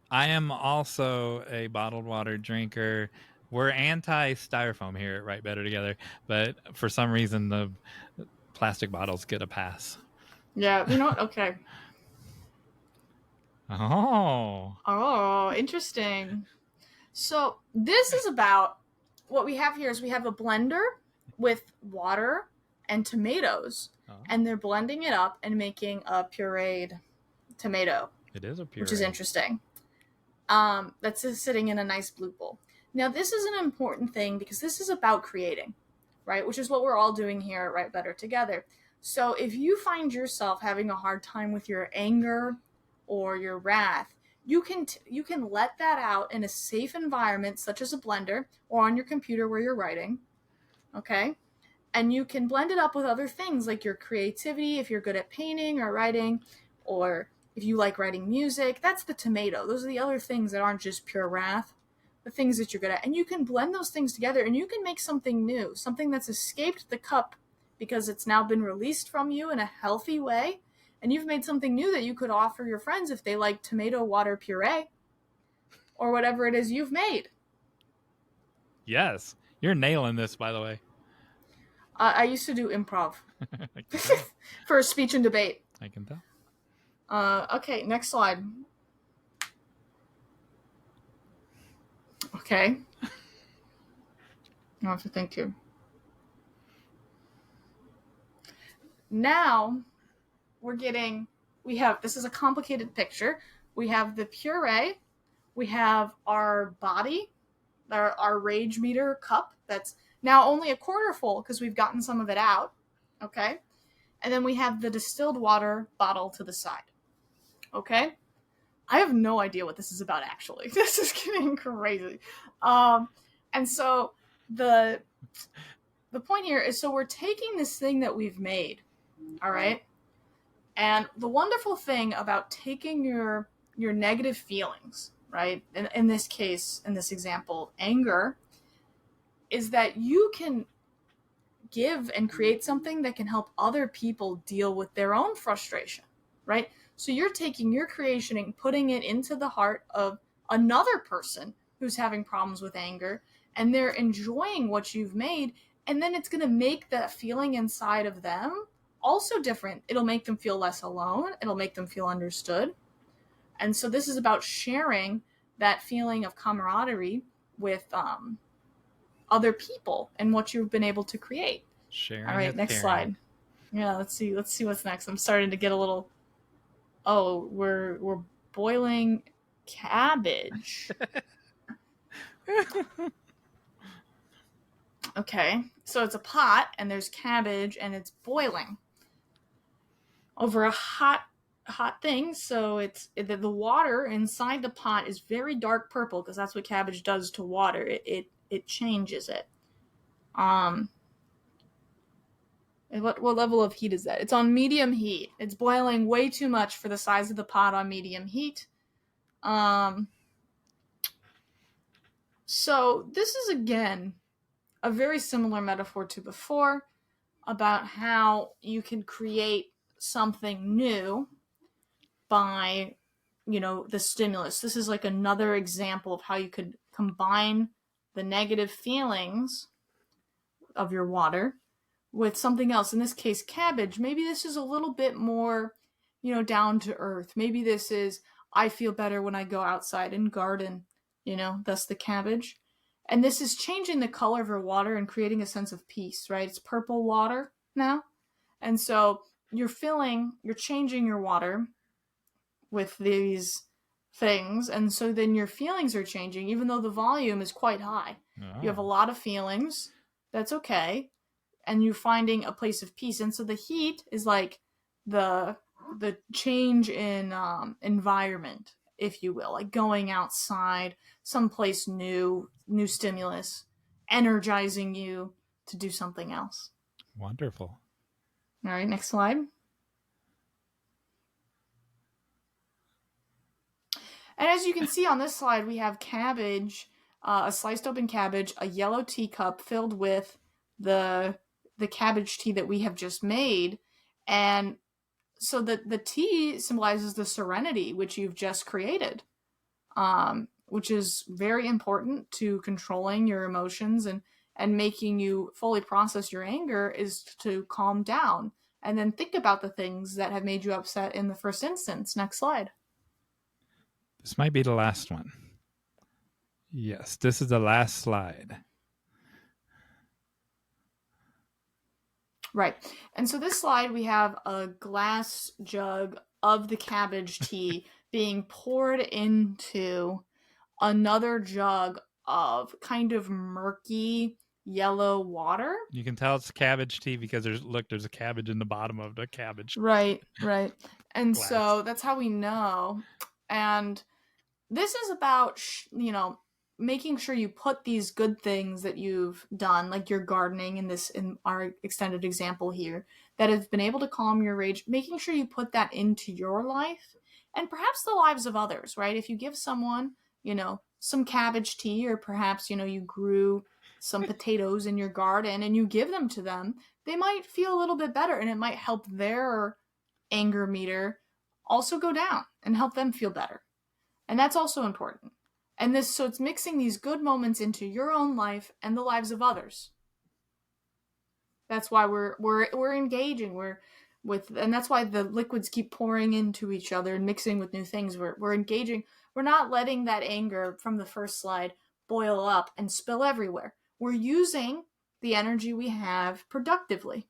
I am also a bottled water drinker. We're anti-styrofoam here at Write Better Together, but for some reason the plastic bottles get a pass. Yeah, you know what? Okay. Oh, interesting. So this is about what we have here is we have a blender with water and tomatoes, and they're blending it up and making a pureed tomato. It is a puree. Which is interesting. That's just sitting in a nice blue bowl. Now, this is an important thing because this is about creating, right? Which is what we're all doing here at Write Better Together. So if you find yourself having a hard time with your anger or your wrath, you can let that out in a safe environment, such as a blender or on your computer where you're writing, okay? And you can blend it up with other things like your creativity, if you're good at painting or writing, or if you like writing music. That's the tomato. Those are the other things that aren't just pure wrath, the things that you're good at. And you can blend those things together and you can make something new, something that's escaped the cup because it's now been released from you in a healthy way. And you've made something new that you could offer your friends if they like tomato water puree or whatever it is you've made. Yes. You're nailing this, by the way. I used to do improv for a speech and debate. I can tell. Okay, next slide. Okay. I have to think too. Now this is a complicated picture. We have the puree, we have our body, our rage meter cup that's now only a quarter full because we've gotten some of it out, okay? And then we have the distilled water bottle to the side, okay? I have no idea what this is about, actually. This is getting crazy. And so the point here is, so we're taking this thing that we've made, all right? And the wonderful thing about taking your negative feelings, right? In this case, in this example, anger, is that you can give and create something that can help other people deal with their own frustration, right? So you're taking your creation and putting it into the heart of another person who's having problems with anger, and they're enjoying what you've made, and then it's going to make that feeling inside of them also different. It'll make them feel less alone. It'll make them feel understood. And so this is about sharing that feeling of camaraderie with other people and what you've been able to create. Sharing. All right, next slide. Yeah, let's see what's next. I'm starting to get a little. Oh, we're boiling cabbage. Okay, so it's a pot and there's cabbage and it's boiling over a hot thing. So the water inside the pot is very dark purple, because that's what cabbage does to water. It changes it. What level of heat is that? It's on medium heat. It's boiling way too much for the size of the pot on medium heat. So this is, again, a very similar metaphor to before, about how you can create something new by, the stimulus. This is like another example of how you could combine the negative feelings of your water with something else. In this case, cabbage. Maybe this is a little bit more, down to earth. Maybe this is, I feel better when I go outside and garden, thus the cabbage. And this is changing the color of your water and creating a sense of peace, right? It's purple water now. And so you're changing your water with these things. And so then your feelings are changing, even though the volume is quite high. Oh. You have a lot of feelings. That's okay. And you're finding a place of peace. And so the heat is like the change in environment, if you will, like going outside, someplace new stimulus, energizing you to do something else. Wonderful. All right, next slide. And as you can see on this slide, we have cabbage, a sliced open cabbage, a yellow teacup filled with the cabbage tea that we have just made. And so the tea symbolizes the serenity which you've just created, which is very important to controlling your emotions and making you fully process your anger, is to calm down and then think about the things that have made you upset in the first instance. Next slide. This might be the last one. Yes, this is the last slide. Right. And so this slide, we have a glass jug of the cabbage tea being poured into another jug of kind of murky yellow water. You can tell it's cabbage tea because there's a cabbage in the bottom of the cabbage. Right. And glass. So that's how we know. And this is about, making sure you put these good things that you've done, like your gardening in our extended example here, that have been able to calm your rage, making sure you put that into your life and perhaps the lives of others, right? If you give someone, some cabbage tea, or perhaps, you grew some potatoes in your garden and you give them to them, they might feel a little bit better, and it might help their anger meter also go down and help them feel better. And that's also important. And so it's mixing these good moments into your own life and the lives of others. That's why we're engaging. And that's why the liquids keep pouring into each other and mixing with new things. We're engaging. We're not letting that anger from the first slide boil up and spill everywhere. We're using the energy we have productively.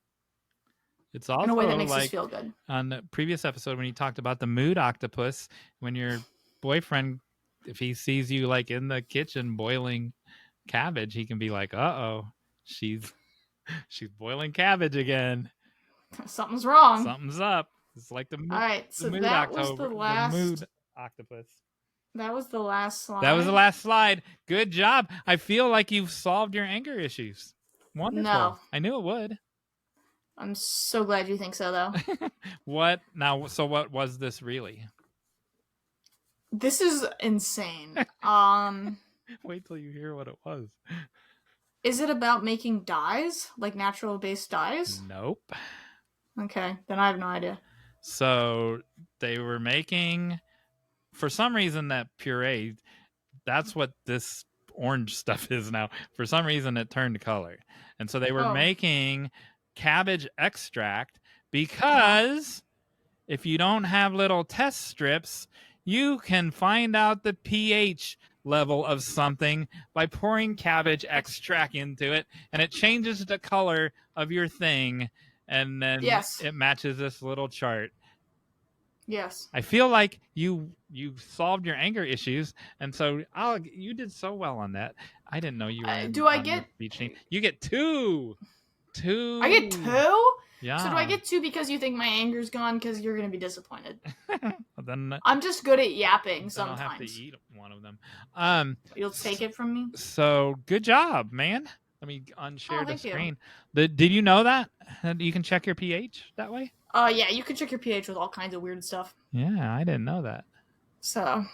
It's also in a way that makes us feel good. On the previous episode, when you talked about the mood octopus, when your boyfriend, if he sees you like in the kitchen boiling cabbage, he can be like, "Uh-oh, she's boiling cabbage again. Something's wrong. Something's up." It's like the mood. All right, so the mood that October, was the last. The mood octopus. That was the last slide. That was the last slide. Good job. I feel like you've solved your anger issues. Wonderful. No. I knew it would. I'm so glad you think so, though. What now? So what was this really? This is insane. Wait till you hear what it was. Is it about making dyes, like natural based dyes? Nope. Okay, then I have no idea. So they were making, for some reason, that puree. That's what this orange stuff is now. For some reason, it turned color, and so they were making cabbage extract because if you don't have little test strips, you can find out the pH level of something by pouring cabbage extract into it, and it changes the color of your thing, and then it matches this little chart. Yes. I feel like you solved your anger issues, and so you did so well on that. I didn't know you were do I get beach team. You get two. I get 2? Yeah. So do I get 2 because you think my anger's gone because you're going to be disappointed? Then I'm just good at yapping sometimes. I'll have to eat one of them. You'll take it from me? So good job, man. Let me unshare the screen. You. Did you know that? You can check your pH that way? Yeah, you can check your pH with all kinds of weird stuff. Yeah, I didn't know that. So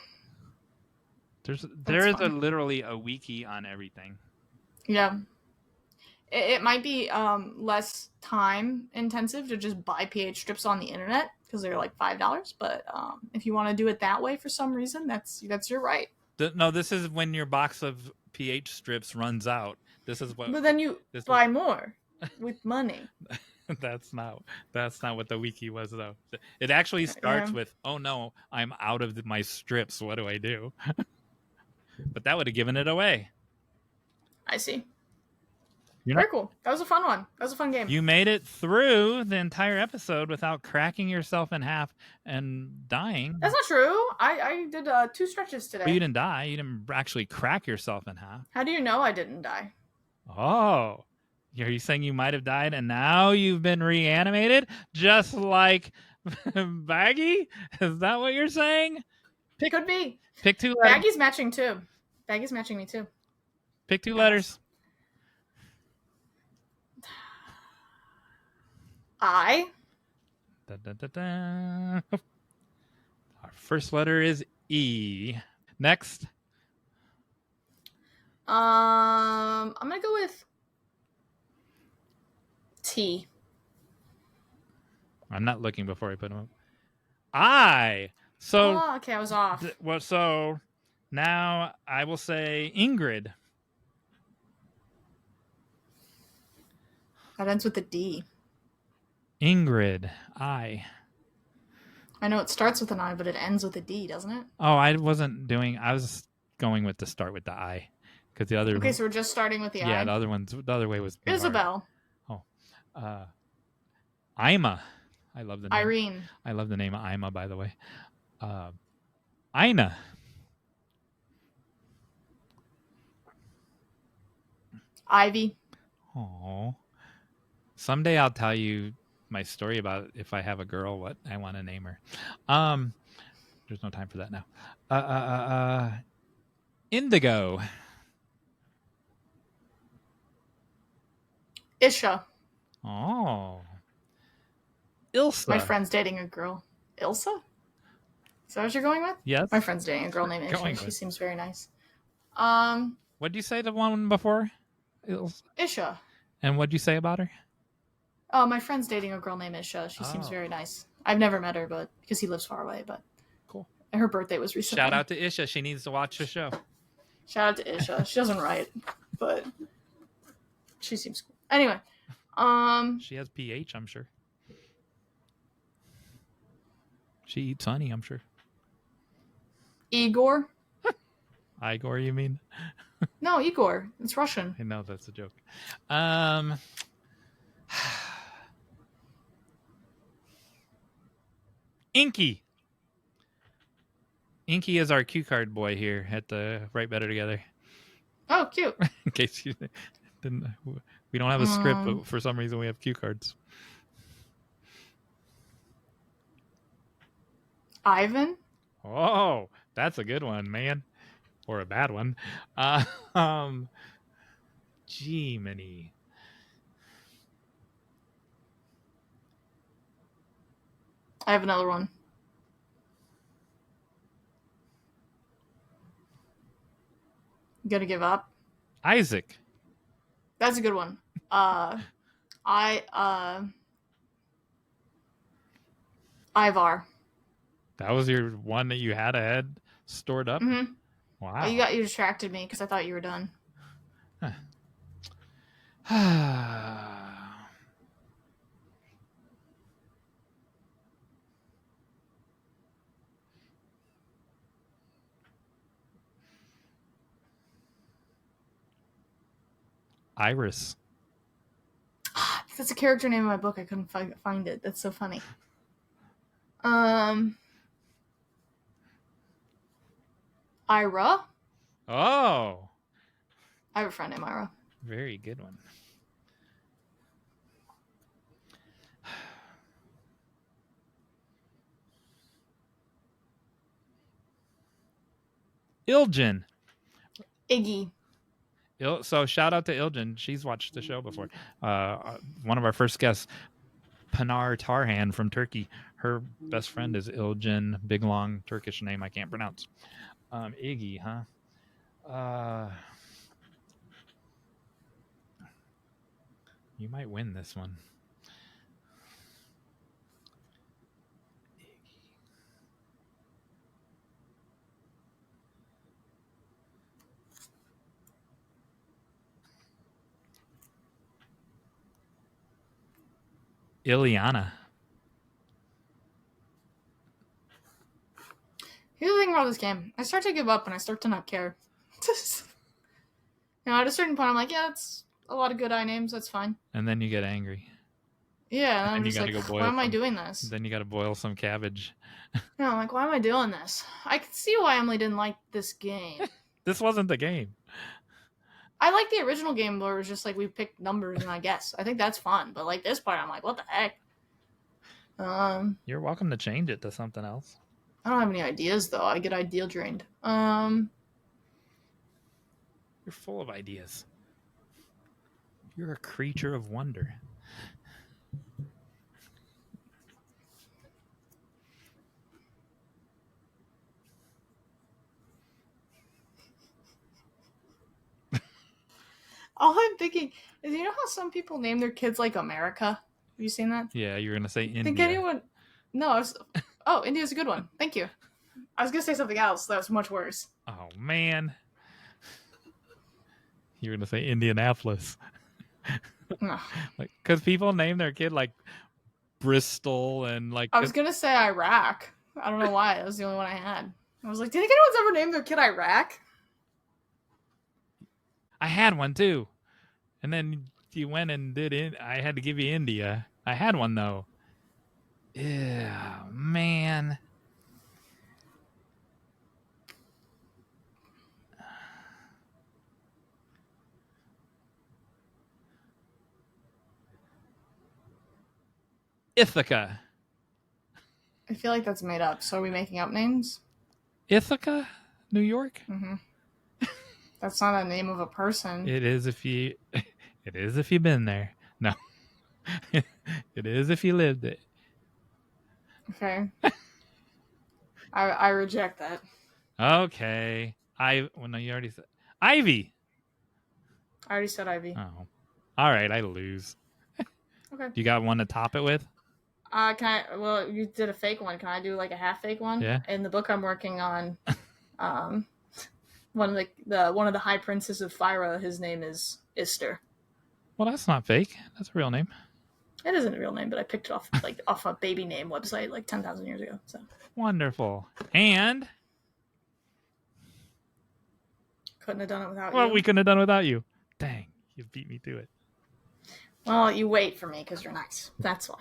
there is literally a wiki on everything. Yeah. It might be less time intensive to just buy pH strips on the internet because they're like $5. But if you want to do it that way for some reason, that's your right. No, this is when your box of pH strips runs out. This is what. But then you buy more with money. That's not what the wiki was, though. It actually starts with, "Oh no, I'm out of my strips. What do I do?" But that would have given it away. I see. Very cool. That was a fun one. That was a fun game. You made it through the entire episode without cracking yourself in half and dying. That's not true. I did 2 stretches today. But you didn't die. You didn't actually crack yourself in half. How do you know I didn't die? Oh. Are you saying you might have died and now you've been reanimated? Just like Baggy? Is that what you're saying? Could be. Pick 2 letters. Baggy's matching too. Baggy's matching me too. Pick 2 letters. I. Our first letter is E. Next. I'm gonna go with T. I'm not looking before I put them up. I. So. Oh, okay, I was off. So now I will say Ingrid. That ends with a D. Ingrid. I know it starts with an I, but it ends with a D, doesn't it? Oh, I was going with the start with the I. Because the other. Okay, so we're just starting with the I. Yeah, the other way was Isabel. Hard. Oh. Ima. I love the name. Irene. I love the name of Ima, by the way. Ina. Ivy. Oh. Someday I'll tell you my story about if I have a girl, what I want to name her. There's no time for that now. Indigo. Isha. Oh. Ilsa. My friend's dating a girl. Ilsa? Is that what you're going with? Yes. My friend's dating a girl named Isha. She seems very nice. What'd you say to one before? Isha. And what'd you say about her? Oh, my friend's dating a girl named Isha. She seems very nice. I've never met her, but because he lives far away, but cool. Her birthday was recently. Shout out to Isha. She needs to watch the show. Shout out to Isha. She doesn't write, but she seems cool. Anyway, she has pH, I'm sure. She eats honey, I'm sure. Igor. Igor, you mean? No, Igor. It's Russian. I know that's a joke. Inky. Inky is our cue card boy here at the Write Better Together. Oh, cute. In case you didn't, we don't have a script, but for some reason we have cue cards. Ivan. Oh, that's a good one, man. Or a bad one. Gee, I have another one. You gonna give up? Isaac. That's a good one. Ivar. That was your one that you had ahead stored up? Mm-hmm. Wow. You distracted me because I thought you were done. Iris. That's a character name in my book. I couldn't find it. That's so funny. Ira. Oh. I have a friend named Ira. Very good one. Ilgen. Iggy. So shout out to Ilgen. She's watched the show before. One of our first guests, Pinar Tarhan from Turkey. Her best friend is Ilgen. Big long Turkish name I can't pronounce. Iggy, huh? You might win this one. Ileana. Here's the thing about this game. I start to give up and I start to not care. At a certain point, I'm like, yeah, it's a lot of good I names. That's fine. And then you get angry. Yeah, and And I'm you just gotta like, go boil why am I some- doing this? Then you got to boil some cabbage. I'm like, why am I doing this? I can see why Emily didn't like this game. This wasn't the game. I like the original game where it was just like we picked numbers and I guess. I think that's fun. But like this part, I'm like, what the heck? You're welcome to change it to something else. I don't have any ideas though. I get idea drained. You're full of ideas. You're a creature of wonder. All I'm thinking is, you know how some people name their kids like America? Have you seen that? Yeah, you're gonna say India. Think anyone? No, I was. Oh, India's a good one. Thank you. I was gonna say something else that was much worse. Oh man, you're gonna say Indianapolis. No. Like, because people name their kid like Bristol and like. I was gonna say Iraq. I don't know why. That was the only one I had. I was like, do you think anyone's ever named their kid Iraq? I had one too, and then you went and did it. I had to give you India. I had one though. Yeah, man. Ithaca. I feel like that's made up. So are we making up names? Ithaca, New York. Mm-hmm. That's not a name of a person. It is if you. It is if you've been there. No. It is if you lived it. Okay. I reject that. Okay. Well, no, you already said Ivy. I already said Ivy. Oh, all right. I lose. Okay. You got one to top it with? Well, you did a fake one. Can I do like a half fake one? Yeah. In the book I'm working on, one of the high princes of Fyra, his name is Ister. Well, that's not fake. That's a real name. It isn't a real name, but I picked it off a baby name website like 10,000 years ago. So Wonderful. And couldn't have done it without you. well, we couldn't have done it without you. Dang, you beat me to it. Well, you wait for me because you're nice. That's why.